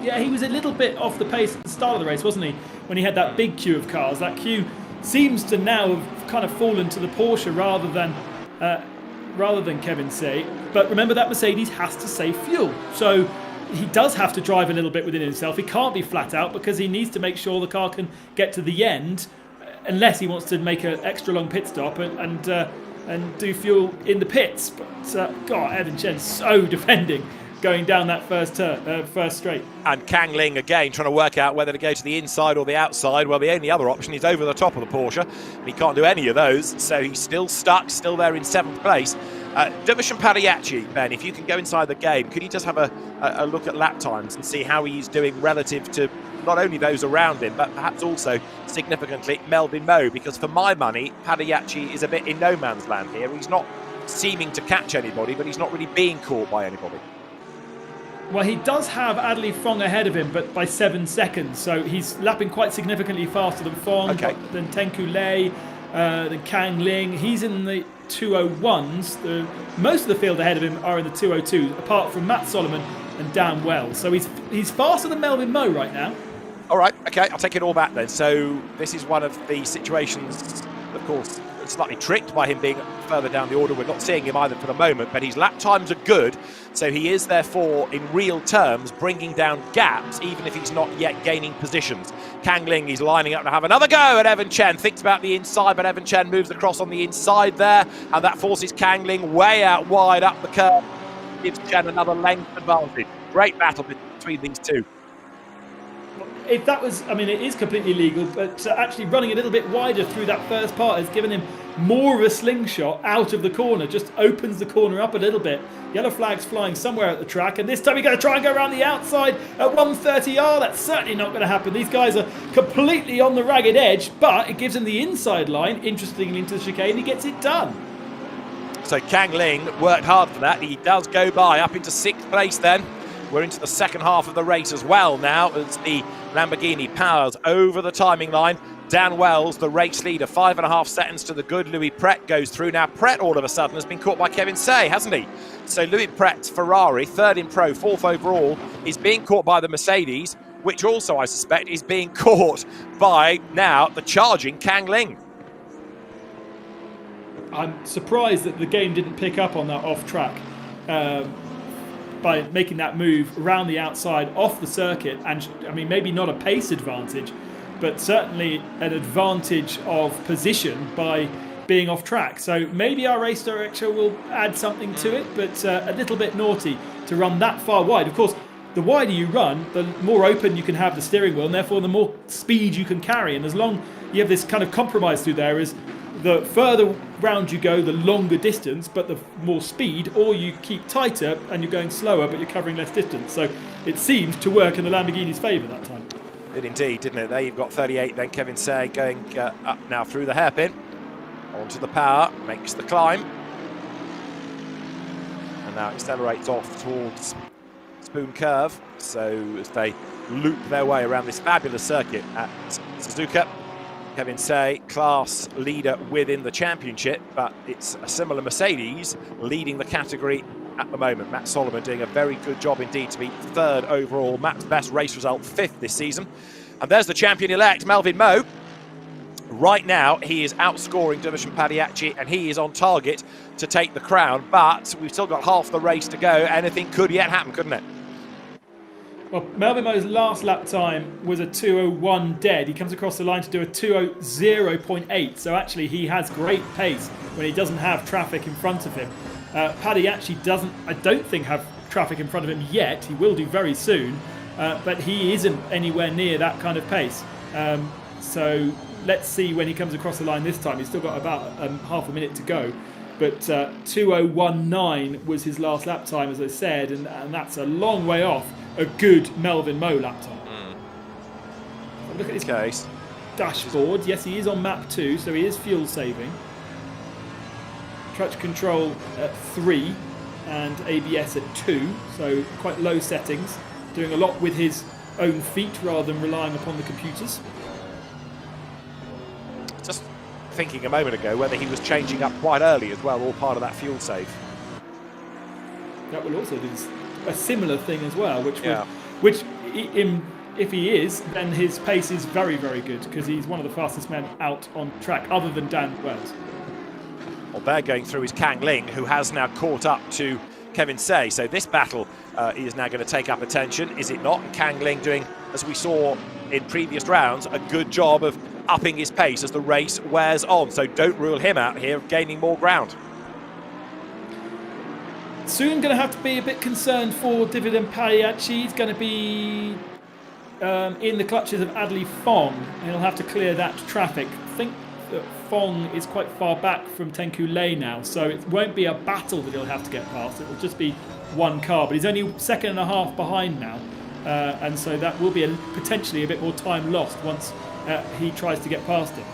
Yeah, he was a little bit off the pace at the start of the race, wasn't he? When he had that big queue of cars. That queue seems to now have kind of fallen to the Porsche rather than Kevin Say. But remember, that Mercedes has to save fuel. So he does have to drive a little bit within himself. He can't be flat out, because he needs to make sure the car can get to the end, unless he wants to make an extra long pit stop and do fuel in the pits. But God, Evan Chen so defending going down that first straight. And Kang Ling again trying to work out whether to go to the inside or the outside. Well, the only other option is over the top of the Porsche, and he can't do any of those, so he's still stuck, still there in 7th place. Dervish Pagliacci, Ben, if you can go inside the game, could you just have a look at lap times and see how he's doing relative to not only those around him, but perhaps also significantly Melvin Moe? Because for my money, Pagliacci is a bit in no man's land here. He's not seeming to catch anybody, but he's not really being caught by anybody. Well, he does have Adley Fong ahead of him, but by 7 seconds. So he's lapping quite significantly faster than Fong, than Tenku Lei, than Kang Ling. He's in the 201s. Most of the field ahead of him are in the 202s, apart from Matt Solomon, and Dan Wells. So he's faster than Melvin Moe right now. All right, okay, I'll take it all back then. So this is one of the situations, of course, slightly tricked by him being further down the order. We're not seeing him either for the moment, but his lap times are good. So he is therefore, in real terms, bringing down gaps, even if he's not yet gaining positions. Kang Ling is lining up to have another go at Evan Chen. Thinks about the inside, but Evan Chen moves across on the inside there, and that forces Kang Ling way out wide up the curve. Gives Chen another length advantage. Great battle between these two. If that was, I mean, it is completely legal, but actually running a little bit wider through that first part has given him more of a slingshot out of the corner, just opens the corner up a little bit. Yellow flag's flying somewhere at the track, and this time he's going to try and go around the outside at 130R. That's certainly not going to happen. These guys are completely on the ragged edge, but it gives him the inside line, interestingly, into the chicane. He gets it done. So Kang Ling worked hard for that. He does go by up into 6th place then. We're into the second half of the race as well now as the Lamborghini powers over the timing line. Dan Wells, the race leader, 5.5 seconds to the good. Louis Pret goes through. Now Pret all of a sudden has been caught by Kevin Say, hasn't he? So Louis Pret's Ferrari, 3rd in Pro, 4th overall, is being caught by the Mercedes, which also I suspect is being caught by now the charging Kang Ling. I'm surprised that the game didn't pick up on that off track. By making that move around the outside off the circuit, and I mean maybe not a pace advantage, but certainly an advantage of position by being off track. So maybe our race director will add something to it, but a little bit naughty to run that far wide. Of course, the wider you run, the more open you can have the steering wheel, and therefore the more speed you can carry. And as long you have this kind of compromise through there, is the further round you go, the longer distance, but the more speed, or you keep tighter and you're going slower, but you're covering less distance. So it seemed to work in the Lamborghini's favour that time. It indeed, didn't it? There you've got 38 then. Kevin Say going up now through the hairpin. Onto the power, makes the climb. And now accelerates off towards Spoon Curve. So as they loop their way around this fabulous circuit at Suzuka, Kevin Say, class leader within the championship, but it's a similar Mercedes leading the category at the moment. Matt Solomon doing a very good job indeed to be 3rd overall. Matt's best race result, 5th this season. And there's the champion-elect, Melvin Moe. Right now, he is outscoring Division Padiachi, and he is on target to take the crown, but we've still got half the race to go. Anything could yet happen, couldn't it? Well, Melvin Moe's last lap time was a 2:01 dead. He comes across the line to do a 2:00.8. So actually, he has great pace when he doesn't have traffic in front of him. Paddy actually doesn't, I don't think, have traffic in front of him yet. He will do very soon, but he isn't anywhere near that kind of pace. So let's see when he comes across the line this time. He's still got about half a minute to go. But 2:00.19 was his last lap time, as I said, and that's a long way off a good Melvin Moe lap time. So look at his case dashboard. Yes, he is on map 2, so he is fuel saving. Traction control at 3 and ABS at 2, so quite low settings. Doing a lot with his own feet rather than relying upon the computers. Just thinking a moment ago whether he was changing up quite early as well, all part of that fuel save. That will also do a similar thing as well, which if he is, then his pace is very, very good, because he's one of the fastest men out on track, other than Dan Wells. Well, they're going through is Kang Ling, who has now caught up to Kevin Say. So this battle is now going to take up attention, is it not? And Kang Ling doing, as we saw in previous rounds, a good job of upping his pace as the race wears on. So don't rule him out here of gaining more ground. Soon going to have to be a bit concerned for Dividend Pagliacci. He's going to be in the clutches of Adley Fong, and he'll have to clear that traffic. I think that Fong is quite far back from Tenku Lei now, so it won't be a battle that he'll have to get past. It will just be one car, but he's only 1.5 seconds behind now, and so that will be potentially a bit more time lost once he tries to get past him.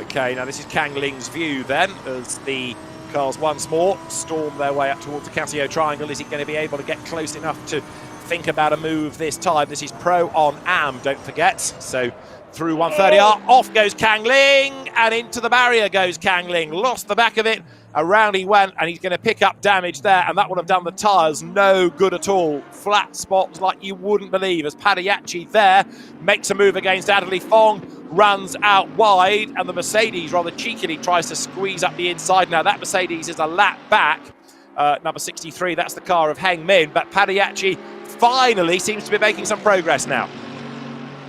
Okay, now this is Kang Ling's view then, as the cars once more storm their way up towards the Casio Triangle. Is he going to be able to get close enough to think about a move this time? This is Pro on Am, don't forget. So through 130R, off goes Kang Ling, and into the barrier goes Kang Ling. Lost the back of it, Around he went, and he's going to pick up damage there, and that would have done the tyres no good at all. Flat spots like you wouldn't believe, as Padiachi there makes a move against Adderley Fong, runs out wide, and the Mercedes rather cheekily tries to squeeze up the inside. Now that Mercedes is a lap back, number 63, that's the car of Heng Min, but Padiachi finally seems to be making some progress now.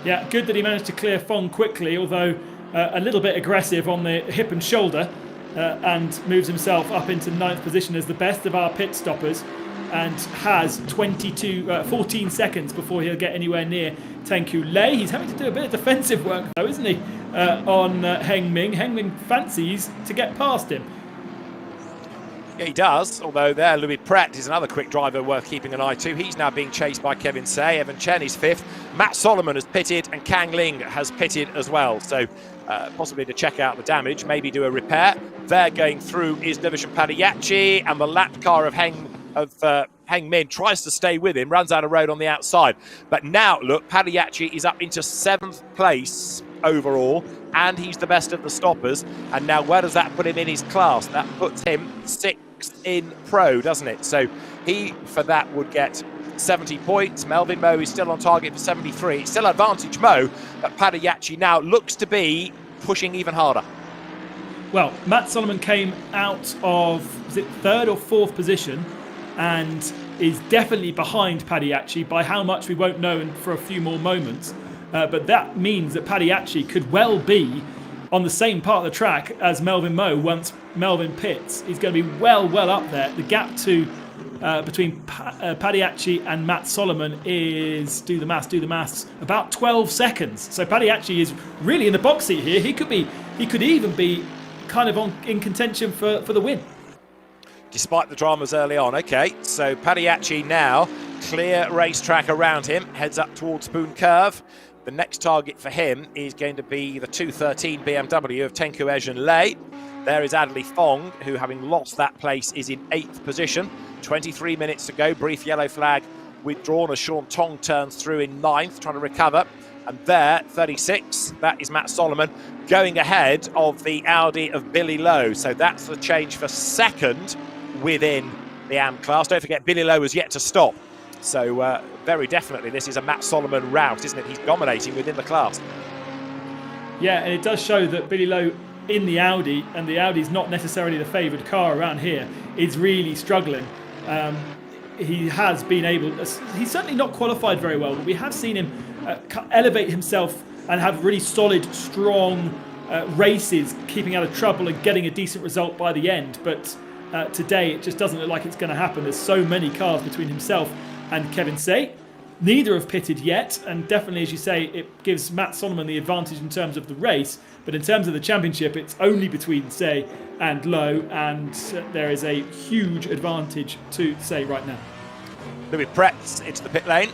Yeah, good that he managed to clear Fong quickly, although a little bit aggressive on the hip and shoulder, and moves himself up into 9th position as the best of our pit stoppers, and has 14 seconds before he'll get anywhere near Tengku Lei. He's having to do a bit of defensive work though, isn't he, on Heng Min. Heng Min fancies to get past him. Yeah, he does, although there Louis Pret is another quick driver worth keeping an eye to. He's now being chased by Kevin Say. Evan Chen is 5th. Matt Solomon has pitted, and Kang Ling has pitted as well. So possibly to check out the damage, maybe do a repair. There going through is Division Padiachi, and the lap car of Heng Min tries to stay with him, runs out of road on the outside. But now, look, Padiachi is up into 7th place overall, and he's the best of the stoppers. And now where does that put him in his class? That puts him 6th in Pro, doesn't it? So he, for that, would get 70 points. Melvin Moe is still on target for 73. It's still advantage Moe, but Padiachi now looks to be pushing even harder. Well, Matt Solomon came out of, is it 3rd or 4th position, and is definitely behind Padiachi. By how much we won't know for a few more moments. But that means that Padiachi could well be on the same part of the track as Melvin Moe once Melvin pits. He's going to be well up there. The gap between Padiachi and Matt Solomon is, do the maths, about 12 seconds. So Padiachi is really in the box seat here. He could even be kind of in contention for the win. Despite the dramas early on. Okay, so Padiachi now, clear racetrack around him, heads up towards Spoon Curve. The next target for him is going to be the 213 BMW of Tengku Ezhen Lei. There is Adderley Fong, who, having lost that place, is in 8th position. 23 minutes to go. Brief yellow flag withdrawn as Sean Tong turns through in 9th, trying to recover. And there, 36, that is Matt Solomon, going ahead of the Audi of Billy Lowe. So that's the change for 2nd within the AM class. Don't forget, Billy Lowe has yet to stop. So very definitely this is a Matt Solomon rout, isn't it? He's dominating within the class. Yeah, and it does show that Billy Lowe in the Audi, and the Audi's not necessarily the favoured car around here, is really struggling. He has been able, he's certainly not qualified very well, but we have seen him elevate himself and have really solid, strong races, keeping out of trouble and getting a decent result by the end. But today it just doesn't look like it's going to happen. There's so many cars between himself and Kevin Say. Neither have pitted yet, and definitely, as you say, it gives Matt Solomon the advantage in terms of the race, but in terms of the championship, it's only between Say and Lowe, and there is a huge advantage to Say right now. Louis Pretz into the pit lane,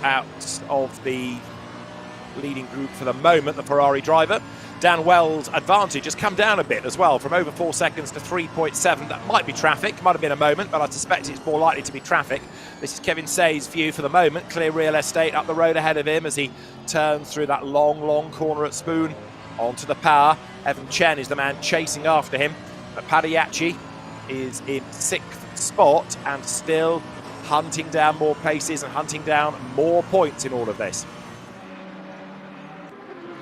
out of the leading group for the moment, the Ferrari driver. Dan Wells' advantage has come down a bit as well, from over 4 seconds to 3.7. That might be traffic, might have been a moment, but I suspect it's more likely to be traffic. This is Kevin Say's view for the moment. Clear real estate up the road ahead of him as he turns through that long corner at Spoon onto the power. Evan Chen is the man chasing after him, but Padiachi is in 6th spot and still hunting down more places and hunting down more points in all of this.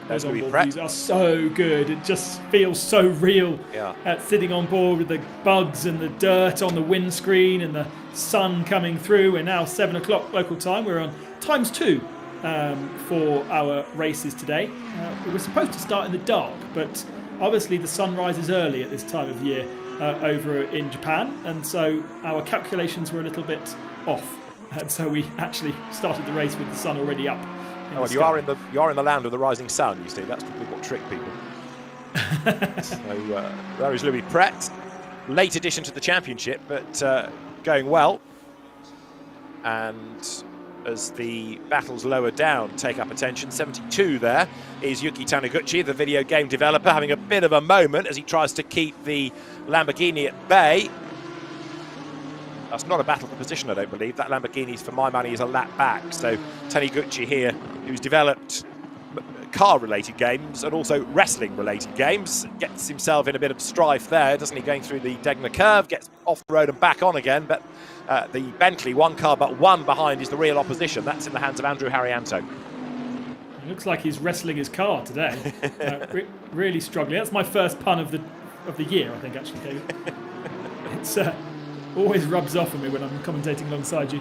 Those onboard views are so good. It just feels so real. Yeah. Sitting on board with the bugs and the dirt on the windscreen and the sun coming through. We're now 7 o'clock local time. We're on ×2 for our races today. We were supposed to start in the dark, but obviously the sun rises early at this time of year over in Japan, and so our calculations were a little bit off. And so we actually started the race with the sun already up. Oh, well, you are in the land of the rising sun, you see. That's probably what tricked people. So there is Louis Pret. Late addition to the championship, but going well. And as the battles lower down take up attention, 72 there is Yuki Taniguchi, the video game developer, having a bit of a moment as he tries to keep the Lamborghini at bay. That's not a battle for position, I don't believe. That Lamborghini, for my money, is a lap back. So Taniguchi here, who's developed car-related games and also wrestling-related games. Gets himself in a bit of strife there, doesn't he, going through the Degner curve, gets off the road and back on again, but the Bentley, one car but one behind, is the real opposition. That's in the hands of Andrew Harrianto. It looks like he's wrestling his car today. Really struggling. That's my first pun of the year, I think, actually, David. It's always rubs off on me when I'm commentating alongside you.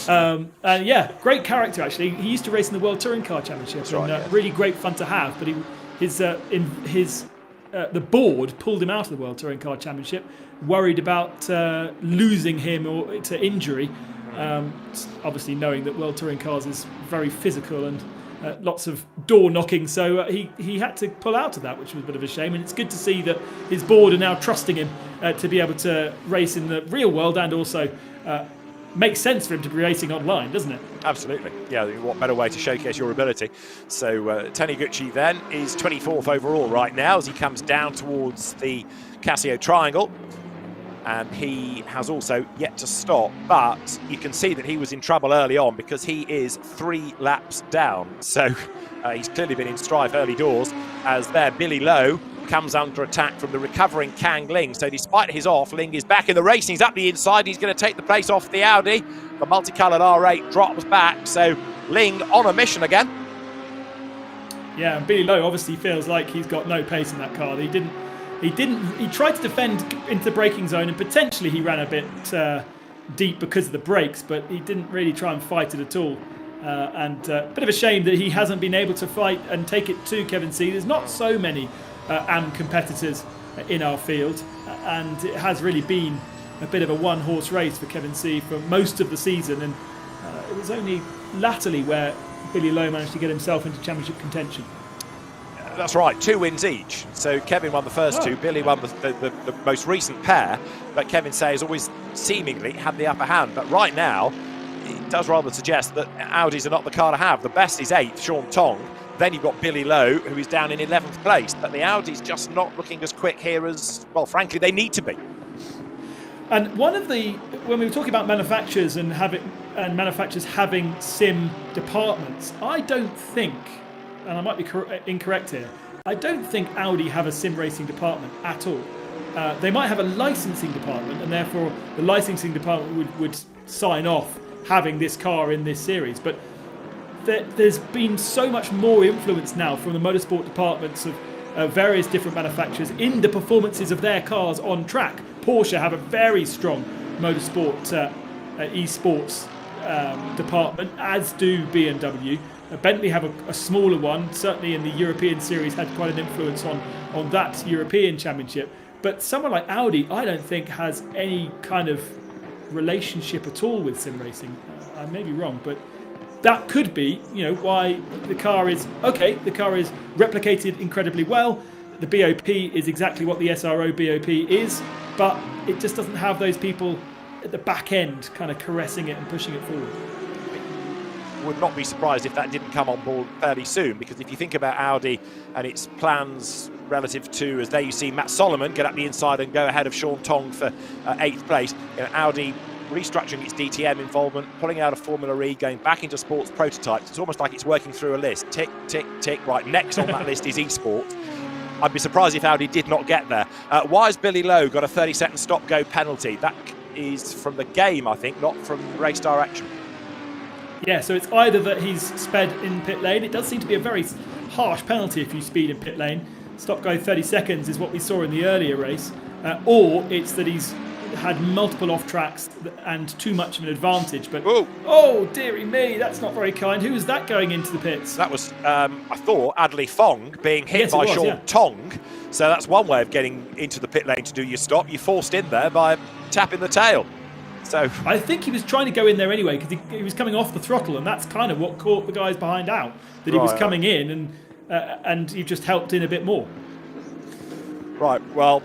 And yeah, great character, actually. He used to race in the World Touring Car Championship. That's right, yes. Really great fun to have. But the board pulled him out of the World Touring Car Championship, worried about losing him or to injury. Obviously, knowing that World Touring Cars is very physical and lots of door knocking, so he had to pull out of that, which was a bit of a shame. And it's good to see that his board are now trusting him to be able to race in the real world, and also makes sense for him to be racing online, doesn't it? Absolutely. Yeah, what better way to showcase your ability. So Taniguchi then is 24th overall right now as he comes down towards the Casio Triangle. And he has also yet to stop, but you can see that he was in trouble early on because he is 3 laps down. So he's clearly been in strife early doors, as there Billy Lowe comes under attack from the recovering Kang Ling. So despite his off, Ling is back in the race. He's up the inside. He's going to take the place off the Audi. The multicoloured R8 drops back. So Ling on a mission again. Yeah, and Billy Lowe obviously feels like he's got no pace in that car. He tried to defend into the braking zone, and potentially he ran a bit deep because of the brakes, but he didn't really try and fight it at all. And a bit of a shame that he hasn't been able to fight and take it to Kevin C. There's not so many AM competitors in our field, and it has really been a bit of a one-horse race for Kevin C. for most of the season, and it was only latterly where Billy Lowe managed to get himself into championship contention. That's right, 2 wins each. So Kevin won the first 2, Billy won the most recent pair, but Kevin Say has always seemingly had the upper hand. But right now, it does rather suggest that Audis are not the car to have. The best is 8th, Sean Tong. Then you've got Billy Lowe, who is down in 11th place. But the Audis just not looking as quick here as, well, frankly, they need to be. And when we were talking about manufacturers and manufacturers having sim departments, I don't think, and I might be incorrect here, I don't think Audi have a sim racing department at all. They might have a licensing department, and therefore the licensing department would sign off having this car in this series. But there's been so much more influence now from the motorsport departments of various different manufacturers in the performances of their cars on track. Porsche have a very strong motorsport esports department, as do BMW. Bentley have a smaller one, certainly in the European series, had quite an influence on that European championship. But someone like Audi, I don't think has any kind of relationship at all with sim racing. I may be wrong, but that could be, why the car is okay. The car is replicated incredibly well. The BOP is exactly what the SRO BOP is, but it just doesn't have those people at the back end kind of caressing it and pushing it forward. Would not be surprised if that didn't come on board fairly soon, because if you think about Audi and its plans relative to, as there you see Matt Solomon get up the inside and go ahead of Sean Tong for 8th place, Audi restructuring its DTM involvement, pulling out of Formula E, going back into sports prototypes. It's almost like it's working through a list. Tick, tick, tick. Right, next on that list is esports. I'd be surprised if Audi did not get there. Why has Billy Lowe got a 30-second stop-go penalty? That is from the game, I think, not from race direction. Yeah, so it's either that he's sped in pit lane. It does seem to be a very harsh penalty if you speed in pit lane. Stop-go 30 seconds is what we saw in the earlier race. Or it's that he's had multiple off-tracks and too much of an advantage. But, oh, dearie me, that's not very kind. Who was that going into the pits? That was, I thought, Adley Fong being hit by Sean Tong. So that's one way of getting into the pit lane to do your stop. You forced in there by tapping the tail. So I think he was trying to go in there anyway, because he was coming off the throttle, and that's kind of what caught the guys behind out, that he was coming in, and he just helped in a bit more. Right, well,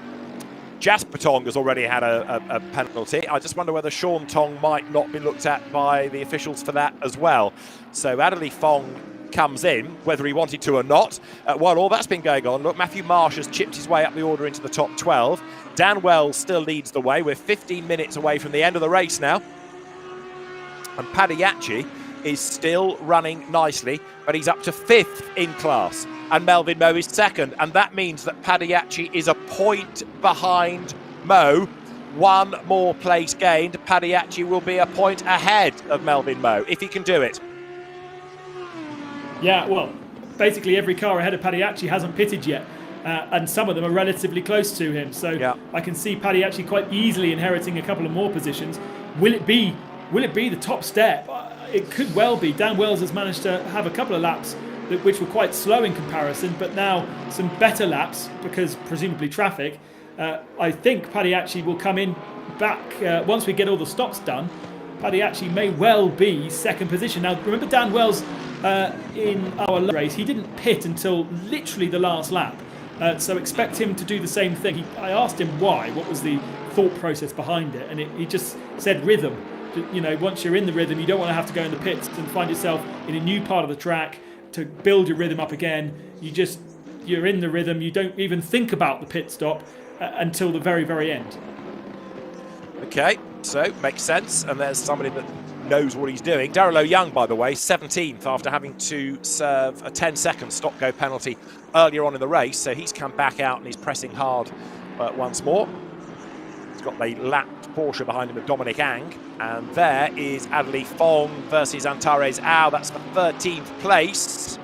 Jasper Tong has already had a penalty. I just wonder whether Sean Tong might not be looked at by the officials for that as well. So Adley Fong comes in, whether he wanted to or not. While all that's been going on, look, Matthew Marsh has chipped his way up the order into the top 12. Dan Wells still leads the way. We're 15 minutes away from the end of the race now. And Paddy Yachi is still running nicely, but he's up to 5th in class, and Melvin Moe is 2nd, and that means that Padiachi is a point behind Moe. One more place gained, Padiachi will be a point ahead of Melvin Moe, if he can do it. Yeah, well, basically every car ahead of Padiachi hasn't pitted yet, and some of them are relatively close to him. So yeah. I can see Padiachi quite easily inheriting a couple of more positions. Will it be the top step? It could well be. Dan Wells has managed to have a couple of laps which were quite slow in comparison, but now some better laps because presumably traffic. I think Padiachi will come in back once we get all the stops done. Padiachi may well be 2nd position. Now remember Dan Wells in our race, he didn't pit until literally the last lap. So expect him to do the same thing. I asked him why, what was the thought process behind it, and he just said rhythm. You know, once you're in the rhythm, you don't want to have to go in the pits and find yourself in a new part of the track to build your rhythm up again. You're in the rhythm. You don't even think about the pit stop until the very, very end. Okay, so makes sense. And there's somebody that knows what he's doing. Darryl O'Young, by the way, 17th after having to serve a 10-second stop-go penalty earlier on in the race. So he's come back out and he's pressing hard once more. He's got the lapped Porsche behind him of Dominic Ang. And there is Adley Fong versus Antares Au. That's the 13th place.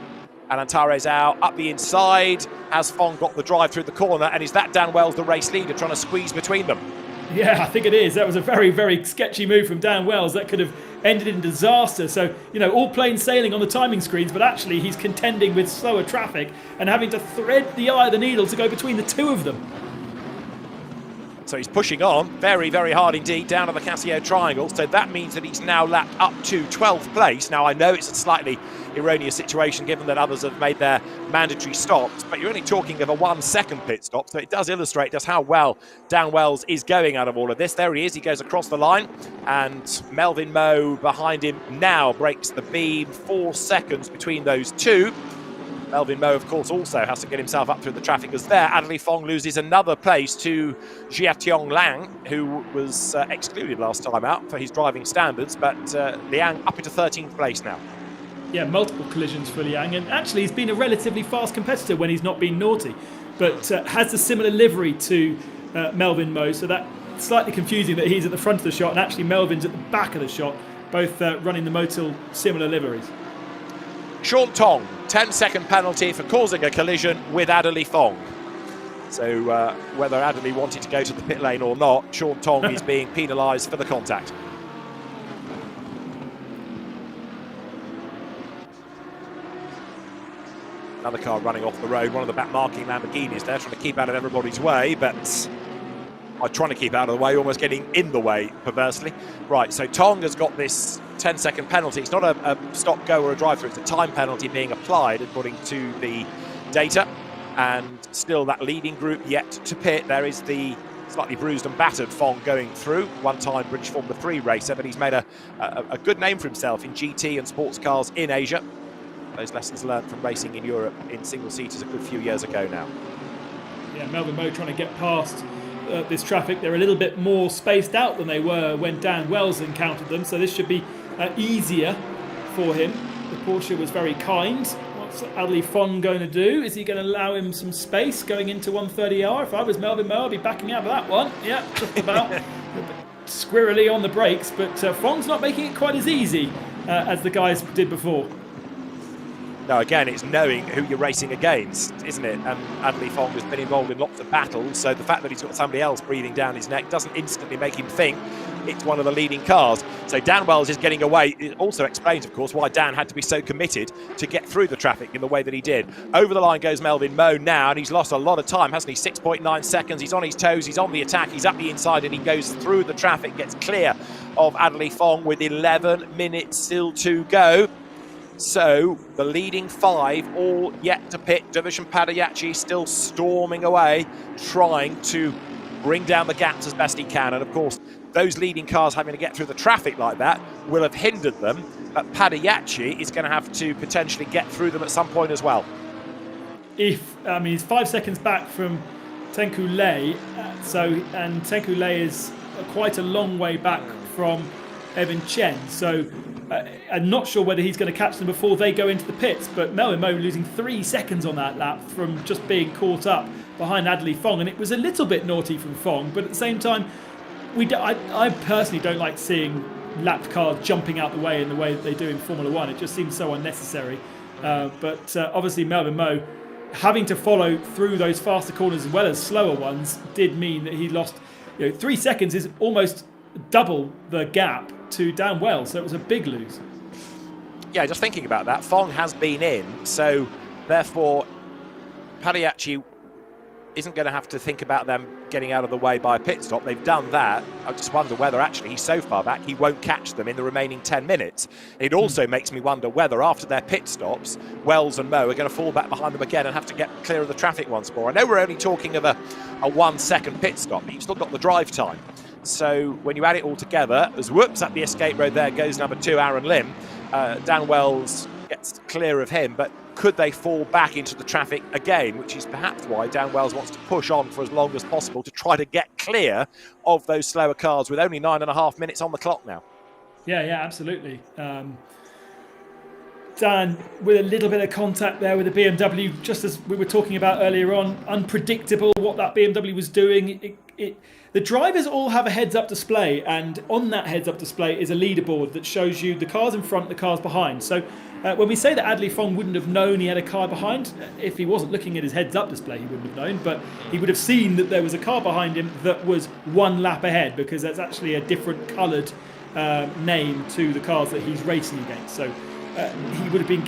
And Antares Au up the inside. Has Fong got the drive through the corner? And is that Dan Wells, the race leader, trying to squeeze between them? Yeah, I think it is. That was a very, very sketchy move from Dan Wells. That could have ended in disaster. So, all plain sailing on the timing screens, but actually he's contending with slower traffic and having to thread the eye of the needle to go between the two of them. So he's pushing on very, very hard indeed down to the Casio Triangle. So that means that he's now lapped up to 12th place. Now, I know it's a slightly erroneous situation given that others have made their mandatory stops, but you're only talking of a 1-second pit stop. So it does illustrate just how well Dan Wells is going out of all of this. There he is. He goes across the line, and Melvin Moe behind him now breaks the beam. 4 seconds between those two. Melvin Moe, of course, also has to get himself up through the traffic as there. Adley Fong loses another place to Jia Tiong Lang, who was excluded last time out for his driving standards, but Liang up into 13th place now. Yeah, multiple collisions for Liang, and actually he's been a relatively fast competitor when he's not been naughty, but has a similar livery to Melvin Moe, so that's slightly confusing that he's at the front of the shot and actually Melvin's at the back of the shot, both running the Motul similar liveries. Sean Tong, 10-second penalty for causing a collision with Adley Fong. So whether Adley wanted to go to the pit lane or not, Sean Tong is being penalised for the contact. Another car running off the road, one of the back marking Lamborghinis there, trying to keep out of everybody's way, but I'm trying to keep out of the way, almost getting in the way, perversely. Right, so Tong has got this 10-second penalty. It's not a stop-go or a drive-through, it's a time penalty being applied according to the data. And still that leading group yet to pit. There is the slightly bruised and battered Fong going through, one-time British Formula 3 racer, but he's made a good name for himself in GT and sports cars in Asia. Those lessons learned from racing in Europe in single-seaters a good few years ago now. Yeah, Melvin Moe trying to get past this traffic. They're a little bit more spaced out than they were when Dan Wells encountered them, so this should be easier for him. The Porsche was very kind. What's Adley Fong going to do? Is he going to allow him some space going into 130R? If I was Melvin Moe, I'd be backing out of that one. Yeah, just about. A bit squirrely on the brakes, but Fong's not making it quite as easy as the guys did before. No, again, it's knowing who you're racing against, isn't it? And Adley Fong has been involved in lots of battles, so the fact that he's got somebody else breathing down his neck doesn't instantly make him think it's one of the leading cars. So Dan Wells is getting away. It also explains, of course, why Dan had to be so committed to get through the traffic in the way that he did. Over the line goes Melvin Moe now, and he's lost a lot of time, hasn't he? 6.9 seconds. He's on his toes. He's on the attack. He's up the inside, and he goes through the traffic, gets clear of Adley Fong with 11 minutes still to go. So the leading 5 all yet to pit. Division Padiachi still storming away, trying to bring down the gaps as best he can. And of course, those leading cars having to get through the traffic like that will have hindered them. But Padiachi is going to have to potentially get through them at some point as well. He's 5 seconds back from Tenku Lei, and Tenku Lei is quite a long way back from Evan Chen. So I'm not sure whether he's going to catch them before they go into the pits, but Melvin Moe losing 3 seconds on that lap from just being caught up behind Adley Fong, and it was a little bit naughty from Fong, but at the same time, I personally don't like seeing lapped cars jumping out the way in the way that they do in Formula 1. It just seems so unnecessary. But obviously Melvin Moe, having to follow through those faster corners as well as slower ones, did mean that he lost 3 seconds is almost double the gap to Dan Wells, so it was a big lose. Yeah, just thinking about that, Fong has been in, so therefore Pagliacci isn't going to have to think about them getting out of the way by a pit stop. They've done that. I just wonder whether actually he's so far back he won't catch them in the remaining 10 minutes. It also makes me wonder whether after their pit stops, Wells and Moe are going to fall back behind them again and have to get clear of the traffic once more. I know we're only talking of a 1 second pit stop, but you've still got the drive time. So when you add it all together, as whoops up the escape road there goes number 2, Aaron Lim. Dan Wells gets clear of him, but could they fall back into the traffic again, which is perhaps why Dan Wells wants to push on for as long as possible to try to get clear of those slower cars with only 9.5 minutes on the clock now. Yeah, absolutely. Dan, with a little bit of contact there with the BMW, just as we were talking about earlier on, unpredictable what that BMW was doing. The drivers all have a heads-up display, and on that heads-up display is a leaderboard that shows you the cars in front, the cars behind. So when we say that Adley Fong wouldn't have known he had a car behind, if he wasn't looking at his heads-up display, he wouldn't have known, but he would have seen that there was a car behind him that was 1 lap ahead, because that's actually a different coloured name to the cars that he's racing against. So he would have been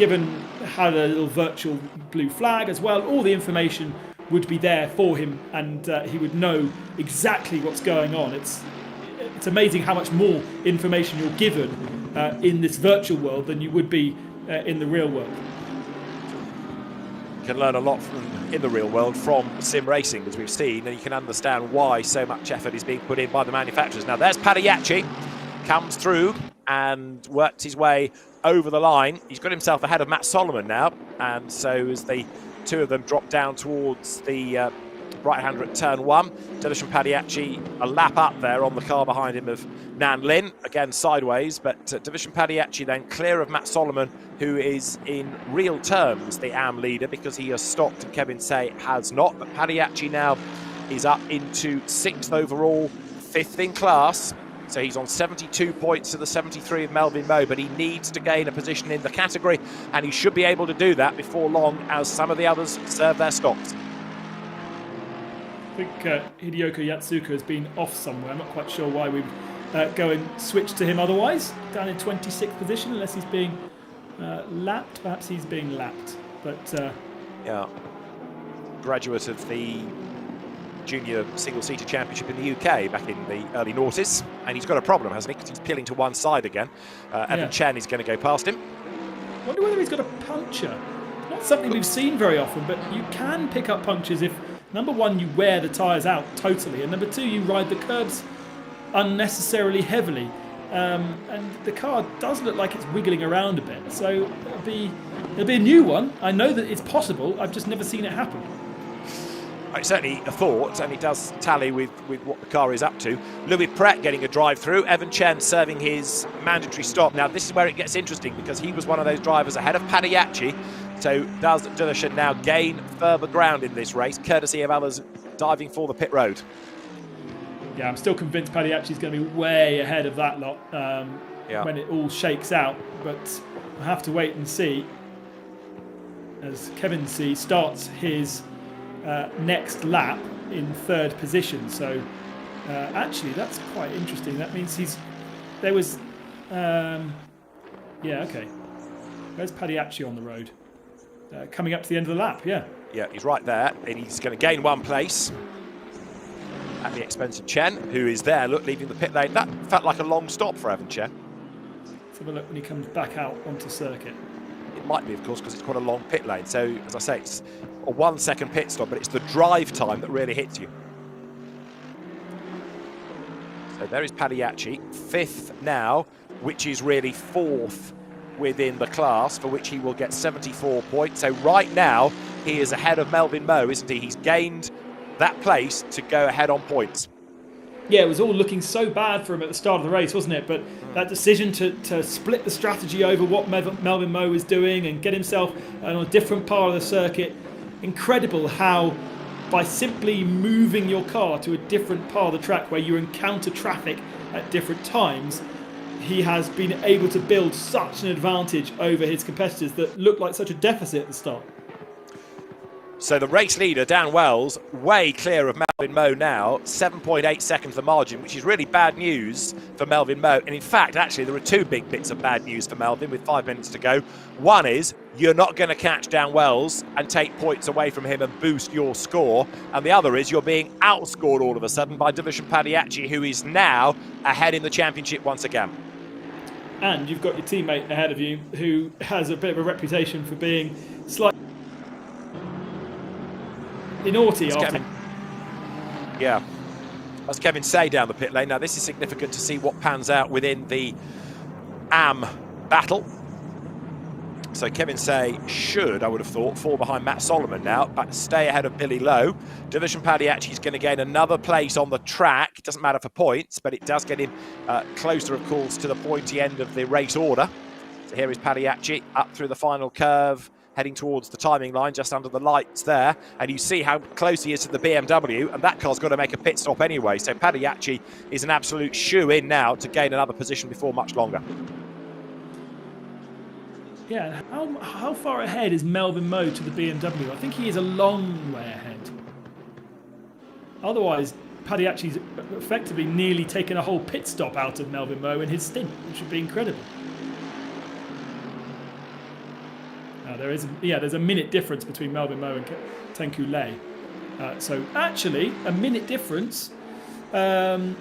had a little virtual blue flag as well. All the information would be there for him, and he would know exactly what's going on. It's amazing how much more information you're given in this virtual world than you would be in the real world. You can learn a lot in the real world from sim racing, as we've seen, and you can understand why so much effort is being put in by the manufacturers. Now there's Pagliacci, comes through and works his way over the line. He's got himself ahead of Matt Solomon now, and so as the two of them drop down towards the right-hander at turn 1. Dillashan Pagliacci a lap up there on the car behind him of Nan Lin, again sideways, but Dillashan Pagliacci then clear of Matt Solomon, who is in real terms the AM leader because he has stopped and Kevin Say has not. But Pagliacci now is up into 6th overall, 5th in class. So he's on 72 points to the 73 of Melvin Moe, but he needs to gain a position in the category, and he should be able to do that before long as some of the others serve their stops. I think Hideyoko Yatsuka has been off somewhere. I'm not quite sure why we would go and switch to him otherwise. Down in 26th position, unless he's being lapped. Perhaps he's being lapped. But yeah, graduate of the Junior Single-Seater Championship in the UK back in the early noughties, and he's got a problem, hasn't he? Because he's peeling to one side again. Evan Chen is going to go past him. I wonder whether he's got a puncture. Not something we've seen very often, but you can pick up punctures if, number one, you wear the tyres out totally, and number two, you ride the curbs unnecessarily heavily. And the car does look like it's wiggling around a bit, so it'll be a new one. I know that it's possible, I've just never seen it happen. It's certainly a thought, and it does tally with what the car is up to. Louis Pret getting a drive through, Evan Chen serving his mandatory stop. Now this is where it gets interesting, because he was one of those drivers ahead of Pagliacci. So does Dillashan now gain further ground in this race, courtesy of others diving for the pit road? Yeah, I'm still convinced Pagliacci's going to be way ahead of that lot when it all shakes out, but we'll have to wait and see as Kevin C starts his next lap in 3rd position. So actually that's quite interesting. That means there's Pagliacci on the road coming up to the end of the lap. Yeah, he's right there, and he's going to gain 1 place at the expense of Chen, who is there, look, leaving the pit lane. That felt like a long stop for Evan Chen. Let's have a look when he comes back out onto circuit. It might be, of course, because it's quite a long pit lane. So, as I say, it's a 1 second pit stop, but it's the drive time that really hits you. So there is Pagliacci, 5th now, which is really 4th within the class, for which he will get 74 points. So right now, he is ahead of Melvin Moe, isn't he? He's gained that place to go ahead on points. yeah, it was all looking so bad for him at the start of the race, wasn't it? But that decision to split the strategy over what Melvin Moe was doing and get himself on a different part of the circuit, incredible how by simply moving your car to a different part of the track where you encounter traffic at different times, he has been able to build such an advantage over his competitors that looked like such a deficit at the start. So the race leader, Dan Wells, way clear of Melvin Moe now, 7.8 seconds the margin, which is really bad news for Melvin Moe. And in fact, actually, there are two big bits of bad news for Melvin with 5 minutes to go. One is you're not going to catch Dan Wells and take points away from him and boost your score. And the other is you're being outscored all of a sudden by Division Pagliacci, who is now ahead in the championship once again. And you've got your teammate ahead of you who has a bit of a reputation for being slightly naughty often. Yeah, that's Kevin Say down the pit lane. Now this is significant to see what pans out within the AM battle. So Kevin Say should, I would have thought, fall behind Matt Solomon now, but stay ahead of Billy Lowe. Division Pagliacci is going to gain another place on the track. It doesn't matter for points, but it does get him closer, of course, to the pointy end of the race order. So here is Pagliacci up through the final curve, heading towards the timing line just under the lights there, and you see how close he is to the BMW, and that car's got to make a pit stop anyway, so Pagliacci is an absolute shoe-in now to gain another position before much longer. Yeah, how far ahead is Melvin Moe to the BMW? I think he is a long way ahead. Otherwise, Pagliacci's effectively nearly taken a whole pit stop out of Melvin Moe in his stint, which would be incredible. There's a minute difference between Melvin Moe and Tenku Lei. So actually, a minute difference. The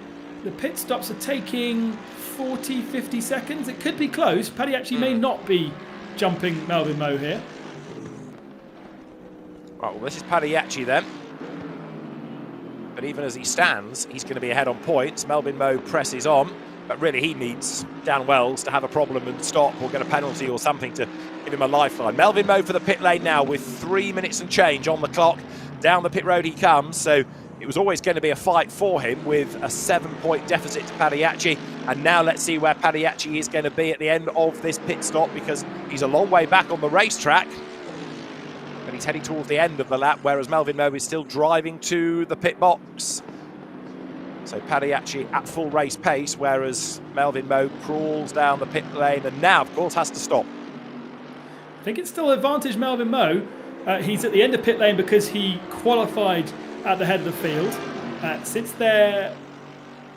pit stops are taking 40, 50 seconds. It could be close. Pagliacci may not be jumping Melvin Moe here. Right, well, this is Pagliacci then. But even as he stands, he's going to be ahead on points. Melvin Moe presses on. But really, he needs Dan Wells to have a problem and stop or get a penalty or something to give him a lifeline. Melvin Moe for the pit lane now with 3 minutes and change on the clock. Down the pit road he comes. So it was always going to be a fight for him with a 7-point deficit to Pagliacci. And now let's see where Pagliacci is going to be at the end of this pit stop, because he's a long way back on the racetrack. And he's heading towards the end of the lap, whereas Melvin Moe is still driving to the pit box. So Pagliacci at full race pace, whereas Melvin Moe crawls down the pit lane and now, of course, has to stop. I think it's still advantage Melvin Moe. He's at the end of pit lane because he qualified at the head of the field. Sits there,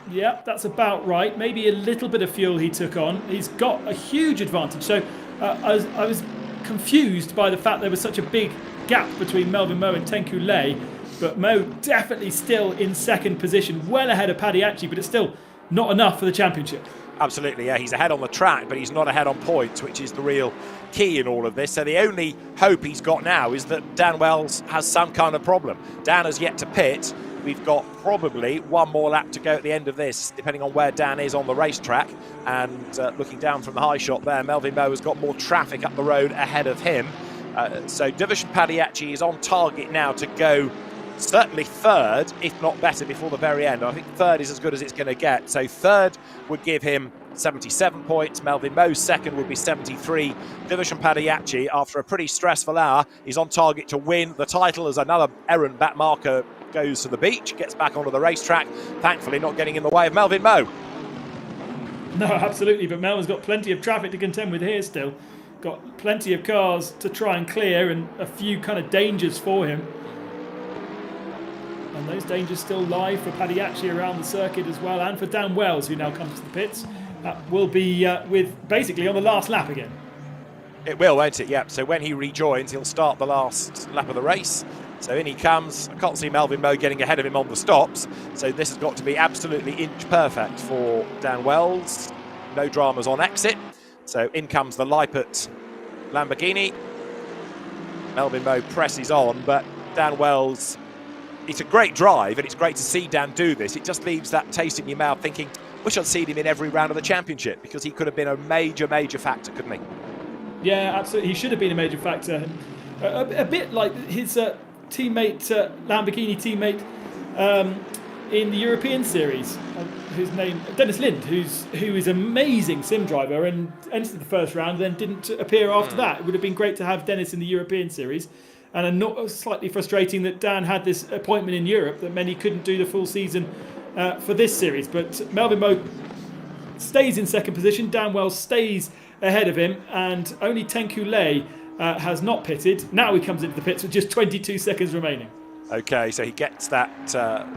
yeah, that's about right. Maybe a little bit of fuel he took on. He's got a huge advantage. So I was confused by the fact there was such a big gap between Melvin Moe and Tenku Lei. But Moe definitely still in second position, well ahead of Pagliacci, but it's still not enough for the championship. Absolutely, yeah. He's ahead on the track, but he's not ahead on points, which is the real key in all of this. So the only hope he's got now is that Dan Wells has some kind of problem. Dan has yet to pit. We've got probably one more lap to go at the end of this, depending on where Dan is on the racetrack. And looking down from the high shot there, Melvin Moe has got more traffic up the road ahead of him. So Division Pagliacci is on target now to go certainly third, if not better, before the very end. I think third is as good as it's going to get. So third would give him 77 points. Melvin Moe's second would be 73. Division Pagliacci, after a pretty stressful hour, is on target to win the title as another errant back marker goes to the beach, gets back onto the racetrack, thankfully not getting in the way of Melvin Moe. No, absolutely, but Melvin's got plenty of traffic to contend with here still. Got plenty of cars to try and clear and a few kind of dangers for him. And those dangers still lie for Pagliacci around the circuit as well, and for Dan Wells, who now comes to the pits. Will be with basically on the last lap again. It will, won't it? Yeah. So when he rejoins, he'll start the last lap of the race. So in he comes. I can't see Melvin Moe getting ahead of him on the stops. So this has got to be absolutely inch perfect for Dan Wells. No dramas on exit. So in comes the Lippert Lamborghini. Melvin Moe presses on, but Dan Wells, it's a great drive, and it's great to see Dan do this. It just leaves that taste in your mouth thinking, wish I'd seen him in every round of the championship, because he could have been a major, major factor, couldn't he? Yeah, absolutely. He should have been a major factor. A bit like his teammate, Lamborghini teammate, in the European Series, whose name Dennis Lind, who is an amazing sim driver and entered the first round, then didn't appear after that. It would have been great to have Dennis in the European Series, and slightly frustrating that Dan had this appointment in Europe that meant he couldn't do the full season for this series. But Melvin Moe stays in second position. Dan Wells stays ahead of him, and only Tenku Lei has not pitted. Now he comes into the pits with just 22 seconds remaining. Okay, so he gets that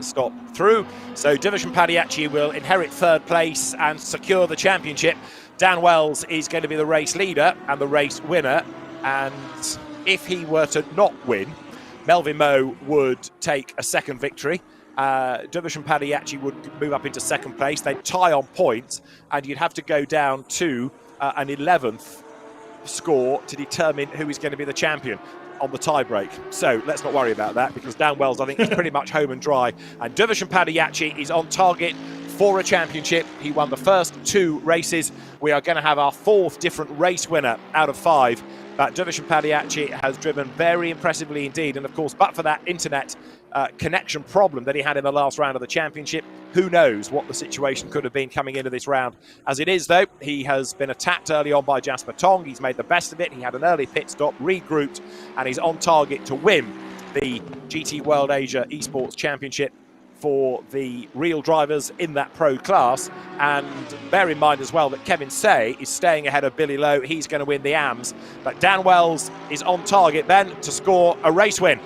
stop through. So Division Padiachi will inherit third place and secure the championship. Dan Wells is going to be the race leader and the race winner. And if he were to not win, Melvin Moe would take a second victory. Division Padiachi would move up into second place. They'd tie on points, and you'd have to go down to an 11th score to determine who is going to be the champion on the tie-break. So let's not worry about that, because Dan Wells, I think, is pretty much home and dry. And Division Padiachi is on target for a championship. He won the first 2 races. We are going to have our 4th different race winner out of 5. But Division Padiachi has driven very impressively indeed. And of course, but for that internet connection problem that he had in the last round of the championship, who knows what the situation could have been coming into this round. As it is, though, he has been attacked early on by Jasper Tong. He's made the best of it. He had an early pit stop, regrouped, and he's on target to win the GT World Asia Esports Championship for the real drivers in that pro class. And bear in mind as well that Kevin Say is staying ahead of Billy Lowe. He's going to win the AMS. But Dan Wells is on target then to score a race win.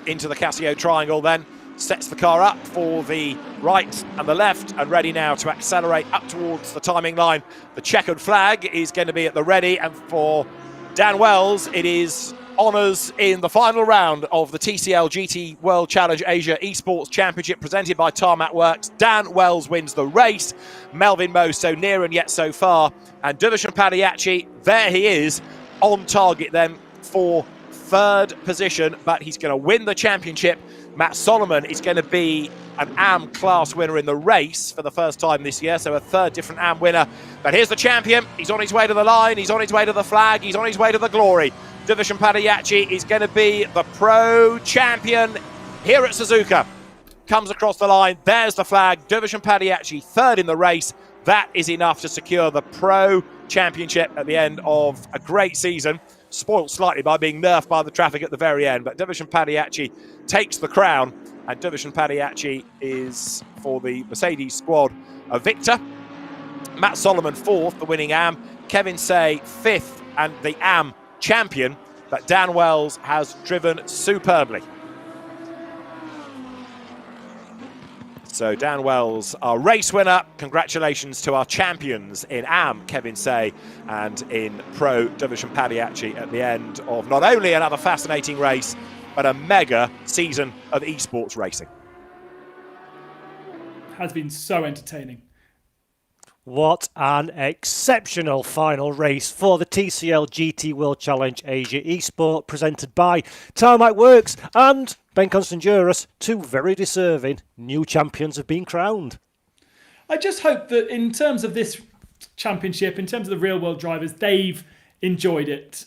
Into the Casio triangle then, sets the car up for the right and the left, and ready now to accelerate up towards the timing line. The checkered flag is going to be at the ready, and for Dan Wells it is honours in the final round of the TCL GT World Challenge Asia Esports Championship presented by Tarmac Works. Dan Wells wins the race. Melvin Moe so near and yet so far. And Division Padiachi, there he is, on target then for third position, but he's going to win the championship. Matt Solomon is going to be an AM class winner in the race for the first time this year, so a third different AM winner. But here's the champion. He's on his way to the line. He's on his way to the flag. He's on his way to the glory. Division Padiachi is going to be the pro champion here at Suzuka. Comes across the line. There's the flag. Division Padiachi third in the race. That is enough to secure the pro championship at the end of a great season. Spoiled slightly by being nerfed by the traffic at the very end, but Division Padiachi takes the crown, and Division Padiachi is, for the Mercedes squad, a victor. Matt Solomon fourth, the winning AM. Kevin Say fifth and the AM champion, but Dan Wells has driven superbly. So Dan Wells, our race winner. Congratulations to our champions in AM, Kevin Say, and in Pro Division Padiachi at the end of not only another fascinating race, but a mega season of esports racing. Has been so entertaining. What an exceptional final race for the TCL GT World Challenge Asia Esport, presented by Tarmac Works and Ben Constanduras. 2 very deserving new champions have been crowned. I just hope that in terms of this championship, in terms of the real world drivers, they've enjoyed it.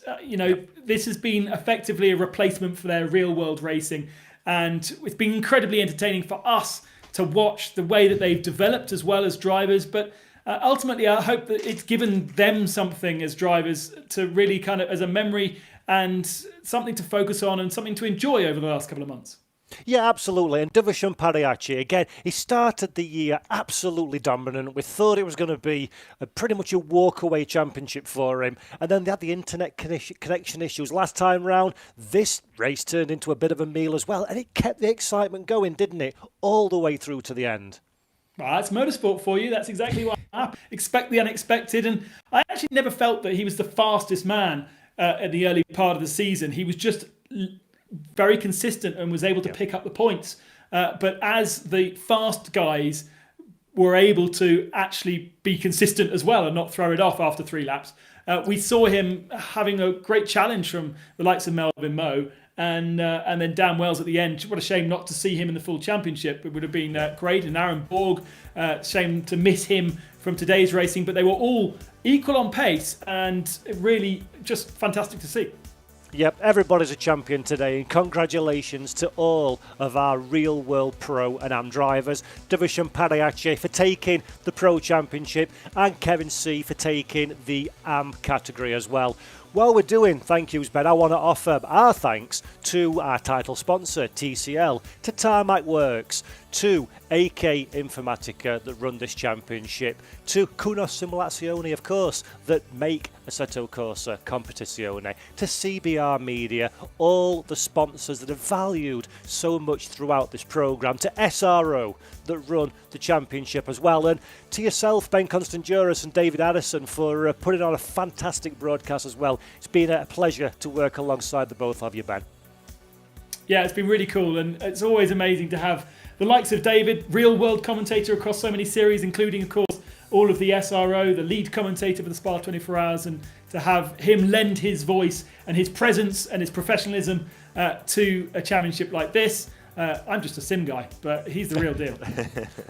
This has been effectively a replacement for their real world racing, and it's been incredibly entertaining for us to watch the way that they've developed as well as drivers. But ultimately, I hope that it's given them something as drivers to really kind of as a memory and something to focus on and something to enjoy over the last couple of months. Yeah, absolutely. And Division Padiachi, again, he started the year absolutely dominant. We thought it was going to be pretty much a walk-away championship for him. And then they had the internet connection issues last time round. This race turned into a bit of a meal as well. And it kept the excitement going, didn't it? All the way through to the end. Well, that's motorsport for you. That's exactly what happened. Expect the unexpected. And I actually never felt that he was the fastest man at the early part of the season. He was just very consistent and was able to pick up the points. But as the fast guys were able to actually be consistent as well and not throw it off after 3 laps, we saw him having a great challenge from the likes of Melvin Moe. And then Dan Wells at the end. What a shame not to see him in the full championship. It would have been great. And Aaron Borg, shame to miss him from today's racing. But they were all equal on pace and really just fantastic to see. Yep, everybody's a champion today, and congratulations to all of our Real World Pro and Am drivers. Division Parayache for taking the Pro Championship, and Kevin C for taking the Am category as well. While we're doing thank yous, Ben, I want to offer our thanks to our title sponsor, TCL, to Tarmac Works, to AK Informatica that run this championship, to Kunos Simulazione, of course, that make Assetto Corsa Competizione, to CBR Media, all the sponsors that have valued so much throughout this programme, to SRO that run the championship as well, and to yourself, Ben Constanduros and David Addison, for putting on a fantastic broadcast as well. It's been a pleasure to work alongside the both of you, Ben. Yeah, it's been really cool, and it's always amazing to have the likes of David, real-world commentator across so many series, including, of course, all of the SRO, the lead commentator for the Spa 24 Hours, and to have him lend his voice and his presence and his professionalism to a championship like this. I'm just a sim guy, but he's the real deal.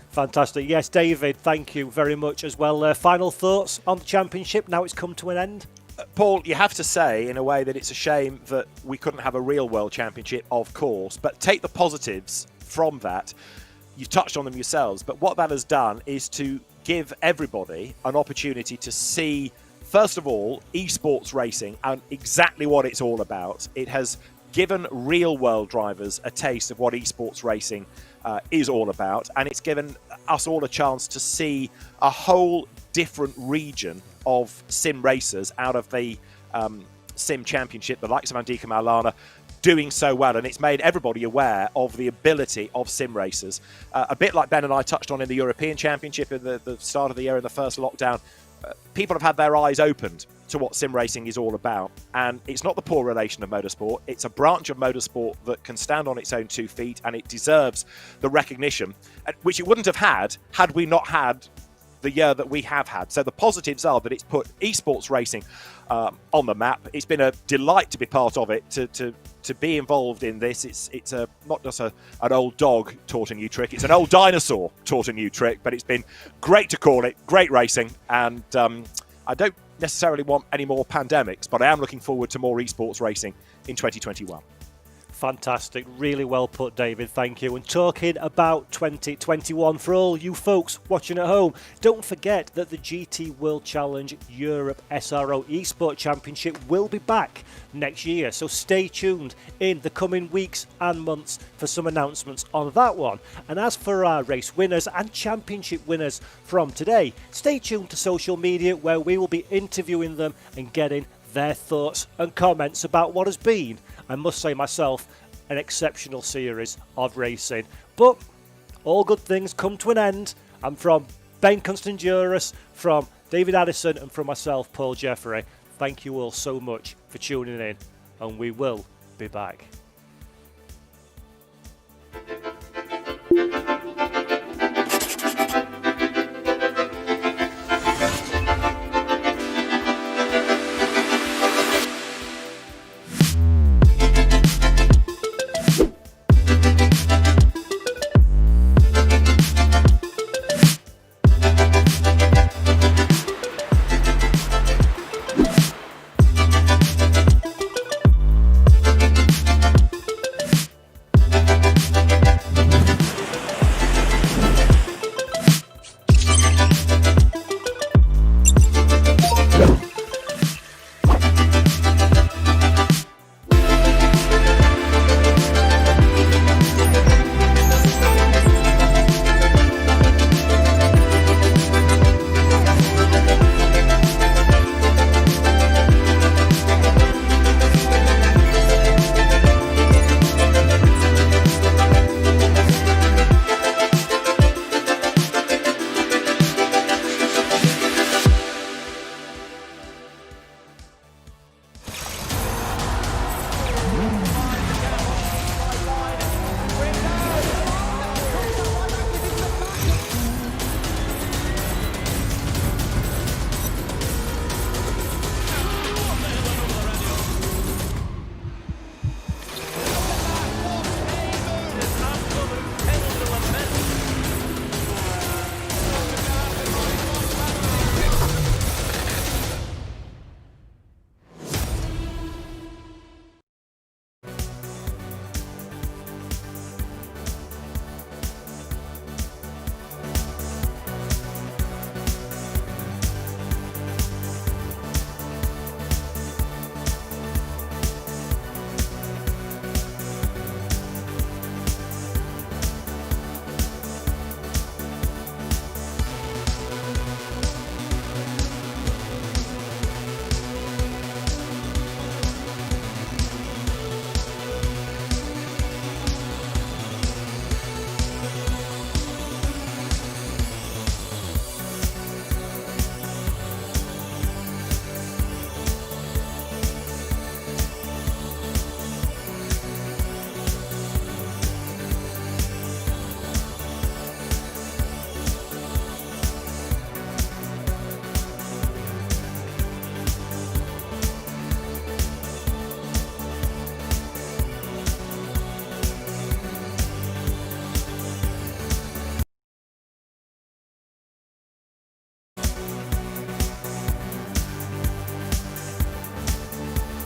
Fantastic. Yes, David, thank you very much as well. Final thoughts on the championship now it's come to an end? Paul, you have to say, in a way, that it's a shame that we couldn't have a real World Championship, of course, but take the positives from that. You've touched on them yourselves, but what that has done is to give everybody an opportunity to see, first of all, esports racing and exactly what it's all about. It has given real world drivers a taste of what esports racing is all about, and it's given us all a chance to see a whole different region of sim racers out of the sim championship, the likes of Andika Maulana doing so well, and it's made everybody aware of the ability of sim racers. A bit like Ben and I touched on in the European Championship at the start of the year in the first lockdown, people have had their eyes opened to what sim racing is all about, and it's not the poor relation of motorsport. It's a branch of motorsport that can stand on its own 2 feet, and it deserves the recognition, which it wouldn't have had we not had the year that we have had. So the positives are that it's put esports racing on the map. It's been a delight to be part of it, to be involved in this. It's not just an old dog taught a new trick, it's an old dinosaur taught a new trick, but it's been great to call it, great racing, and I don't necessarily want any more pandemics, but I am looking forward to more esports racing in 2021. Fantastic. Really well put, David. Thank you. And talking about 2021, for all you folks watching at home, don't forget that the GT World Challenge Europe SRO Esports Championship will be back next year. So stay tuned in the coming weeks and months for some announcements on that one. And as for our race winners and championship winners from today, stay tuned to social media where we will be interviewing them and getting their thoughts and comments about what has been, I must say myself, an exceptional series of racing. But all good things come to an end, and from Ben Constanduros, from David Addison, and from myself, Paul Jeffrey, thank you all so much for tuning in, and we will be back.